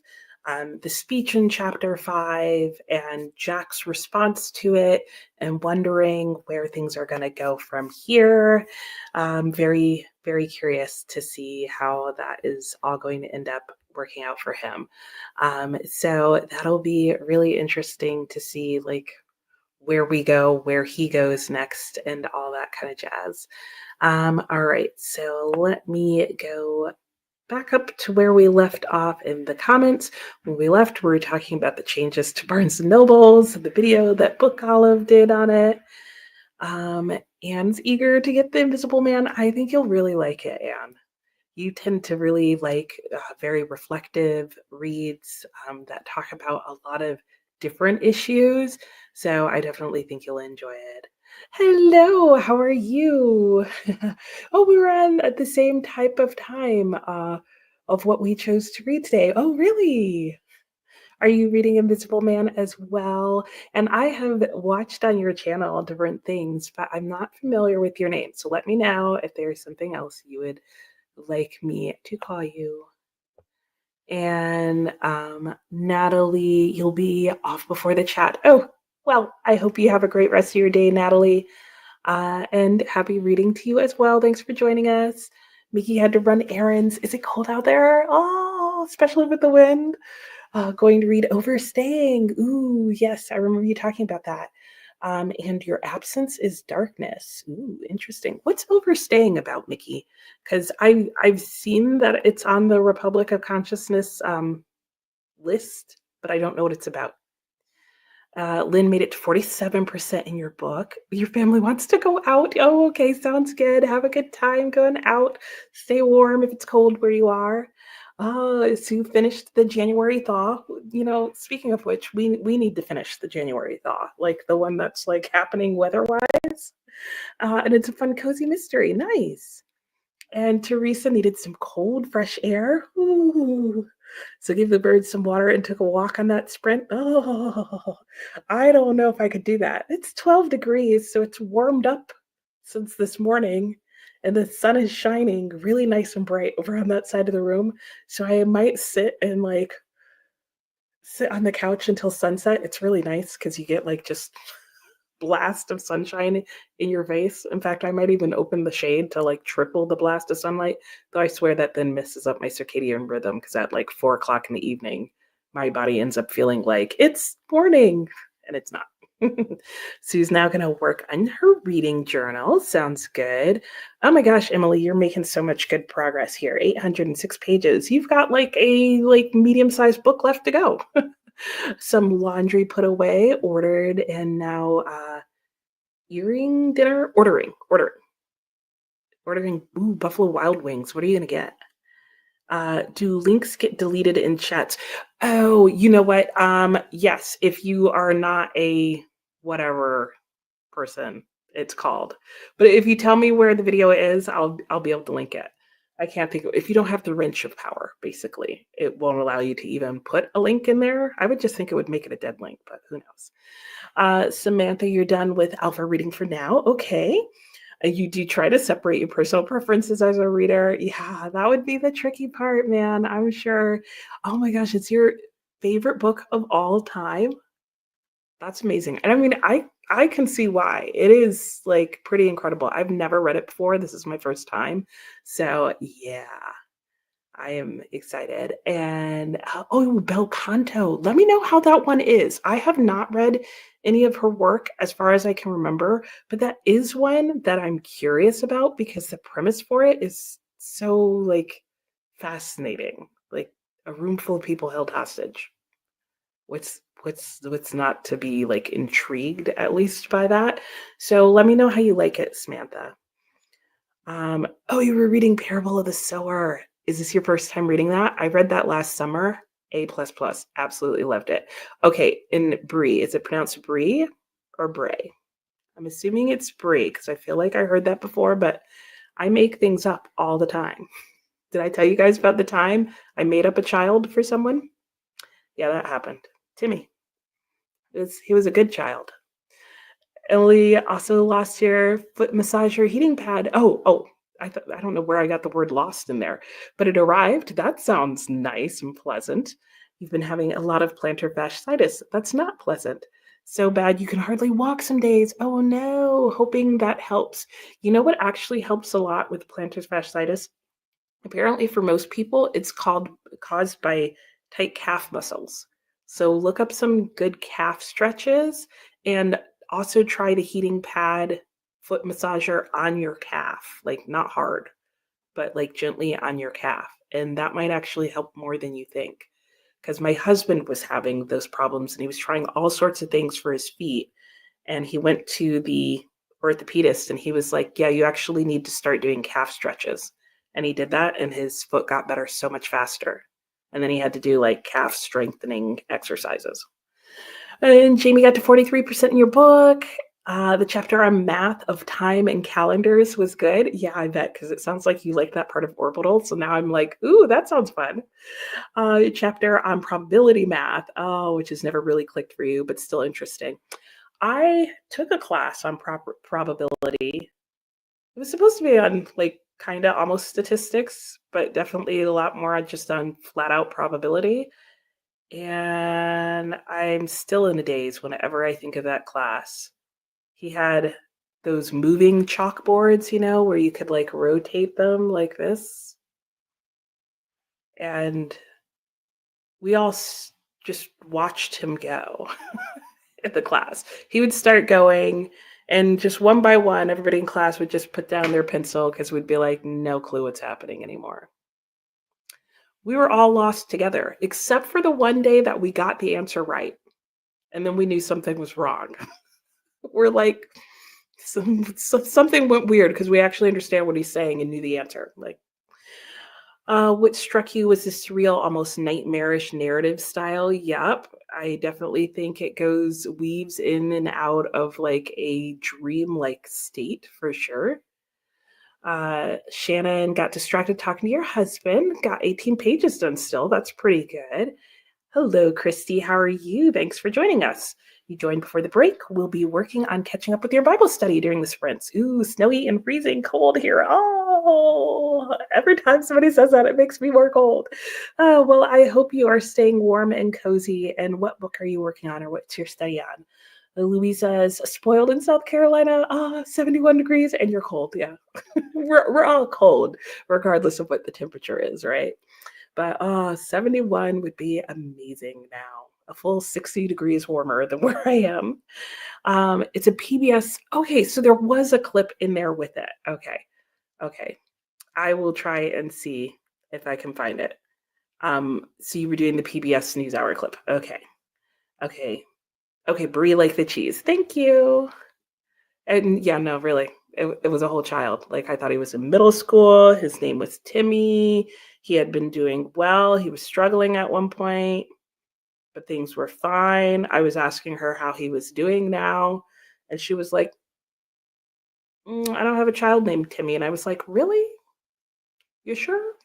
the speech in chapter 5 and Jack's response to it, and wondering where things are going to go from here. Very, very curious to see how that is all going to end up working out for him. So that'll be really interesting to see, like, where we go, where he goes next, and all that kind of jazz. All right, so let me go back up to where we left off in the comments. When we left, we were talking about the changes to Barnes& and Nobles, the video that Book Olive did on it. Anne's eager to get the Invisible Man. I think you'll really like it, Anne. You tend to really like very reflective reads that talk about a lot of different issues. So I definitely think you'll enjoy it. Hello, how are you? Oh, we were on at the same type of time of what we chose to read today. Oh, really? Are you reading Invisible Man as well? And I have watched on your channel different things, but I'm not familiar with your name. So let me know if there's something else you would like me to call you. And Natalie, you'll be off before the chat. Oh, well, I hope you have a great rest of your day, Natalie. And happy reading to you as well. Thanks for joining us. Mickey had to run errands. Is it cold out there? Oh, especially with the wind. Going to read Overstaying. Ooh, yes, I remember you talking about that. And Your Absence is Darkness. Ooh, interesting. What's Overstaying about, Mickey? Because I've seen that it's on the Republic of Consciousness list, but I don't know what it's about. Lynn made it to 47% in your book. Your family wants to go out. Oh, okay, sounds good. Have a good time going out. Stay warm if it's cold where you are. So you finished the January thaw. You know, speaking of which, we need to finish the January thaw, like the one that's like happening weather-wise. And it's a fun, cozy mystery. Nice. And Teresa needed some cold, fresh air. Ooh. So gave the birds some water and took a walk on that sprint. Oh, I don't know if I could do that. It's 12 degrees, so it's warmed up since this morning, and the sun is shining really nice and bright over on that side of the room. So I might sit on the couch until sunset. It's really nice because you get like just blast of sunshine in your face. In fact, I might even open the shade to like triple the blast of sunlight, though I swear that then messes up my circadian rhythm because at like 4 o'clock in the evening, my body ends up feeling like it's morning, and it's not. Sue's now going to work on her reading journal. Sounds good. Oh my gosh, Emily, you're making so much good progress here. 806 pages. You've got like a medium-sized book left to go. Some laundry put away, ordered, and now earring dinner, ordering. Ooh, Buffalo Wild Wings. What are you gonna get? Do links get deleted in chats? Oh, you know what? Yes, if you are not a whatever person it's called. But if you tell me where the video is, I'll be able to link it. I can't think of, if you don't have the wrench of power, basically, it won't allow you to even put a link in there. I would just think it would make it a dead link, but who knows? Samantha, you're done with alpha reading for now. Okay. You do try to separate your personal preferences as a reader. Yeah, that would be the tricky part, man. I'm sure. Oh my gosh, it's your favorite book of all time. That's amazing. And I mean, I can see why. It is like pretty incredible. I've never read it before. This is my first time. So, yeah. I am excited. And oh, Bel Canto. Let me know how that one is. I have not read any of her work as far as I can remember, but that is one that I'm curious about because the premise for it is so like fascinating. Like a room full of people held hostage. What's not to be like intrigued at least by that? So let me know how you like it, Samantha. Oh, you were reading Parable of the Sower. Is this your first time reading that? I read that last summer. A plus plus. Absolutely loved it. Okay, in Brie, is it pronounced Brie or Bray? I'm assuming it's Brie because I feel like I heard that before, but I make things up all the time. Did I tell you guys about the time I made up a child for someone? Yeah, that happened. Timmy. He was a good child. Emily also lost your foot massager heating pad. I don't know where I got the word lost in there, but it arrived. That sounds nice and pleasant. You've been having a lot of plantar fasciitis. That's not pleasant. So bad you can hardly walk some days. Oh no, hoping that helps. You know what actually helps a lot with plantar fasciitis? Apparently, for most people, it's caused by tight calf muscles. So look up some good calf stretches and also try the heating pad foot massager on your calf, like not hard, but like gently on your calf. And that might actually help more than you think. Because my husband was having those problems and he was trying all sorts of things for his feet. And he went to the orthopedist and he was like, yeah, you actually need to start doing calf stretches. And he did that and his foot got better so much faster. And then he had to do like calf strengthening exercises. And Jamie got to 43% in your book. The chapter on math of time and calendars was good. Yeah, I bet, because it sounds like you like that part of orbital. So now I'm like, ooh, that sounds fun. Chapter on probability math, which has never really clicked for you, but still interesting. I took a class on probability. It was supposed to be on like kind of almost statistics, but definitely a lot more just on flat out probability. And I'm still in a daze whenever I think of that class. He had those moving chalkboards, where you could like rotate them like this. And we all just watched him go at the class. He would start going, and just one by one, everybody in class would just put down their pencil because we'd be like, no clue what's happening anymore. We were all lost together, except for the one day that we got the answer right. And then we knew something was wrong. We're like, something went weird because we actually understand what he's saying and knew the answer. Like, what struck you was this surreal, almost nightmarish narrative style? Yep. I definitely think it weaves in and out of like a dream-like state for sure. Shannon got distracted talking to your husband, got 18 pages done still. That's pretty good. Hello, Christy. How are you? Thanks for joining us. You joined before the break. We'll be working on catching up with your Bible study during the sprints. Ooh, snowy and freezing cold here. Oh, every time somebody says that, it makes me more cold. Well, I hope you are staying warm and cozy. And what book are you working on or what's your study on? Louisa's spoiled in South Carolina. 71 degrees and you're cold. Yeah, we're all cold regardless of what the temperature is, right? But 71 would be amazing now. A full 60 degrees warmer than where I am. It's a PBS. Okay, so there was a clip in there with it. Okay. I will try and see if I can find it. So you were doing the PBS NewsHour clip. Okay. Brie like the cheese. Thank you. And yeah, no, really. It was a whole child. Like I thought he was in middle school. His name was Timmy. He had been doing well. He was struggling at one point, but things were fine. I was asking her how he was doing now, and she was like, I don't have a child named Timmy. And I was like, really? You sure?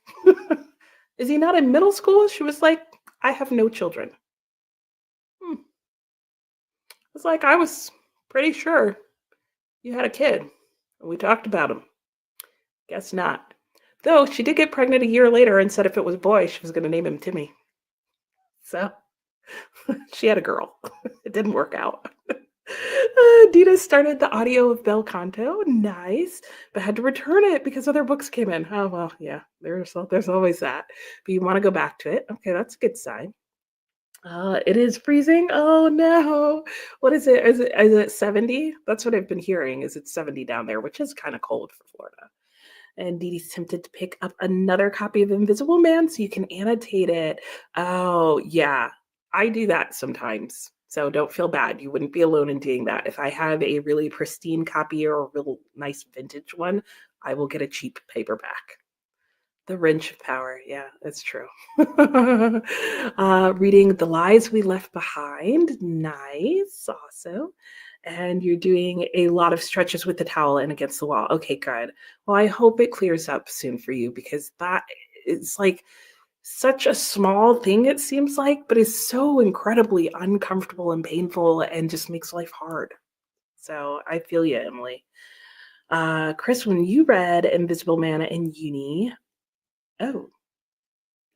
Is he not in middle school? She was like, I have no children. I was like, I was pretty sure you had a kid. And we talked about him. Guess not. Though she did get pregnant a year later and said if it was a boy, she was going to name him Timmy. So she had a girl. It didn't work out. Dina started the audio of Bel Canto. Nice. But had to return it because other books came in. Oh, well, yeah. There's always that. But you want to go back to it. Okay, that's a good sign. It is freezing. Oh, no. What is it? Is it 70? That's what I've been hearing. Is it 70 down there, which is kind of cold for Florida. And Dee Dee's tempted to pick up another copy of Invisible Man so you can annotate it. Oh, yeah. I do that sometimes. So don't feel bad. You wouldn't be alone in doing that. If I have a really pristine copy or a real nice vintage one, I will get a cheap paperback. The wrench of power. Yeah, that's true. Reading The Lies We Left Behind. Nice. Also. And you're doing a lot of stretches with the towel and against the wall. Okay, good. Well, I hope it clears up soon for you because that is like such a small thing, it seems like, but is so incredibly uncomfortable and painful and just makes life hard. So I feel you, Emily. Chris, when you read Invisible Man in uni, oh,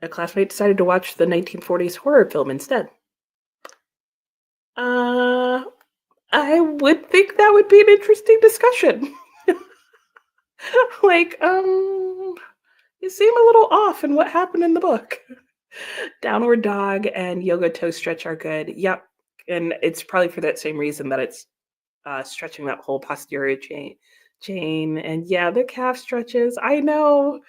a classmate decided to watch the 1940s horror film instead. Uh, I would think that would be an interesting discussion. Like, you seem a little off in what happened in the book. Downward dog and yoga toe stretch are good. Yep. And it's probably for that same reason that it's stretching that whole posterior chain. And yeah, the calf stretches. I know.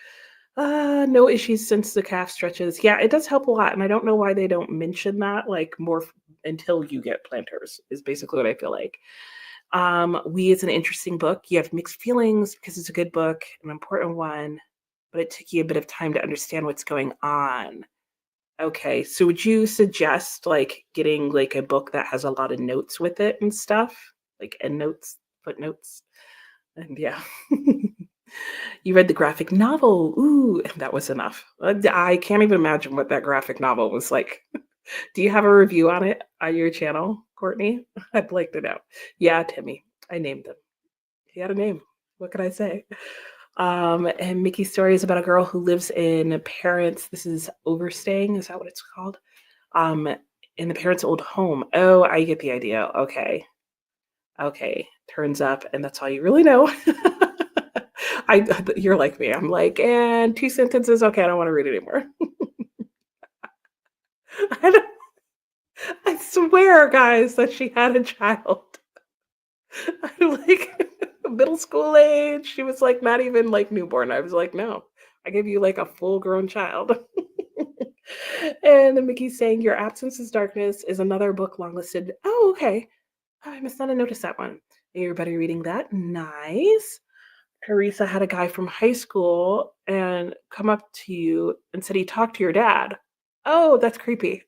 No issues since the calf stretches. Yeah, it does help a lot. And I don't know why they don't mention that like more until you get planters, is basically what I feel like. We is an interesting book. You have mixed feelings because it's a good book, an important one, but it took you a bit of time to understand what's going on. Okay, so would you suggest like getting like a book that has a lot of notes with it and stuff, like endnotes, footnotes, and yeah. You read the graphic novel. Ooh, that was enough. I can't even imagine what that graphic novel was like. Do you have a review on it on your channel, Courtney? I'd like to know. Yeah, Timmy. I named him. He had a name. What could I say? And Mickey's story is about a girl who lives in parents. This is overstaying. Is that what it's called? Um, in the parents' old home. Oh, I get the idea. Okay. Okay. Turns up, and that's all you really know. You're like me. I'm like, and two sentences. Okay, I don't want to read it anymore. I, I swear, guys, that she had a child. I'm like middle school age. She was like not even like newborn. I was like, no, I gave you like a full grown child. And then Mickey's saying Your Absence is Darkness is another book long listed. Oh, okay. Oh, I must not have noticed that one. Everybody reading that? Nice. Teresa had a guy from high school and come up to you and said he talked to your dad. Oh, that's creepy.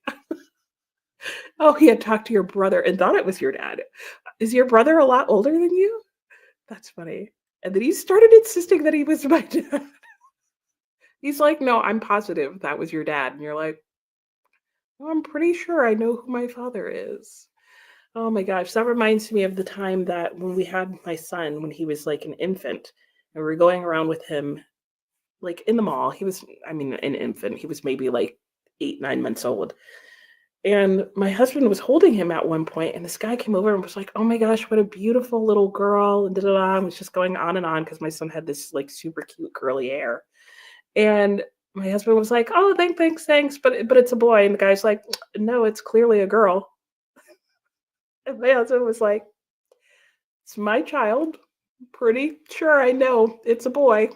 Oh, he had talked to your brother and thought it was your dad. Is your brother a lot older than you? That's funny. And then he started insisting that he was my dad. He's like, no, I'm positive that was your dad. And you're like, well, I'm pretty sure I know who my father is. Oh my gosh, that reminds me of the time that when we had my son when he was like an infant and we were going around with him like in the mall. He was, I mean, an infant. He was maybe like 8, 9 months old. And my husband was holding him at one point, and this guy came over and was like, "Oh my gosh, what a beautiful little girl!" And da da da. And was just going on and on because my son had this like super cute curly hair. And my husband was like, "Oh, thanks, but it's a boy." And the guy's like, "No, it's clearly a girl." And my husband was like, "It's my child. Pretty sure I know it's a boy.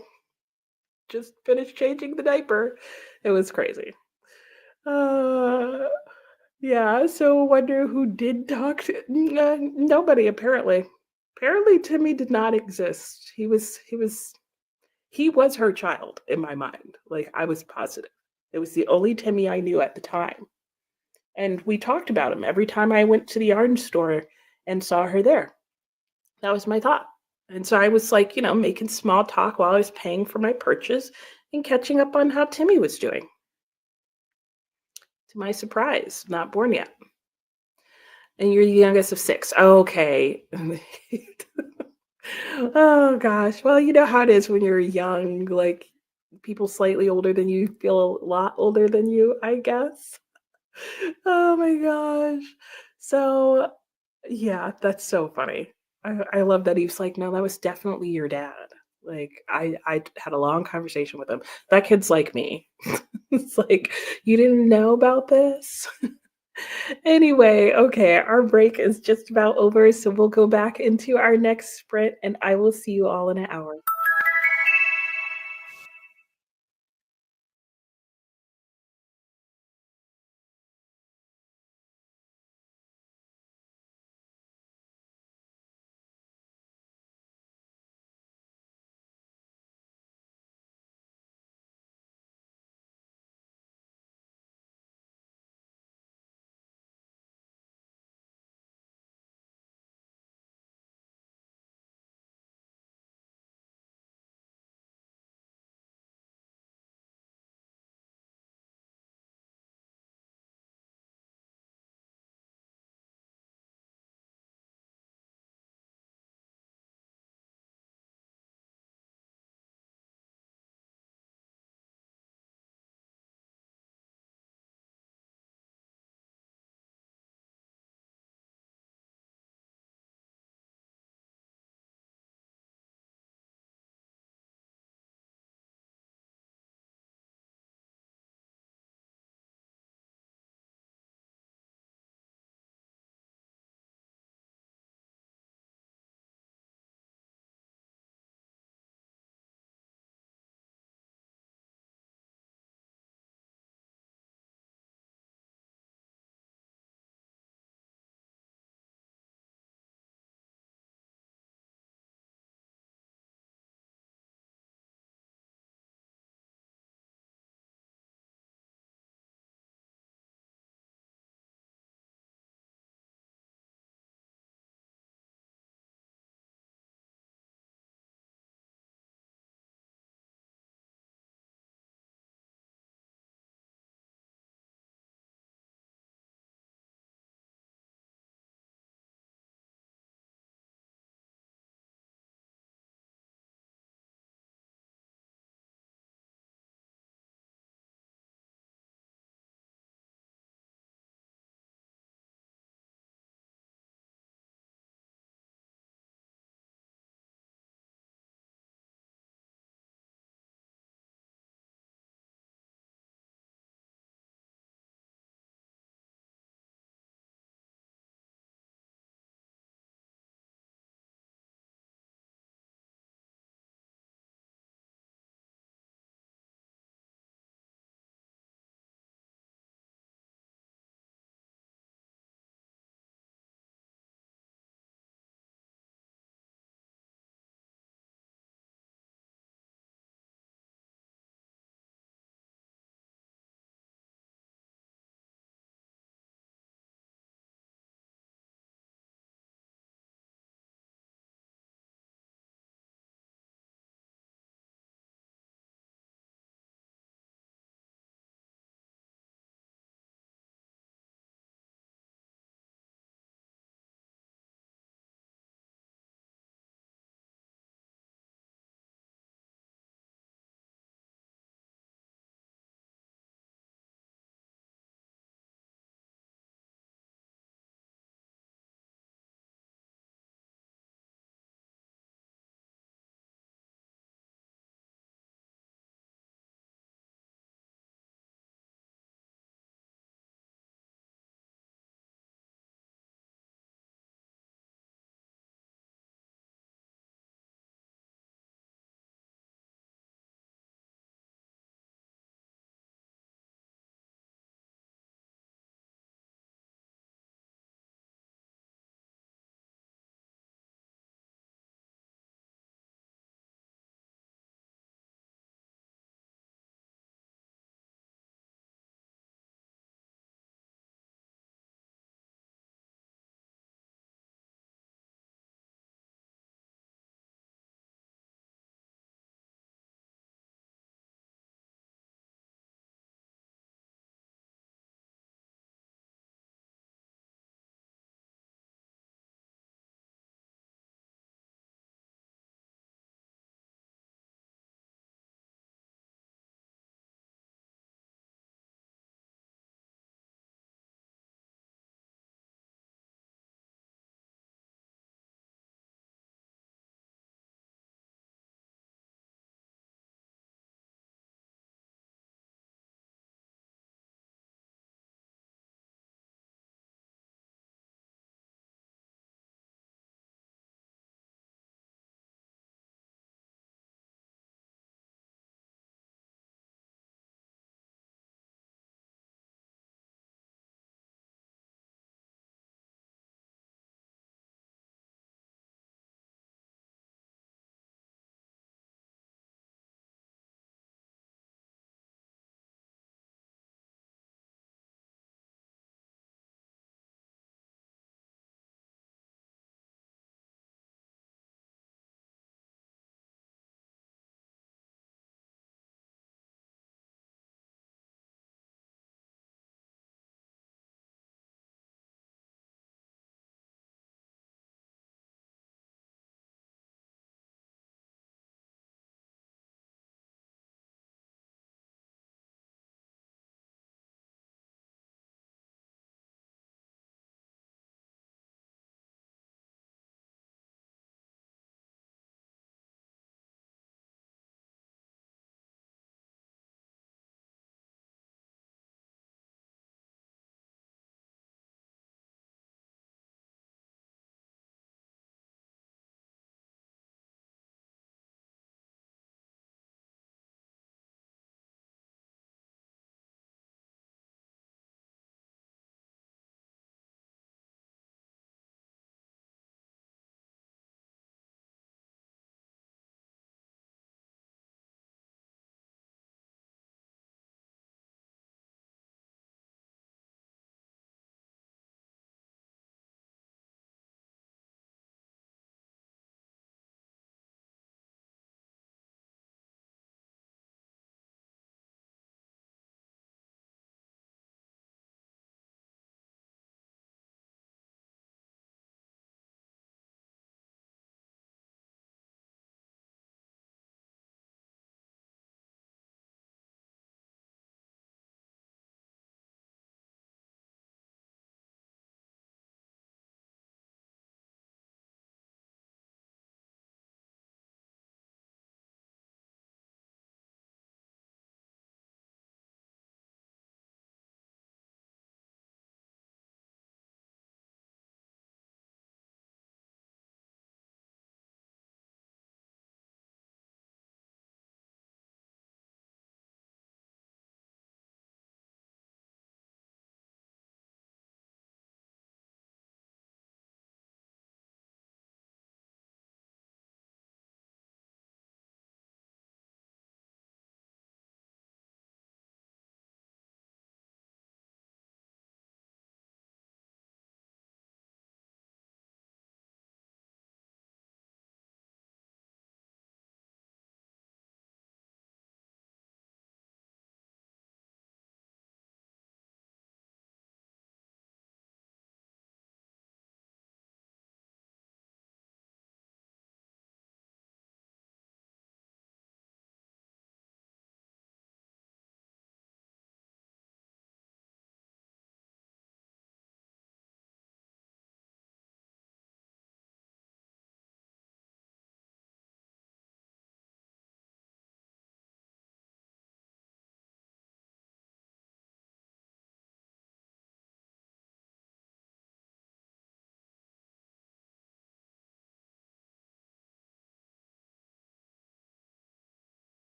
Just finished changing the diaper." It was crazy. Uh, yeah, so wonder who did talk to nobody apparently. Apparently Timmy did not exist. He was her child in my mind. Like I was positive. It was the only Timmy I knew at the time. And we talked about him every time I went to the orange store and saw her there. That was my thought. And so I was like, making small talk while I was paying for my purchase and catching up on how Timmy was doing. To my surprise, not born yet. And you're the youngest of 6. Okay. Oh gosh. Well, you know how it is when you're young, like people slightly older than you feel a lot older than you, I guess. Oh my gosh. So, yeah, that's so funny. I love that he was like, no, that was definitely your dad. Like I had a long conversation with him. That kid's like me. It's like, you didn't know about this? Anyway, okay, our break is just about over, so we'll go back into our next sprint, and I will see you all in an hour.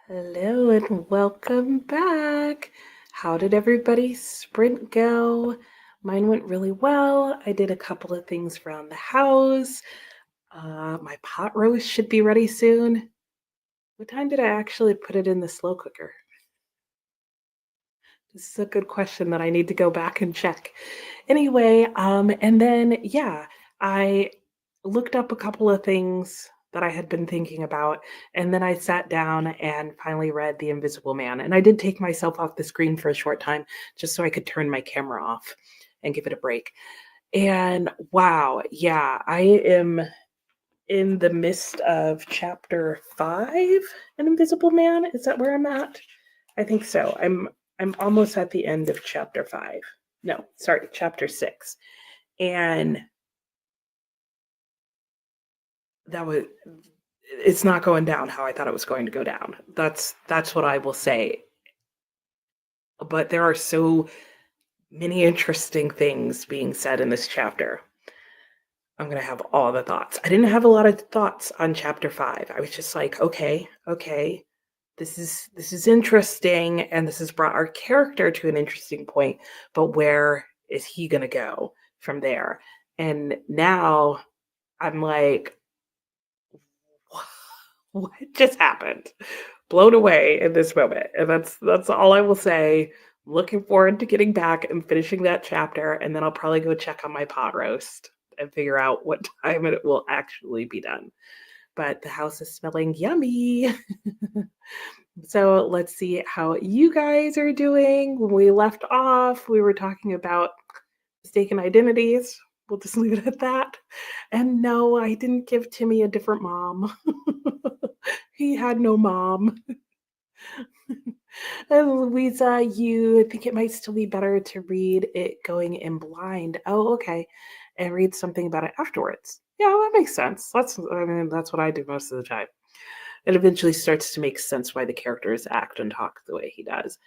Hello and welcome back. How did everybody's sprint go? Mine went really well. I did a couple of things around the house. My pot roast should be ready soon. What time did I actually put it in the slow cooker? This is a good question that I need to go back and check. Anyway, and then yeah, I looked up a couple of things that I had been thinking about, and then I sat down and finally read The Invisible Man. And I did take myself off the screen for a short time just so I could turn my camera off and give it a break. And wow, yeah, I am in the midst of chapter 5, An Invisible Man. Is that where I'm at? I think so. I'm almost at the end of chapter 5. No, sorry, chapter 6. And that was it's not going down how I thought it was going to go down. That's what I will say. But there are so many interesting things being said in this chapter. I'm going to have all the thoughts. I didn't have a lot of thoughts on chapter 5. I was just like, okay, this is interesting, and this has brought our character to an interesting point, but where is he going to go from there? And now I'm like, what just happened? Blown away in this moment. And that's all I will say. Looking forward to getting back and finishing that chapter, and then I'll probably go check on my pot roast and figure out what time it will actually be done. But the house is smelling yummy. So let's see how you guys are doing. When we left off, we were talking about mistaken identities. We'll just leave it at that. And no, I didn't give Timmy a different mom. He had no mom. And Louisa, you think it might still be better to read it going in blind. Oh, okay. And read something about it afterwards. Yeah, that makes sense. That's what I do most of the time. It eventually starts to make sense why the characters act and talk the way he does.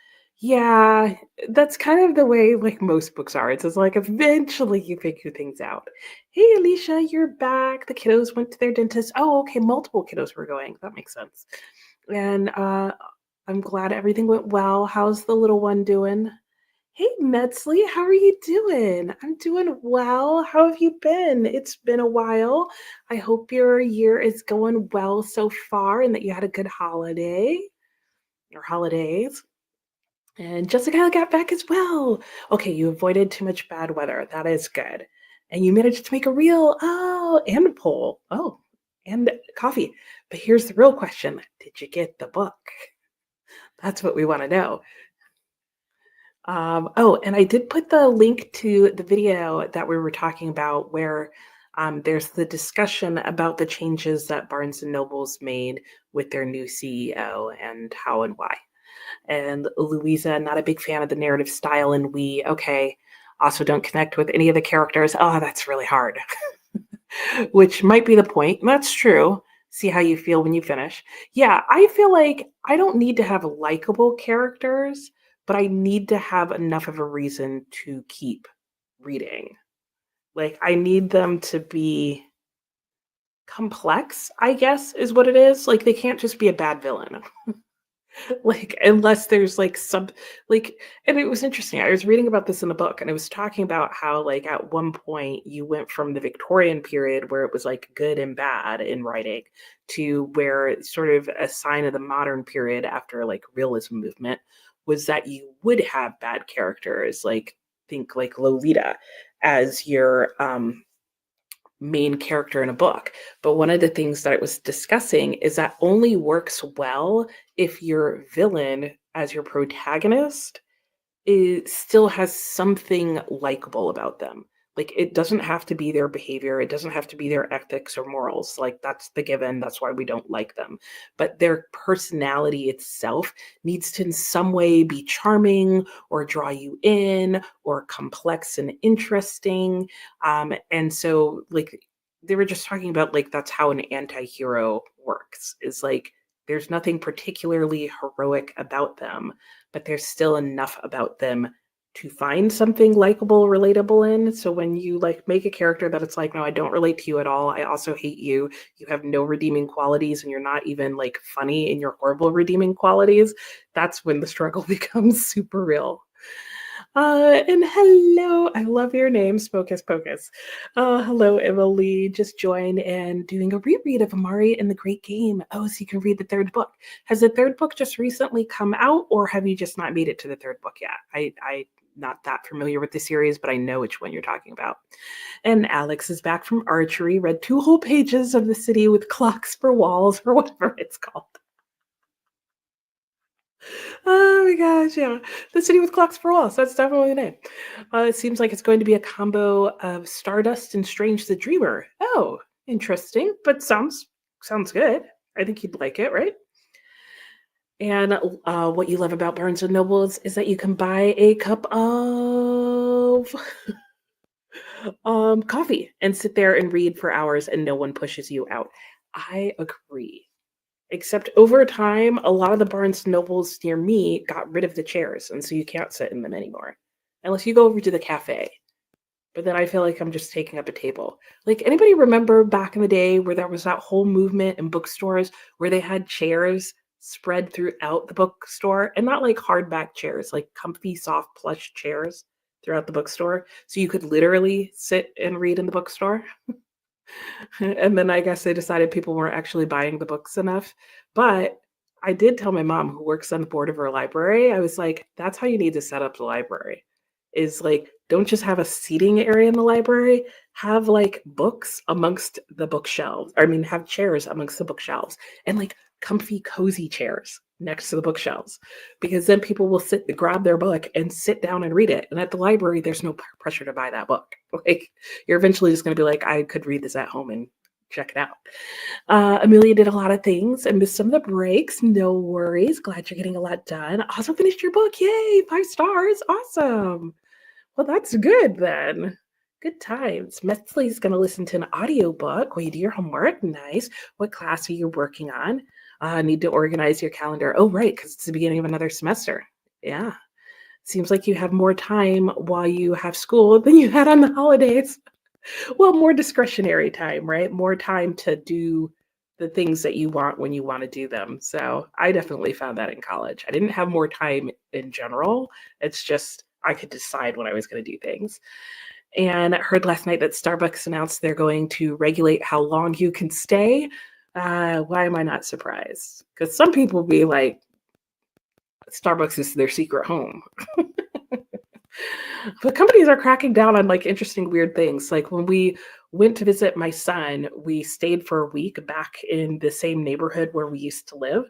Yeah, that's kind of the way like most books are. It's just like eventually you figure things out. Hey, Alicia, you're back. The kiddos went to their dentist. Oh, okay, multiple kiddos were going. That makes sense. And I'm glad everything went well. How's the little one doing? Hey, Metzley, how are you doing? I'm doing well. How have you been? It's been a while. I hope your year is going well so far and that you had a good holiday or holidays. And Jessica got back as well. Okay, you avoided too much bad weather. That is good. And you managed to make a reel. Oh, and a poll. Oh, and coffee. But here's the real question. Did you get the book? That's what we want to know. Oh, and I did put the link to the video that we were talking about where there's the discussion about the changes that Barnes& and Noble's made with their new CEO and how and why. And Louisa, not a big fan of the narrative style, and we, okay, also don't connect with any of the characters. Oh, that's really hard. Which might be the point. That's true. See how you feel when you finish. Yeah, I feel like I don't need to have likable characters, but I need to have enough of a reason to keep reading. Like, I need them to be complex, I guess, is what it is. Like, they can't just be a bad villain. Like, unless there's like some like, and it was interesting. I was reading about this in the book, and it was talking about how like at one point you went from the Victorian period where it was like good and bad in writing to where it's sort of a sign of the modern period after like realism movement was that you would have bad characters, like think like Lolita as your main character in a book. But one of the things that it was discussing is that only works well if your villain as your protagonist still has something likable about them. Like it doesn't have to be their behavior, it doesn't have to be their ethics or morals. Like that's the given, that's why we don't like them. But their personality itself needs to in some way be charming or draw you in or complex and interesting. And so like they were just talking about like that's how an anti-hero works. Is like there's nothing particularly heroic about them, but there's still enough about them to find something likable, relatable in. So when you like make a character that it's like, no, I don't relate to you at all. I also hate you. You have no redeeming qualities and you're not even like funny in your horrible redeeming qualities. That's when the struggle becomes super real. And hello, I love your name, Spocus Pocus. Hello, Emily. Just joined and doing a reread of Amari and the Great Game. Oh, so you can read the third book. Has the third book just recently come out, or have you just not made it to the third book yet? I not that familiar with the series, but I know which one you're talking about. And Alex is back from archery, read 2 whole pages of The City with Clocks for Walls, or whatever it's called. Oh my gosh, yeah. The City with Clocks for Walls. That's definitely the name. It seems like it's going to be a combo of Stardust and Strange the Dreamer. Oh, interesting, but sounds good. I think you'd like it, right? And what you love about Barnes and Noble is that you can buy a cup of coffee and sit there and read for hours, and no one pushes you out. I agree. Except over time, a lot of the Barnes Nobles near me got rid of the chairs, and so you can't sit in them anymore. Unless you go over to the cafe. But then I feel like I'm just taking up a table. Like, anybody remember back in the day where there was that whole movement in bookstores where they had chairs spread throughout the bookstore? And not like hardback chairs, like comfy, soft, plush chairs throughout the bookstore. So you could literally sit and read in the bookstore. And then I guess they decided people weren't actually buying the books enough. But I did tell my mom, who works on the board of her library, I was like, that's how you need to set up the library. Is like, don't just have a seating area in the library, have like books amongst the bookshelves. I mean, have chairs amongst the bookshelves and like comfy, cozy chairs next to the bookshelves, because then people will grab their book and sit down and read it. And at the library, there's no pressure to buy that book. Like, you're eventually just going to be like, I could read this at home and check it out. Amelia did a lot of things and missed some of the breaks. No worries. Glad you're getting a lot done. Also finished your book. Yay, 5 stars. Awesome. Well, that's good then. Good times. Mesley's going to listen to an audiobook while you do your homework. Nice. What class are you working on? Need to organize your calendar. Oh, right, because it's the beginning of another semester. Yeah. Seems like you have more time while you have school than you had on the holidays. Well, more discretionary time, right? More time to do the things that you want when you want to do them. So I definitely found that in college. I didn't have more time in general. It's just I could decide when I was going to do things. And I heard last night that Starbucks announced they're going to regulate how long you can stay. Why am I not surprised? Because some people be like, Starbucks is their secret home. But companies are cracking down on like interesting, weird things. Like when we went to visit my son, we stayed for a week back in the same neighborhood where we used to live.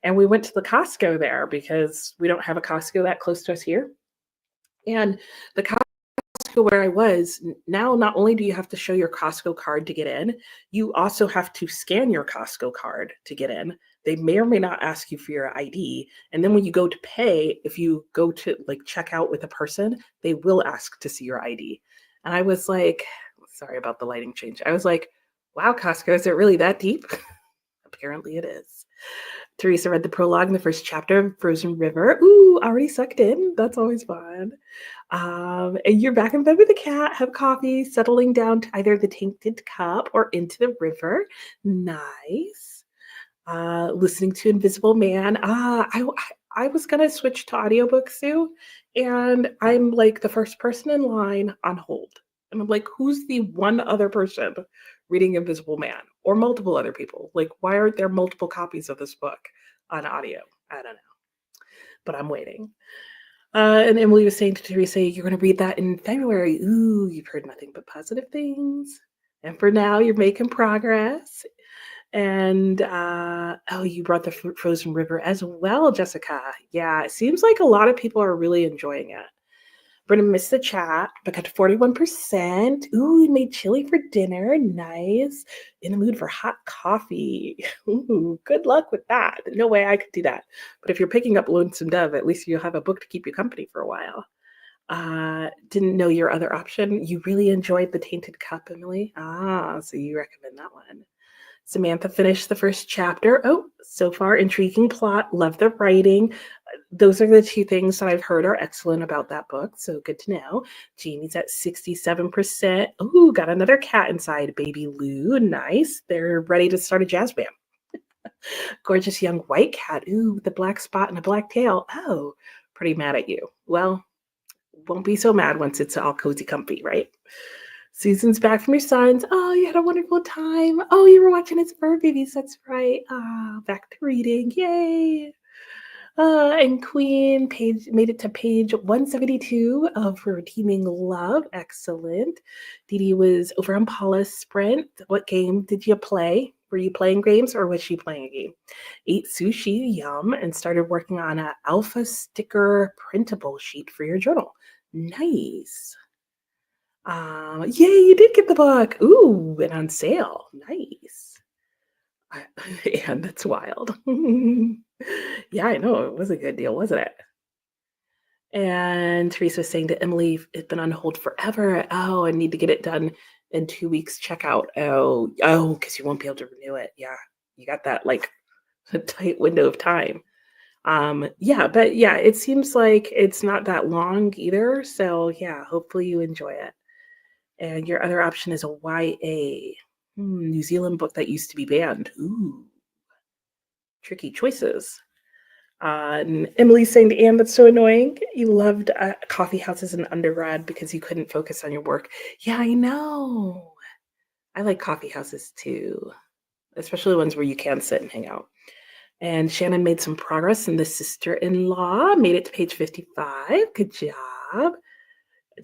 And we went to the Costco there because we don't have a Costco that close to us here. And the Costco where I was, now not only do you have to show your Costco card to get in, you also have to scan your Costco card to get in. They may or may not ask you for your ID. And then when you go to pay, if you go to like check out with a person, they will ask to see your ID. And I was like, sorry about the lighting change. I was like, wow, Costco, is it really that deep? Apparently it is. Teresa read the prologue in the first chapter of Frozen River. Ooh, already sucked in. That's always fun. And you're back in bed with the cat, have coffee, settling down to either the Tainted Cup or Into the River. Nice. Listening to Invisible Man. I was going to switch to audiobooks too, and I'm like the first person in line on hold. And I'm like, who's the one other person reading Invisible Man or multiple other people? Like, why aren't there multiple copies of this book on audio? I don't know, but I'm waiting. And Emily was saying to Teresa, you're going to read that in February. Ooh, you've heard nothing but positive things. And for now, you're making progress. And oh, you brought the Frozen River as well, Jessica. Yeah, it seems like a lot of people are really enjoying it. Brennan missed the chat, but got to 41%. Ooh, we made chili for dinner. Nice. In the mood for hot coffee. Ooh, good luck with that. No way I could do that. But if you're picking up Lonesome Dove, at least you'll have a book to keep you company for a while. Didn't know your other option. You really enjoyed The Tainted Cup, Emily. So you recommend that one. Samantha finished the first chapter. Oh, so far, intriguing plot. Love the writing. those are the two things that I've heard are excellent about that book. So good to know. Jamie's at 67%. Ooh, got another cat inside. Baby Lou. Nice. They're ready to start a jazz band. Gorgeous young white cat. Ooh, with a black spot and a black tail. Oh, pretty mad at you. Well, won't be so mad once it's all cozy comfy, right? Susan's back from your son's. Oh, you had a wonderful time. Oh, you were watching his fur babies. That's right. Ah, back to reading. Yay. And Queen page made it to page 172 of her Teaming Love. Excellent. Dee Dee was over on Paula's Sprint. What game did you play? Were you playing games or was she playing a game? Ate sushi, yum, and started working on an alpha sticker printable sheet for your journal. Nice. Yay, you did get the book. Ooh, and on sale. Nice. And that's wild. Yeah, I know. It was a good deal, wasn't it? And Teresa was saying to Emily, it's been on hold forever. Oh, I need to get it done in 2 weeks checkout. Oh, because you won't be able to renew it. Yeah, you got that like a tight window of time. Yeah, but yeah, it seems like it's not that long either. So yeah, hopefully you enjoy it. And your other option is a YA, New Zealand book that used to be banned. Ooh, tricky choices. And Emily's saying to Anne, that's so annoying. You loved coffee houses in undergrad because you couldn't focus on your work. Yeah, I know. I like coffee houses too, especially ones where you can sit and hang out. And Shannon made some progress in The Sister-in-Law, made it to page 55. Good job.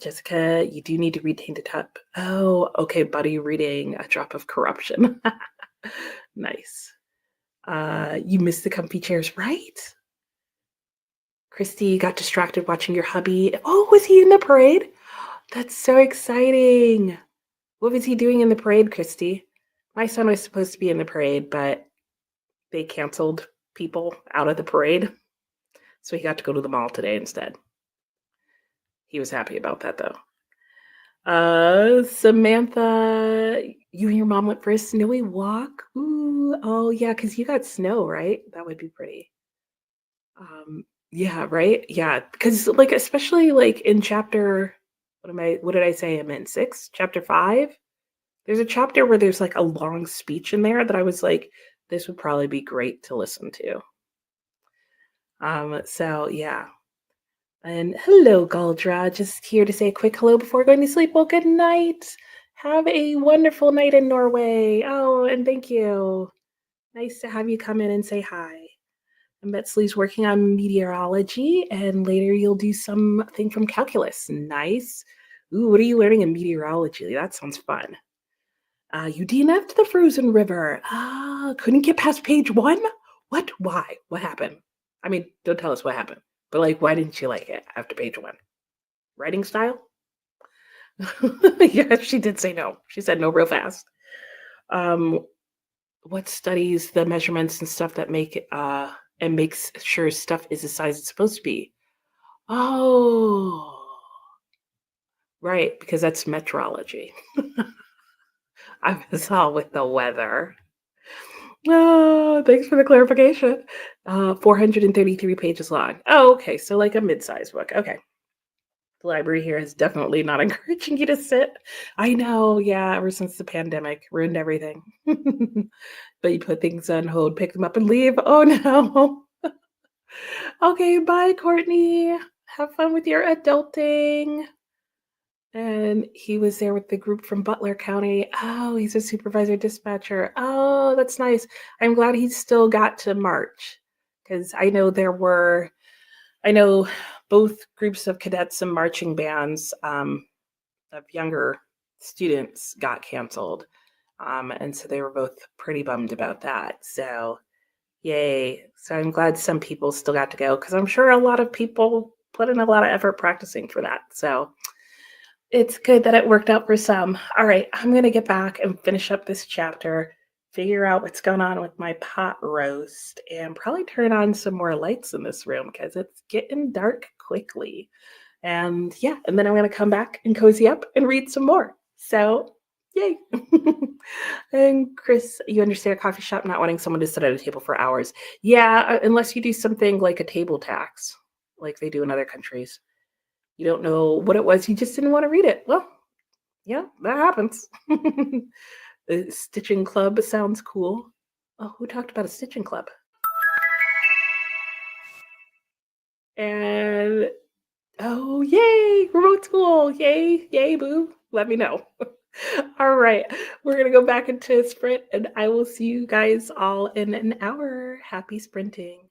Jessica, you do need to read Tainted Cup. Oh, okay, buddy, reading A Drop of Corruption. Nice. You missed the comfy chairs, right? Christy got distracted watching your hubby. Oh, was he in the parade? That's so exciting. What was he doing in the parade, Christy? My son was supposed to be in the parade, but they canceled people out of the parade. So he got to go to the mall today instead. He was happy about that, though. Samantha, you and your mom went for a snowy walk? Ooh, oh yeah, because you got snow, right? That would be pretty. Yeah, right? Yeah, because like especially like in chapter what did I say I'm in? 6? Chapter 5? There's a chapter where there's like a long speech in there that I was like, this would probably be great to listen to. So yeah. And hello, Galdra. Just here to say a quick hello before going to sleep. Well, good night. Have a wonderful night in Norway. Oh, and thank you. Nice to have you come in and say hi. And Metzley's working on meteorology, and later you'll do something from calculus. Nice. Ooh, what are you learning in meteorology? That sounds fun. You DNF'd the frozen river. Couldn't get past page 1? What? Why? What happened? I mean, don't tell us what happened, but like, why didn't you like it after page 1? Writing style? Yeah, she did say no. She said no real fast. What studies the measurements and stuff that make it, and makes sure stuff is the size it's supposed to be? Oh, right, because that's metrology. I was all with the weather. Oh, thanks for the clarification. 433 pages long. Oh, okay, so like a mid-sized book. Okay. The library here is definitely not encouraging you to sit. I know, yeah, ever since the pandemic ruined everything. But you put things on hold, pick them up and leave. Oh no. Okay, bye, Courtney. Have fun with your adulting. And he was there with the group from Butler County. Oh, he's a supervisor dispatcher. Oh, that's nice. I'm glad he still got to march because I know both groups of cadets and marching bands of younger students got canceled. And so they were both pretty bummed about that. So, yay. So I'm glad some people still got to go because I'm sure a lot of people put in a lot of effort practicing for that. So, it's good that it worked out for some. All right, I'm going to get back and finish up this chapter, figure out what's going on with my pot roast, and probably turn on some more lights in this room because it's getting dark quickly. And yeah, and then I'm going to come back and cozy up and read some more. So Yay. And Chris, you understand a coffee shop not wanting someone to sit at a table for hours. Yeah, unless you do something like a table tax, like they do in other countries. You don't know what it was, you just didn't want to read it. Well, yeah, that happens. The stitching club sounds cool. Oh, who talked about a stitching club? And oh, yay, remote school. Yay, yay, boo. Let me know. All right, we're going to go back into sprint and I will see you guys all in an hour. Happy sprinting.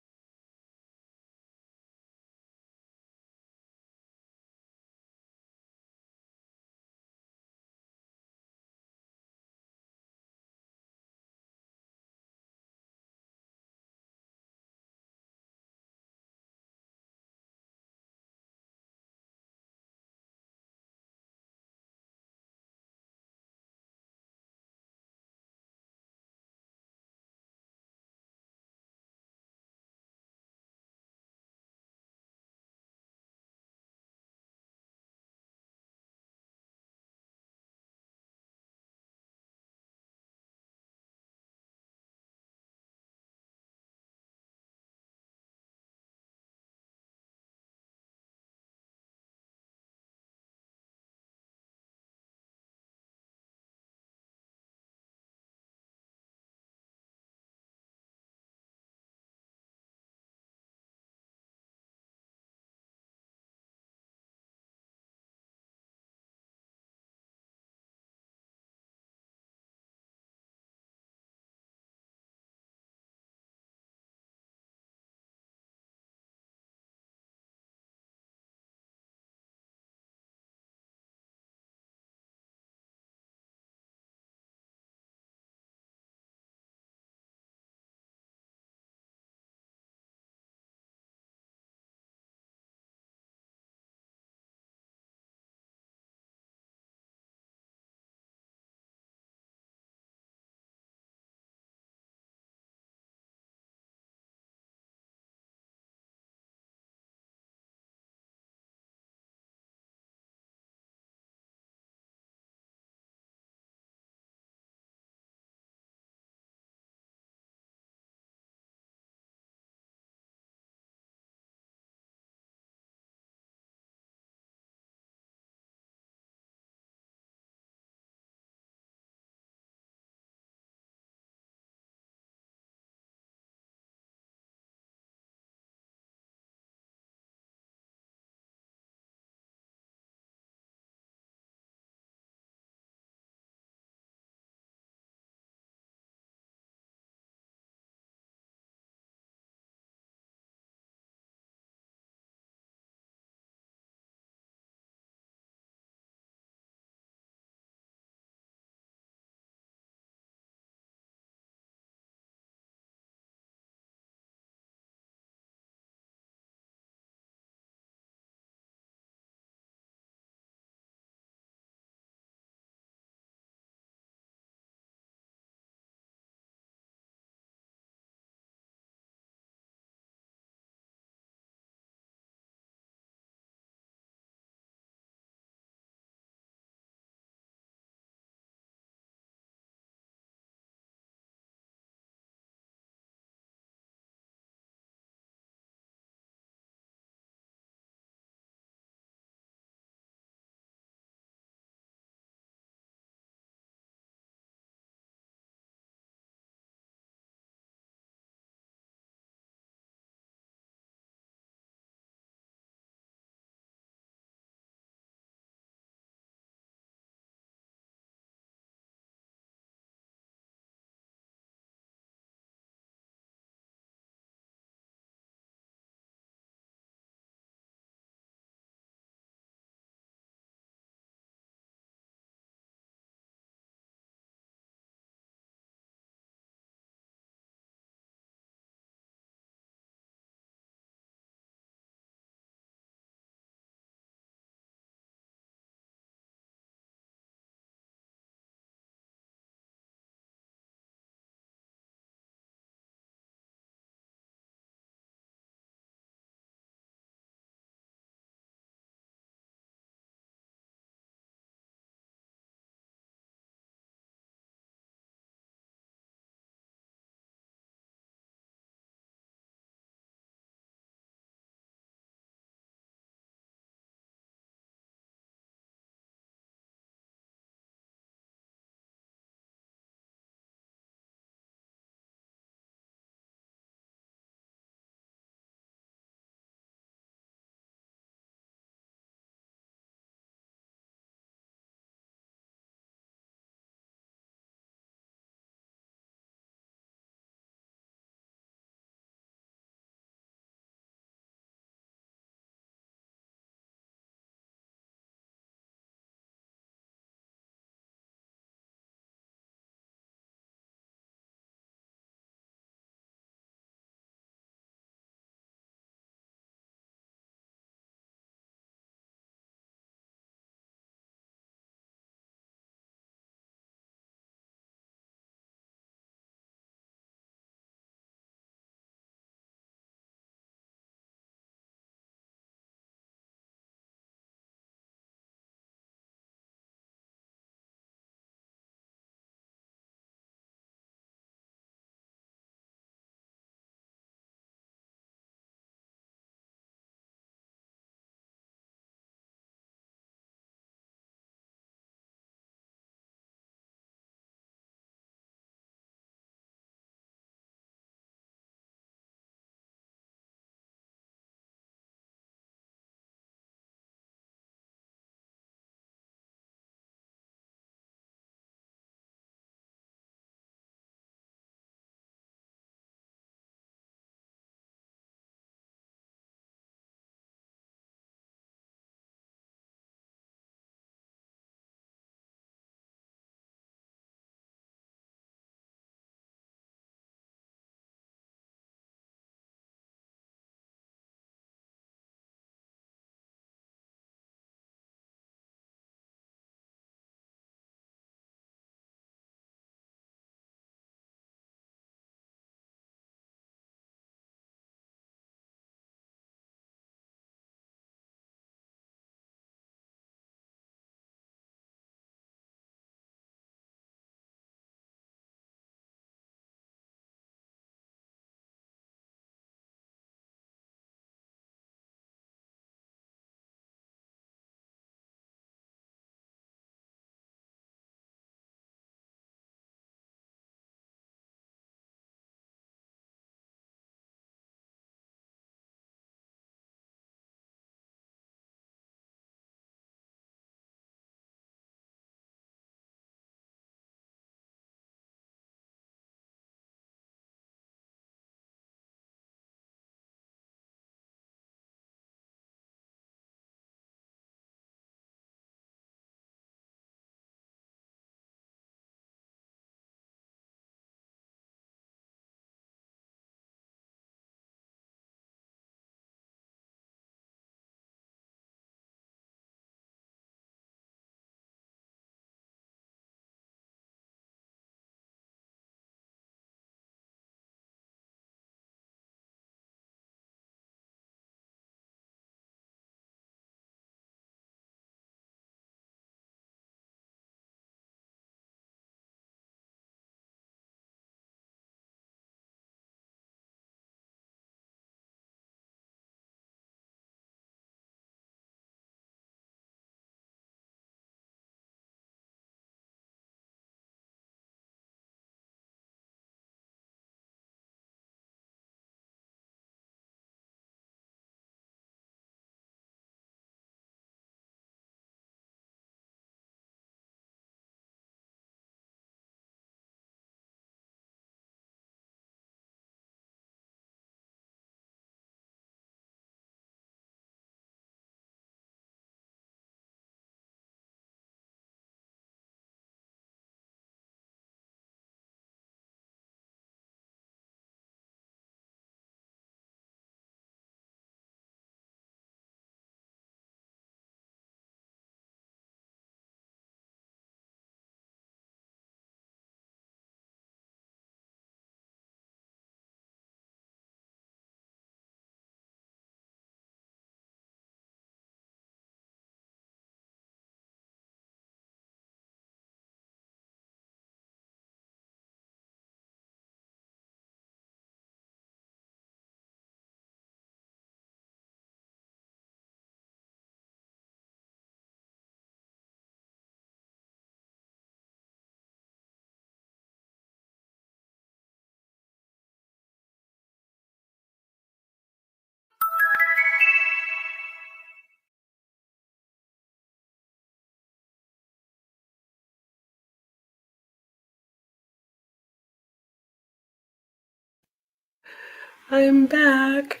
I'm back.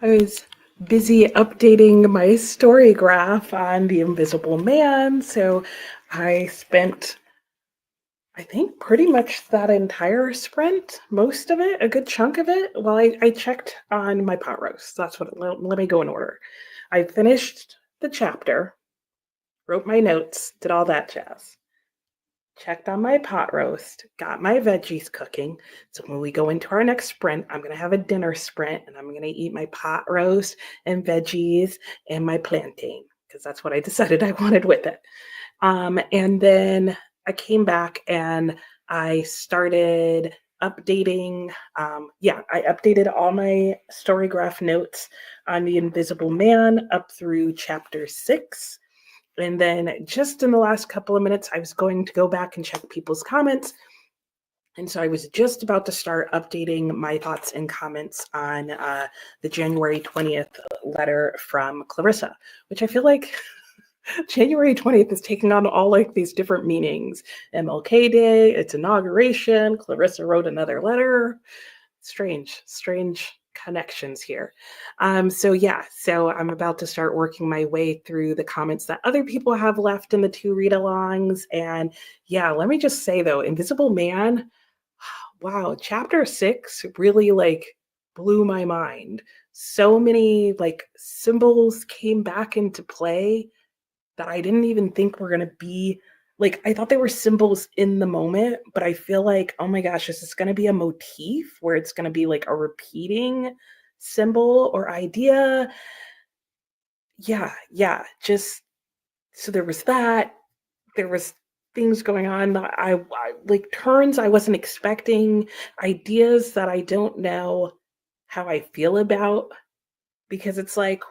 I was busy updating my story graph on The Invisible Man, so I spent, I think, pretty much that entire sprint, most of it, a good chunk of it. Well, I checked on my pot roast. That's what, let me go in order. I finished the chapter, wrote my notes, did all that jazz. Checked on my pot roast, got my veggies cooking. So when we go into our next sprint, I'm going to have a dinner sprint and I'm going to eat my pot roast and veggies and my plantain because that's what I decided I wanted with it. And then I came back and I started updating. I updated all my story graph notes on The Invisible Man up through chapter 6. And then just in the last couple of minutes, I was going to go back and check people's comments. And so I was just about to start updating my thoughts and comments on the January 20th letter from Clarissa, which I feel like January 20th is taking on all like these different meanings. MLK Day, its inauguration, Clarissa wrote another letter. Strange connections here. So I'm about to start working my way through the comments that other people have left in the two read-alongs. And yeah, let me just say though, Invisible Man, wow, chapter 6 really like blew my mind. So many like symbols came back into play that I didn't even think were going to be like, I thought they were symbols in the moment, but I feel like, oh my gosh, is this going to be a motif where it's going to be like a repeating symbol or idea? Yeah. Just so there was that. There was things going on that I like turns I wasn't expecting, ideas that I don't know how I feel about because it's like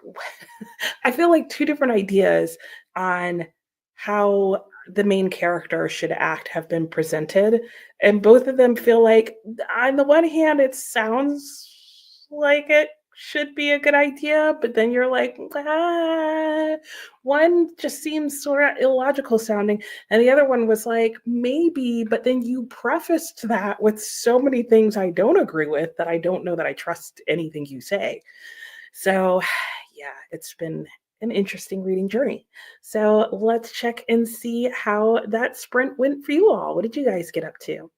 I feel like two different ideas on how the main character should act have been presented. And both of them feel like, on the one hand, it sounds like it should be a good idea, but then you're like, one just seems sort of illogical sounding. And the other one was like, maybe, but then you prefaced that with so many things I don't agree with that I don't know that I trust anything you say. So, yeah, it's been an interesting reading journey. So, let's check and see how that sprint went for you all. What did you guys get up to?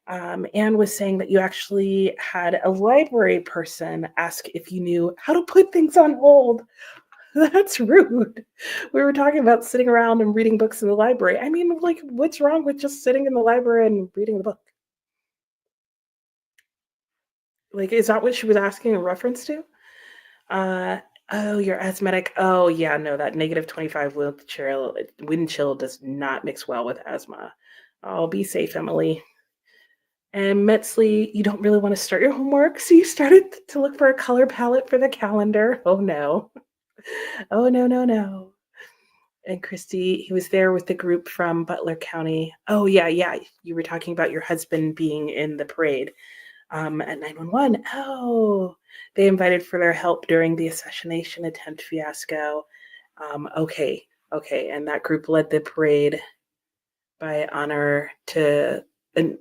Anne was saying that you actually had a library person ask if you knew how to put things on hold. That's rude. We were talking about sitting around and reading books in the library. I mean, like, what's wrong with just sitting in the library and reading the book? Like, is that what she was asking a reference to? Uh, oh, you're asthmatic. Oh, yeah, no, that -25 wind chill does not mix well with asthma. Oh, be safe, Emily. And Metzley, you don't really want to start your homework, so you started to look for a color palette for the calendar. Oh, no. Oh, no, no, no. And Christy, he was there with the group from Butler County. Oh, yeah. You were talking about your husband being in the parade. At 911. Oh, they invited for their help during the assassination attempt fiasco. Okay. And that group led the parade by honor to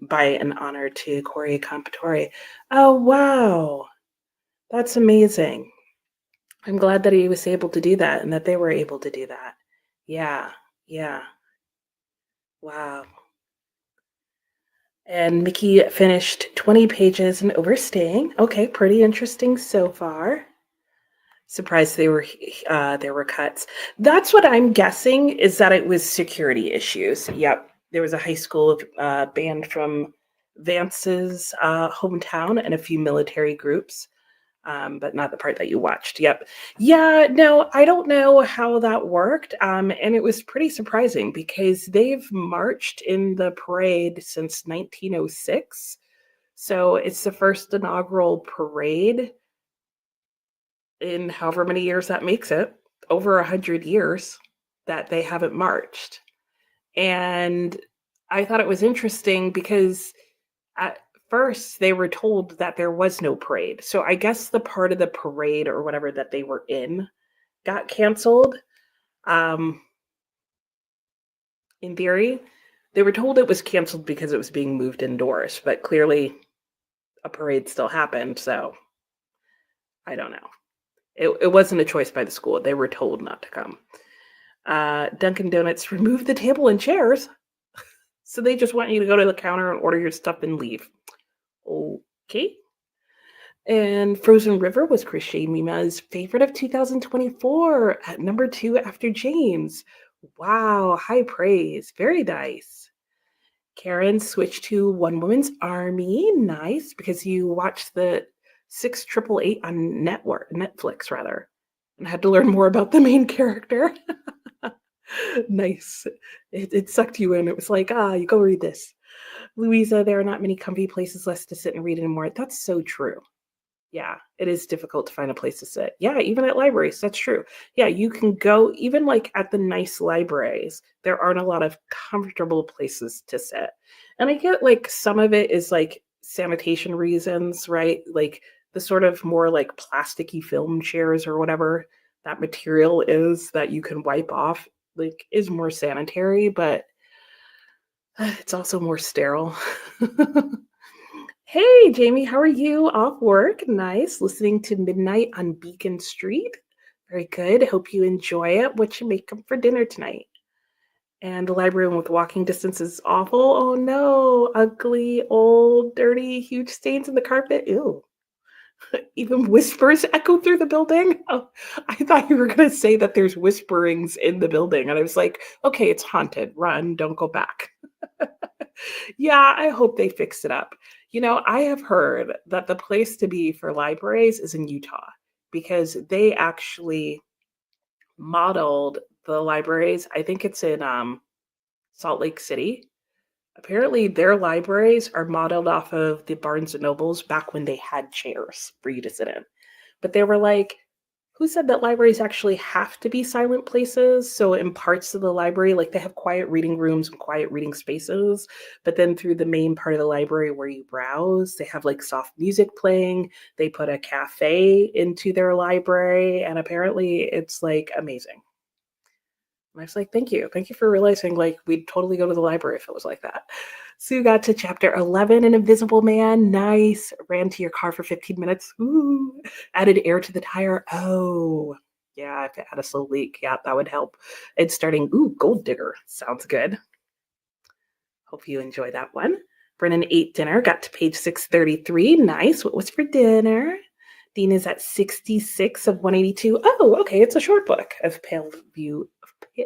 by an honor to Corey Compatore. Oh wow, that's amazing. I'm glad that he was able to do that and that they were able to do that. Yeah. Wow. And Mickey finished 20 pages and overstaying. Okay, pretty interesting so far. Surprised there were cuts. That's what I'm guessing is that it was security issues. Yep, there was a high school band from Vance's hometown and a few military groups, but not the part that you watched. Yep. Yeah, no, I don't know how that worked, and it was pretty surprising because they've marched in the parade since 1906. So it's the first inaugural parade in however many years that makes it, over 100 years that they haven't marched. And I thought it was interesting because at first they were told that there was no parade. So I guess the part of the parade or whatever that they were in got canceled. Um, in theory, they were told it was canceled because it was being moved indoors, but clearly a parade still happened. So I don't know. It wasn't a choice by the school. They were told not to come. Dunkin' Donuts removed the table and chairs, so they just want you to go to the counter and order your stuff and leave. Okay. And Frozen River was Crochet Mima's favorite of 2024 at number 2 after James. Wow, high praise. Very nice. Karen switched to One Woman's Army. Nice, because you watched the 6888 on Netflix rather, and had to learn more about the main character. Nice. It sucked you in. It was like, you go read this. Louisa, there are not many comfy places left to sit and read anymore. That's so true. Yeah, it is difficult to find a place to sit. Yeah, even at libraries, that's true. Yeah, you can go, even like at the nice libraries, there aren't a lot of comfortable places to sit. And I get like some of it is like sanitation reasons, right? Like the sort of more like plasticky film chairs or whatever that material is that you can wipe off, like is more sanitary, but it's also more sterile. Hey, Jamie, how are you? Off work? Nice. Listening to Midnight on Beacon Street. Very good. Hope you enjoy it. What you make for dinner tonight? And the library with walking distance is awful. Oh no, ugly, old, dirty, huge stains in the carpet. Ew. Even whispers echo through the building. Oh, I thought you were going to say that there's whisperings in the building. And I was like, okay, it's haunted. Run, don't go back. Yeah, I hope they fix it up. You know, I have heard that the place to be for libraries is in Utah because they actually modeled the libraries. I think it's in Salt Lake City. Apparently, their libraries are modeled off of the Barnes and Nobles back when they had chairs for you to sit in. But they were like, who said that libraries actually have to be silent places? So in parts of the library, like they have quiet reading rooms and quiet reading spaces, but then through the main part of the library where you browse, they have like soft music playing. They put a cafe into their library, and apparently it's like amazing. And I was like, thank you. Thank you for realizing like we'd totally go to the library if it was like that. Sue got to chapter 11 in Invisible Man. Nice. Ran to your car for 15 minutes. Ooh. Added air to the tire. Oh, yeah. If it had a slow leak, yeah, that would help. It's starting. Ooh, Gold Digger. Sounds good. Hope you enjoy that one. Brennan ate dinner. Got to page 633. Nice. What was for dinner? Dean is at 66 of 182. Oh, okay. It's a short book of Pale View. I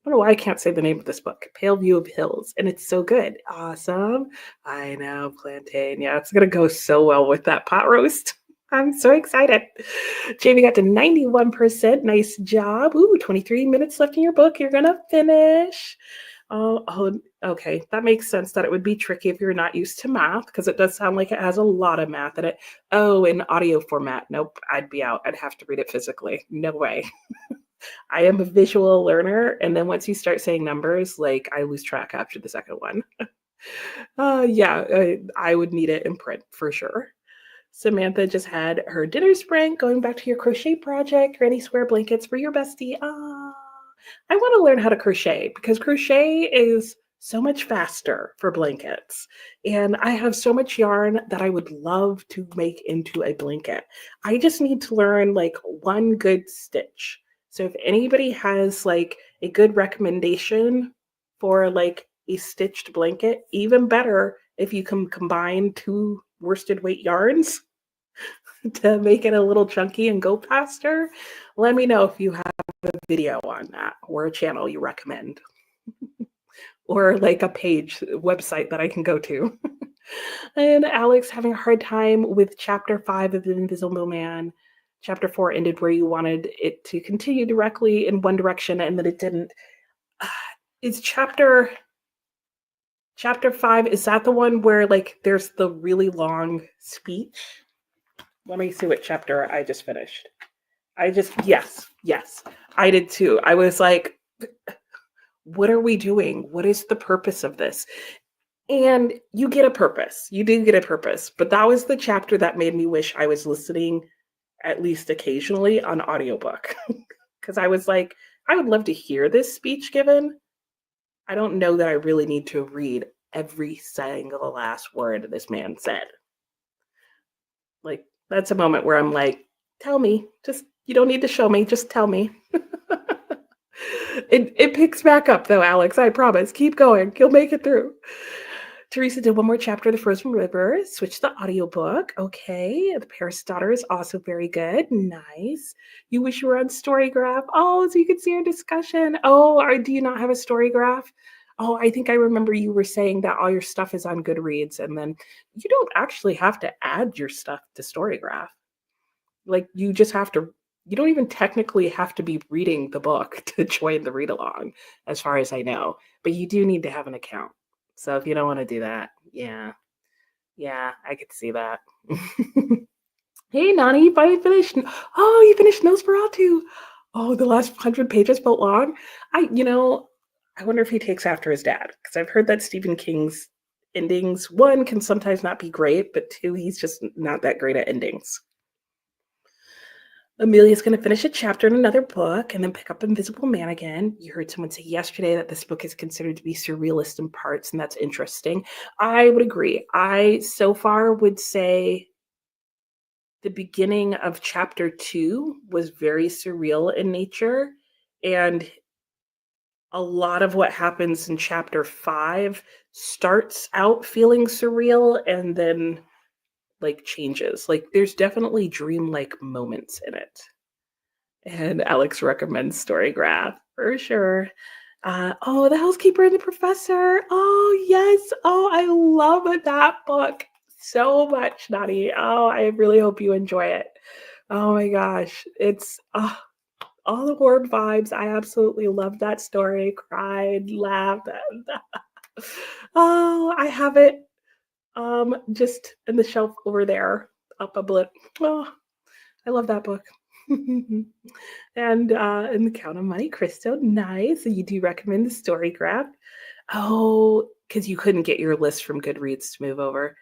don't know why I can't say the name of this book. Pale View of Hills. And it's so good. Awesome. I know, plantain. Yeah, it's going to go so well with that pot roast. I'm so excited. Jamie got to 91%. Nice job. Ooh, 23 minutes left in your book. You're going to finish. Oh, okay. That makes sense that it would be tricky if you're not used to math because it does sound like it has a lot of math in it. Oh, in audio format. Nope, I'd be out. I'd have to read it physically. No way. I am a visual learner, and then once you start saying numbers, like I lose track after the second one. I would need it in print for sure. Samantha just had her dinner sprint, going back to your crochet project. Granny square blankets for your bestie. I want to learn how to crochet because crochet is so much faster for blankets. And I have so much yarn that I would love to make into a blanket. I just need to learn like one good stitch. So if anybody has like a good recommendation for like a stitched blanket, even better if you can combine 2 worsted weight yarns to make it a little chunky and go faster, let me know if you have a video on that or a channel you recommend or like a page website that I can go to. And Alex having a hard time with chapter 5 of The Invisible Man. Chapter 4 ended where you wanted it to continue directly in one direction and then it didn't. Is chapter 5, is that the one where like there's the really long speech? Let me see what chapter I just finished. Yes, I did too. I was like, what are we doing? What is the purpose of this? And you get a purpose. You do get a purpose. But that was the chapter that made me wish I was listening at least occasionally on audiobook. Because I was like, I would love to hear this speech given. I don't know that I really need to read every single last word this man said. Like, that's a moment where I'm like, Tell me. Just you don't need to show me. Just tell me. It picks back up though, Alex. I promise. Keep going. You'll make it through. Teresa did one more chapter of The Frozen River. Switched to the audiobook. Okay. The Paris Daughter is also very good. Nice. You wish you were on Storygraph. Oh, so you could see our discussion. Oh, do you not have a Storygraph? Oh, I think I remember you were saying that all your stuff is on Goodreads, and then you don't actually have to add your stuff to Storygraph. Like you just have to, you don't even technically have to be reading the book to join the read along, as far as I know. But you do need to have an account. So if you don't want to do that, yeah, I could see that. Hey, Nani, you finally finished. Oh, you finished Nosferatu. Oh, the last 100 pages felt long. I wonder if he takes after his dad, because I've heard that Stephen King's endings, one, can sometimes not be great, but two, he's just not that great at endings. Amelia's going to finish a chapter in another book and then pick up Invisible Man again. You heard someone say yesterday that this book is considered to be surrealist in parts, and that's interesting. I would agree. I so far would say the beginning of chapter 2 was very surreal in nature, and a lot of what happens in chapter 5 starts out feeling surreal and then like changes. Like there's definitely dreamlike moments in it. And Alex recommends Storygraph for sure. Oh, The Housekeeper and the Professor. Oh, yes. Oh, I love that book so much, Nani. Oh, I really hope you enjoy it. Oh my gosh. It's all the warm vibes. I absolutely loved that story. Cried, laughed. Oh, I have it just in the shelf over there up a bit. Oh, I love that book. And in the Count of Monte Cristo, nice. So you do recommend the Storygraph. Oh, because you couldn't get your list from Goodreads to move over.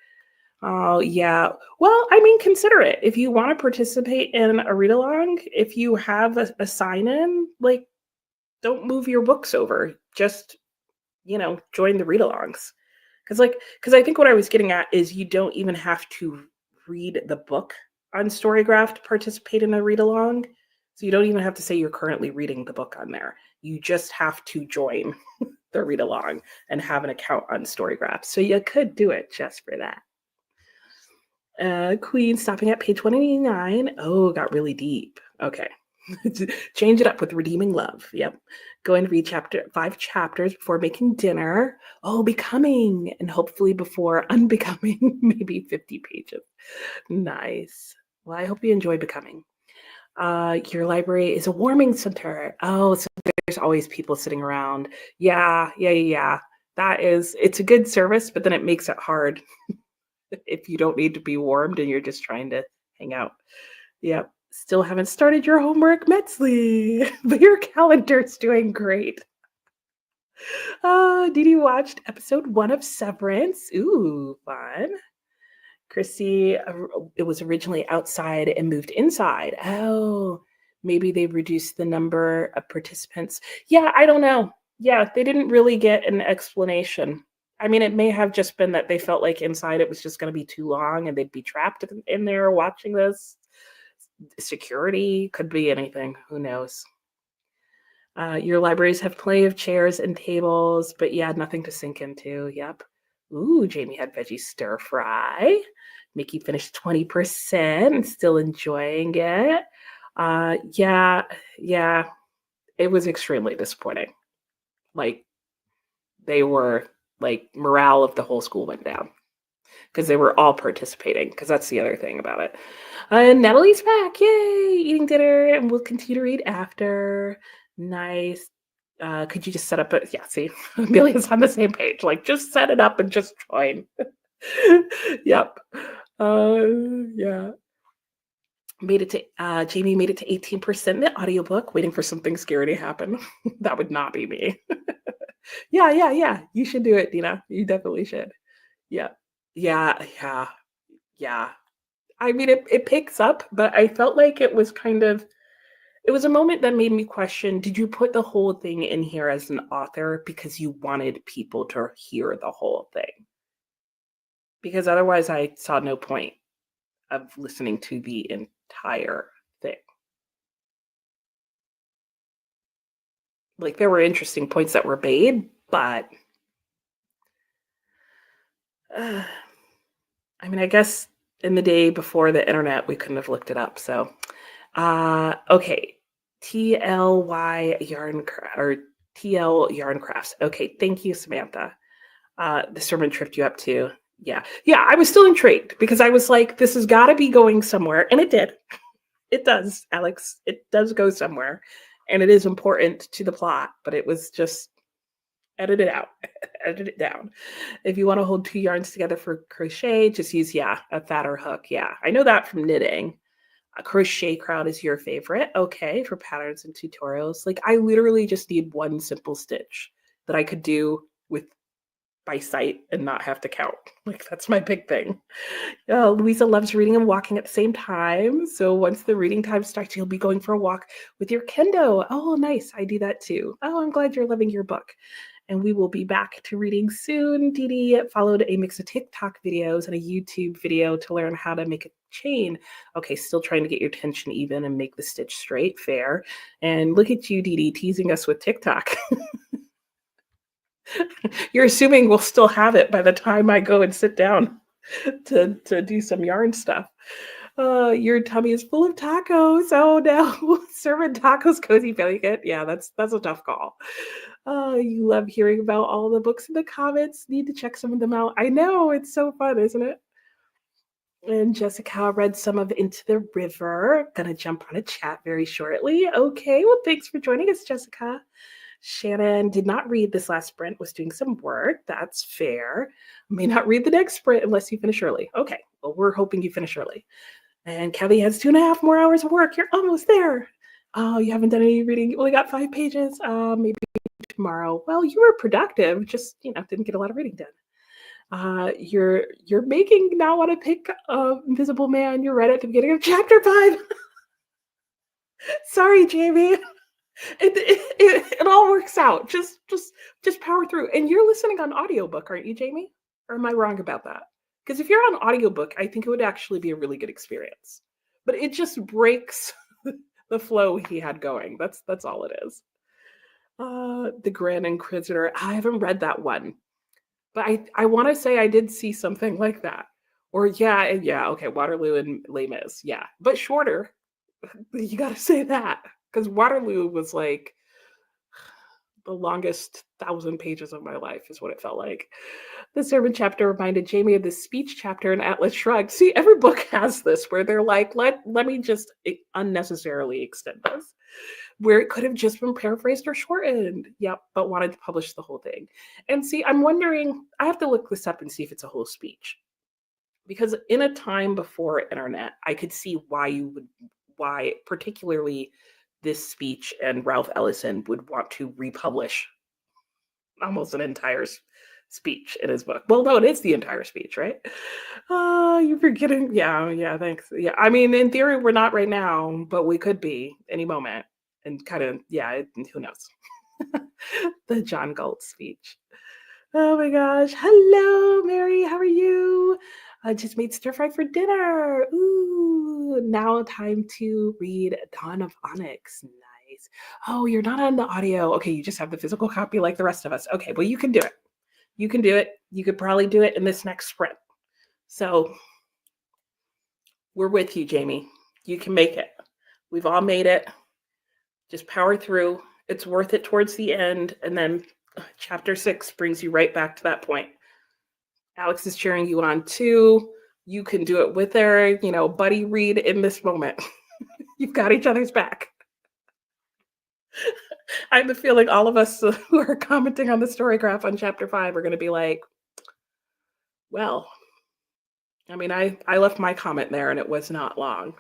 Oh, yeah. Well, I mean, consider it. If you want to participate in a read along, if you have a sign in, like, don't move your books over. Just, join the read alongs. Because I think what I was getting at is you don't even have to read the book on Storygraph to participate in a read along. So you don't even have to say you're currently reading the book on there. You just have to join the read along and have an account on Storygraph. So you could do it just for that. Queen stopping at page 189. Oh, got really deep. Okay. Change it up with redeeming love. Yep. Going to read 5 chapters before making dinner. Oh, becoming, and hopefully before unbecoming, maybe 50 pages. Nice. Well, I hope you enjoy becoming. Your library is a warming center. Oh, so there's always people sitting around. Yeah. It's a good service, but then it makes it hard if you don't need to be warmed and you're just trying to hang out. Yep. Still haven't started your homework, Metzley, but your calendar's doing great. Didi watched episode 1 of Severance. Ooh, fun. Chrissy, it was originally outside and moved inside. Oh, maybe they reduced the number of participants. Yeah, I don't know. Yeah, they didn't really get an explanation. I mean, it may have just been that they felt like inside it was just going to be too long and they'd be trapped in there watching this. Security could be anything. Who knows? Your libraries have plenty of chairs and tables, but yeah, nothing to sink into. Yep. Ooh, Jamie had veggie stir fry. Mickey finished 20% and still enjoying it. Yeah, it was extremely disappointing. Like, they were, like, morale of the whole school went down because they were all participating, because that's the other thing about it. And Natalie's back. Yay! Eating dinner, and we'll continue to read after. Nice. Could you just set up yeah, see, Amelia's on the same page. Like, just set it up and just join. Yep. Yeah. Jamie made it to 18% in the audiobook, waiting for something scary to happen. That would not be me. Yeah. You should do it, Dina. You definitely should. Yeah. Yeah. I mean, it picks up, but I felt like it was a moment that made me question, did you put the whole thing in here as an author because you wanted people to hear the whole thing? Because otherwise I saw no point of listening to the entire thing. Like there were interesting points that were made, but uh, I mean, I guess in the day before the internet, we couldn't have looked it up. So, okay, TLY yarn or TL yarn crafts. Okay, thank you, Samantha. The sermon tripped you up too. Yeah, yeah. I was still intrigued because I was like, this has got to be going somewhere, and it did. It does, Alex. It does go somewhere, and it is important to the plot. But it was just edit it out, edit it down. If you want to hold two yarns together for crochet, just use, yeah, a fatter hook. Yeah, I know that from knitting. A crochet crowd is your favorite. Okay, for patterns and tutorials. Like I literally just need one simple stitch that I could do with by sight and not have to count. Like that's my big thing. Louisa loves reading and walking at the same time. So once the reading time starts, you'll be going for a walk with your kendo. Oh, nice. I do that too. Oh, I'm glad you're loving your book. And we will be back to reading soon. Dee Dee followed a mix of TikTok videos and a YouTube video to learn how to make a chain. Okay, still trying to get your tension even and make the stitch straight, fair. And look at you, Dee Dee, teasing us with TikTok. You're assuming we'll still have it by the time I go and sit down to do some yarn stuff. Your tummy is full of tacos. Oh no, serving tacos, cozy blanket. Yeah, that's a tough call. You love hearing about all the books in the comments. Need to check some of them out. I know it's so fun, isn't it? And Jessica read some of Into the River. Gonna jump on a chat very shortly. Okay, well, thanks for joining us, Jessica. Shannon did not read this last sprint, was doing some work. That's fair. May not read the next sprint unless you finish early. Okay, well, we're hoping you finish early. And Kelly has 2.5 more hours of work. You're almost there. Oh, you haven't done any reading. You only got 5 pages. Maybe tomorrow. Well, you were productive, just didn't get a lot of reading done. You're making now want to pick Invisible Man. You read at the beginning of chapter 5. Sorry, Jamie. It all works out. Just power through. And you're listening on audiobook, aren't you, Jamie? Or am I wrong about that? Because if you're on audiobook, I think it would actually be a really good experience. But it just breaks the flow he had going. That's all it is. The Grand Inquisitor. I haven't read that one. But I want to say I did see something like that. Or yeah, okay, Waterloo and Les Mis. Yeah. But shorter. You gotta say that. Because Waterloo was like the longest 1,000 pages of my life is what it felt like. The sermon chapter reminded Jamie of the speech chapter in Atlas Shrugged. See, every book has this where they're like, let me just unnecessarily extend this, where it could have just been paraphrased or shortened. Yep, but wanted to publish the whole thing. And see, I'm wondering, I have to look this up and see if it's a whole speech. Because in a time before internet, I could see why particularly this speech and Ralph Ellison would want to republish almost an entire speech in his book. Well, no, it is the entire speech, right? You're forgetting. Yeah, thanks. Yeah, I mean, in theory, we're not right now, but we could be any moment. And kind of, yeah, who knows? The John Galt speech. Oh my gosh. Hello, Mary. How are you? I just made stir fry for dinner. Ooh, now time to read Dawn of Onyx. Nice. Oh, you're not on the audio. Okay, you just have the physical copy like the rest of us. Okay, well, you can do it. You can do it. You could probably do it in this next sprint. So we're with you, Jamie. You can make it. We've all made it. Just power through. It's worth it towards the end. And then chapter 6 brings you right back to that point. Alex is cheering you on too. You can do it with her, buddy read in this moment. You've got each other's back. I have a feeling all of us who are commenting on the story graph on chapter 5 are going to be like, well, I mean, I left my comment there and it was not long.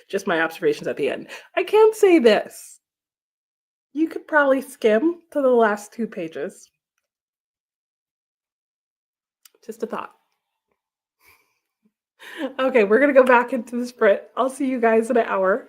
Just my observations at the end. I can say this. You could probably skim to the last 2 pages. Just a thought. Okay, we're going to go back into the sprint. I'll see you guys in an hour.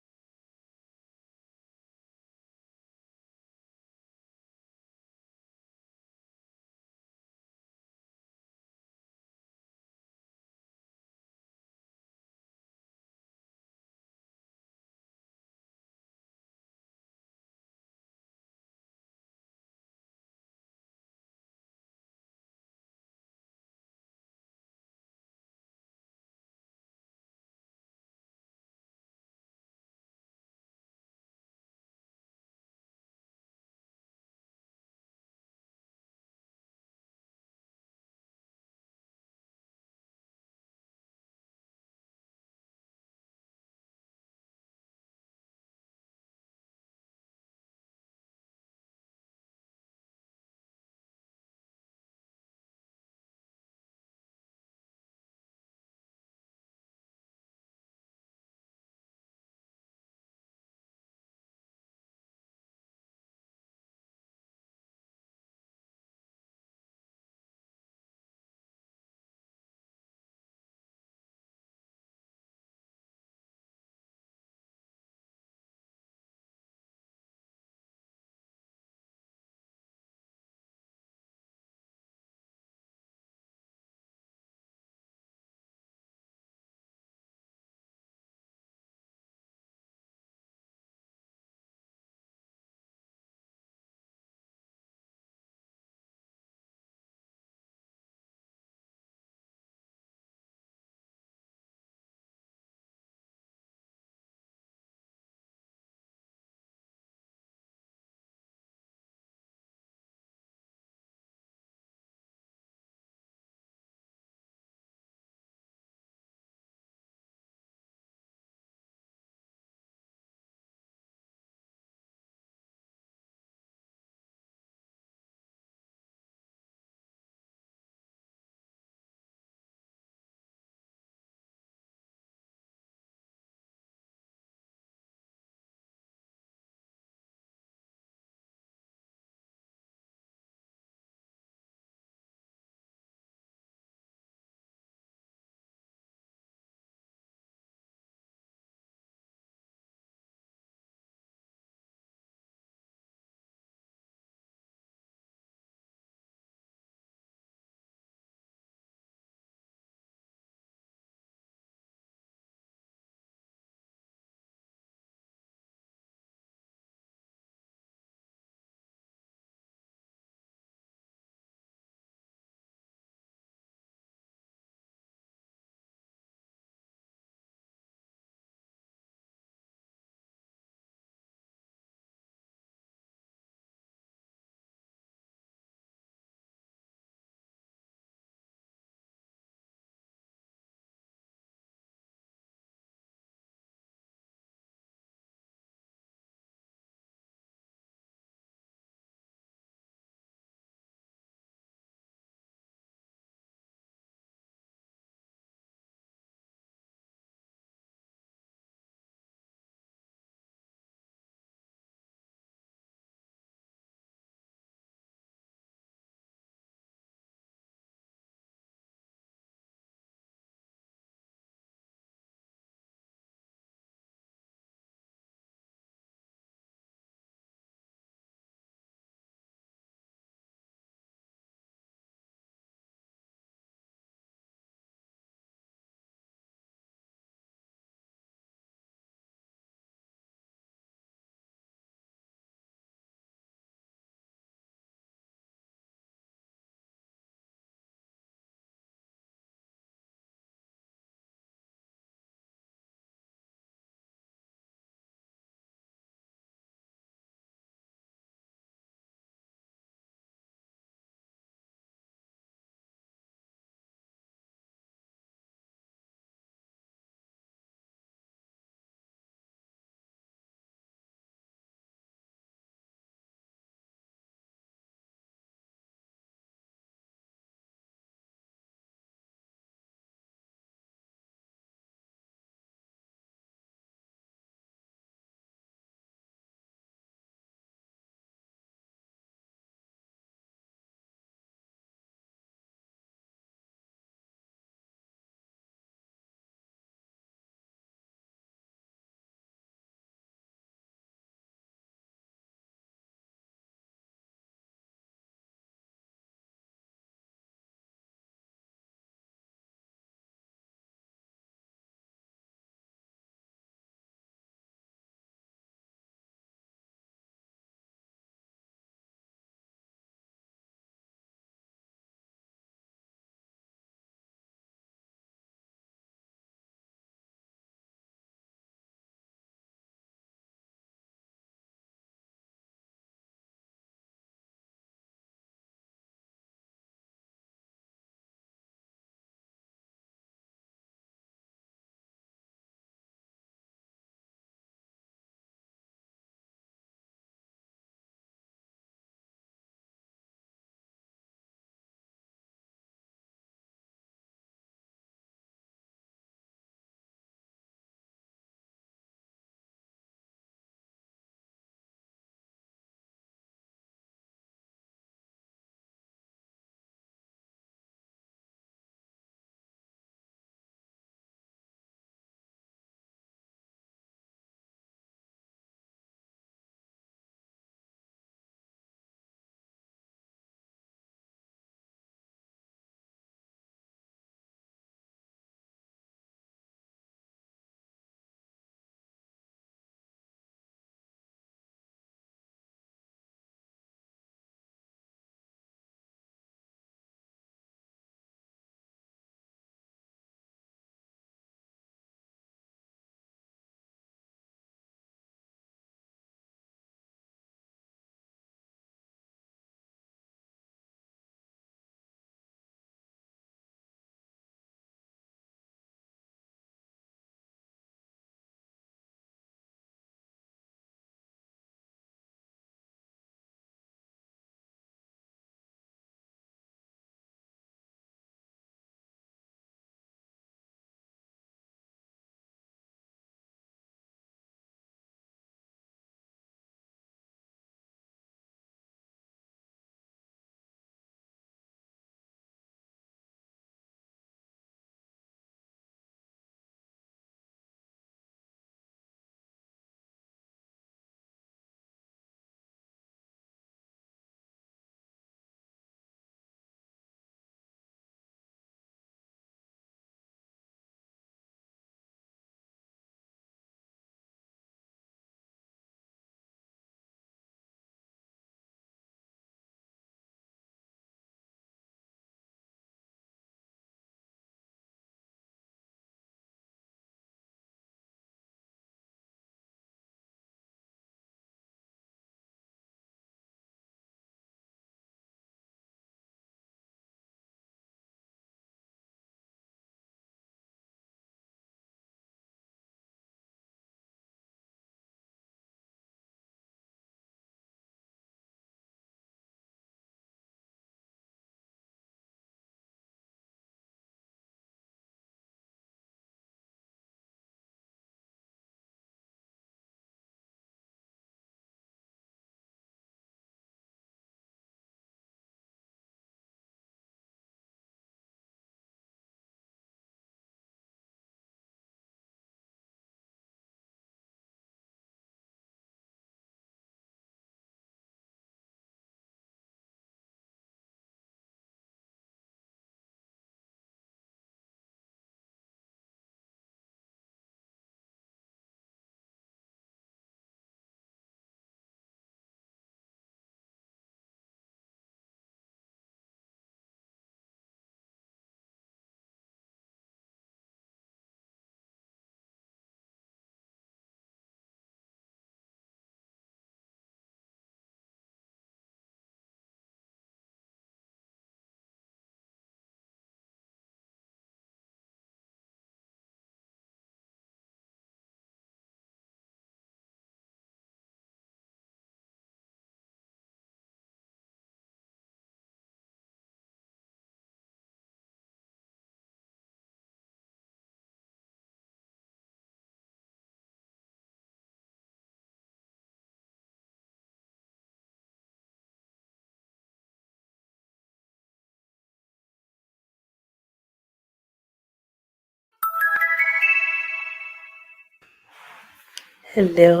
Hello,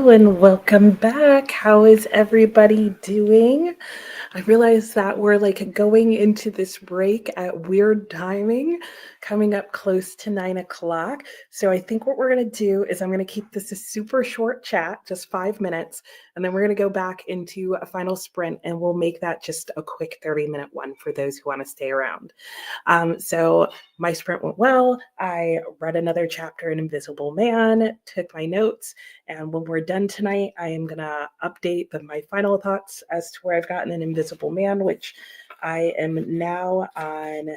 and welcome back. How is everybody doing? I realize that we're like going into this break at weird timing, coming up close to 9 o'clock. So I think what we're going to do is I'm going to keep this a super short chat, just 5 minutes, and then we're going to go back into a final sprint and we'll make that just a quick 30-minute one for those who want to stay around. So my sprint went well. I read another chapter in Invisible Man, took my notes, and when we're done tonight, I am going to update my final thoughts as to where I've gotten in Invisible Man, which I am now on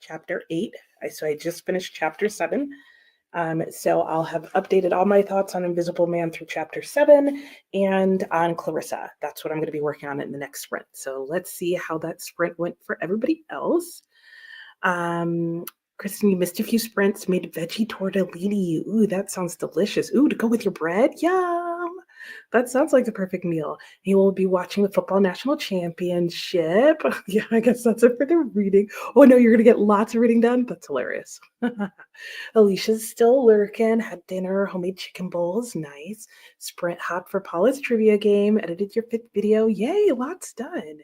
chapter 8. So I just finished chapter 7. So I'll have updated all my thoughts on Invisible Man through chapter 7 and on Clarissa. That's what I'm going to be working on in the next sprint. So let's see how that sprint went for everybody else. Kristen, you missed a few sprints, made veggie tortellini. Ooh, that sounds delicious. Ooh, to go with your bread? Yum! That sounds like the perfect meal. You will be watching the football national championship. Yeah, I guess that's it for the reading. Oh no, you're gonna get lots of reading done? That's hilarious. Alicia's still lurking, had dinner, homemade chicken bowls, nice. Sprint hop for Paula's trivia game, edited your fifth video. Yay, lots done.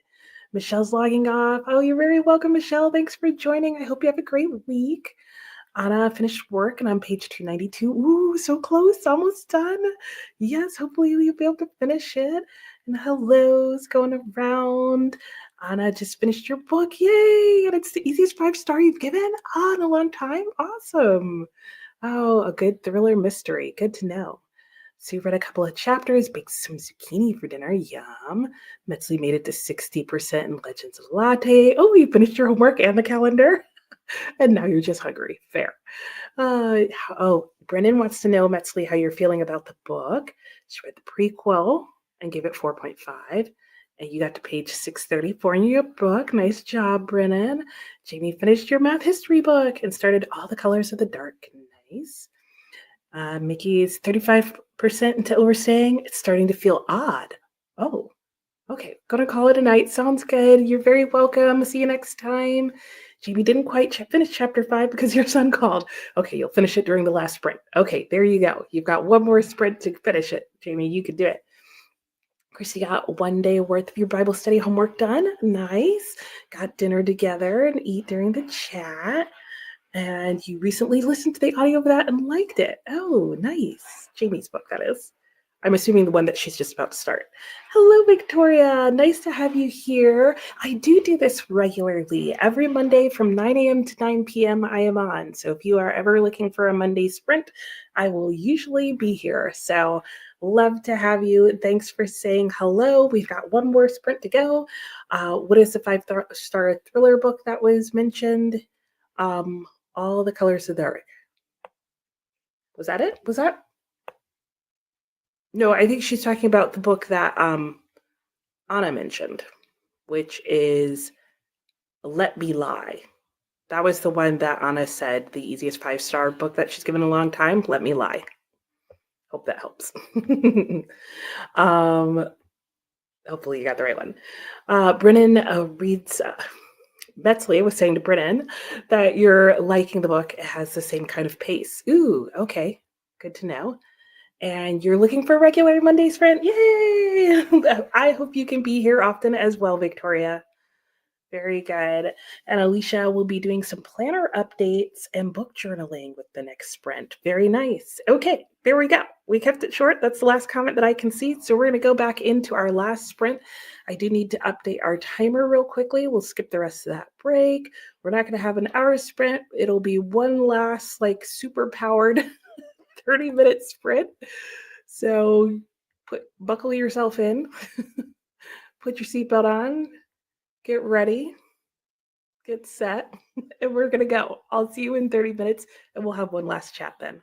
Michelle's logging off. Oh, you're very welcome, Michelle. Thanks for joining. I hope you have a great week. Anna finished work and on page 292. Ooh, so close, almost done. Yes, hopefully you'll be able to finish it. And hellos going around. Anna just finished your book. Yay! And it's the easiest 5-star you've given in a long time. Awesome. Oh, a good thriller mystery. Good to know. So you read a couple of chapters, baked some zucchini for dinner. Yum. Metzley made it to 60% in Legends of the Latte. Oh, you finished your homework and the calendar. And now you're just hungry. Fair. Brennan wants to know, Metzley, how you're feeling about the book. She read the prequel and gave it 4.5. And you got to page 634 in your book. Nice job, Brennan. Jamie finished your math history book and started All the Colors of the Dark. Nice. Mickey is 35% until we're saying it's starting to feel odd. Oh, okay. Gonna call it a night. Sounds good. You're very welcome. See you next time. Jamie didn't quite finish chapter 5 because your son called. Okay, you'll finish it during the last sprint. Okay, there you go. You've got one more sprint to finish it. Jamie, you could do it. Chrissy got 1 day worth of your Bible study homework done. Nice. Got dinner together and eat during the chat. And you recently listened to the audio of that and liked it. Oh, nice. Jamie's book, that is. I'm assuming the one that she's just about to start. Hello, Victoria. Nice to have you here. I do this regularly. Every Monday from 9 a.m. to 9 p.m. I am on. So if you are ever looking for a Monday sprint, I will usually be here. So love to have you. Thanks for saying hello. We've got one more sprint to go. What is the 5-star thriller book that was mentioned? All the Colors of the Dark. Was that it? Was that? No, I think she's talking about the book that Anna mentioned, which is Let Me Lie. That was the one that Anna said, the easiest 5-star book that she's given in a long time. Let Me Lie. Hope that helps. Hopefully you got the right one. Brennan reads... Metzley was saying to Brennan that you're liking the book. It has the same kind of pace. Ooh, okay. Good to know. And you're looking for a regular Monday sprint? Yay! I hope you can be here often as well, Victoria. Very good. And Alicia will be doing some planner updates and book journaling with the next sprint. Very nice. Okay, there we go. We kept it short. That's the last comment that I can see. So we're going to go back into our last sprint. I do need to update our timer real quickly. We'll skip the rest of that break. We're not going to have an hour sprint. It'll be one last, like, super powered 30-minute sprint. So buckle yourself in, put your seatbelt on, get ready, get set, and we're going to go. I'll see you in 30 minutes, and we'll have one last chat then.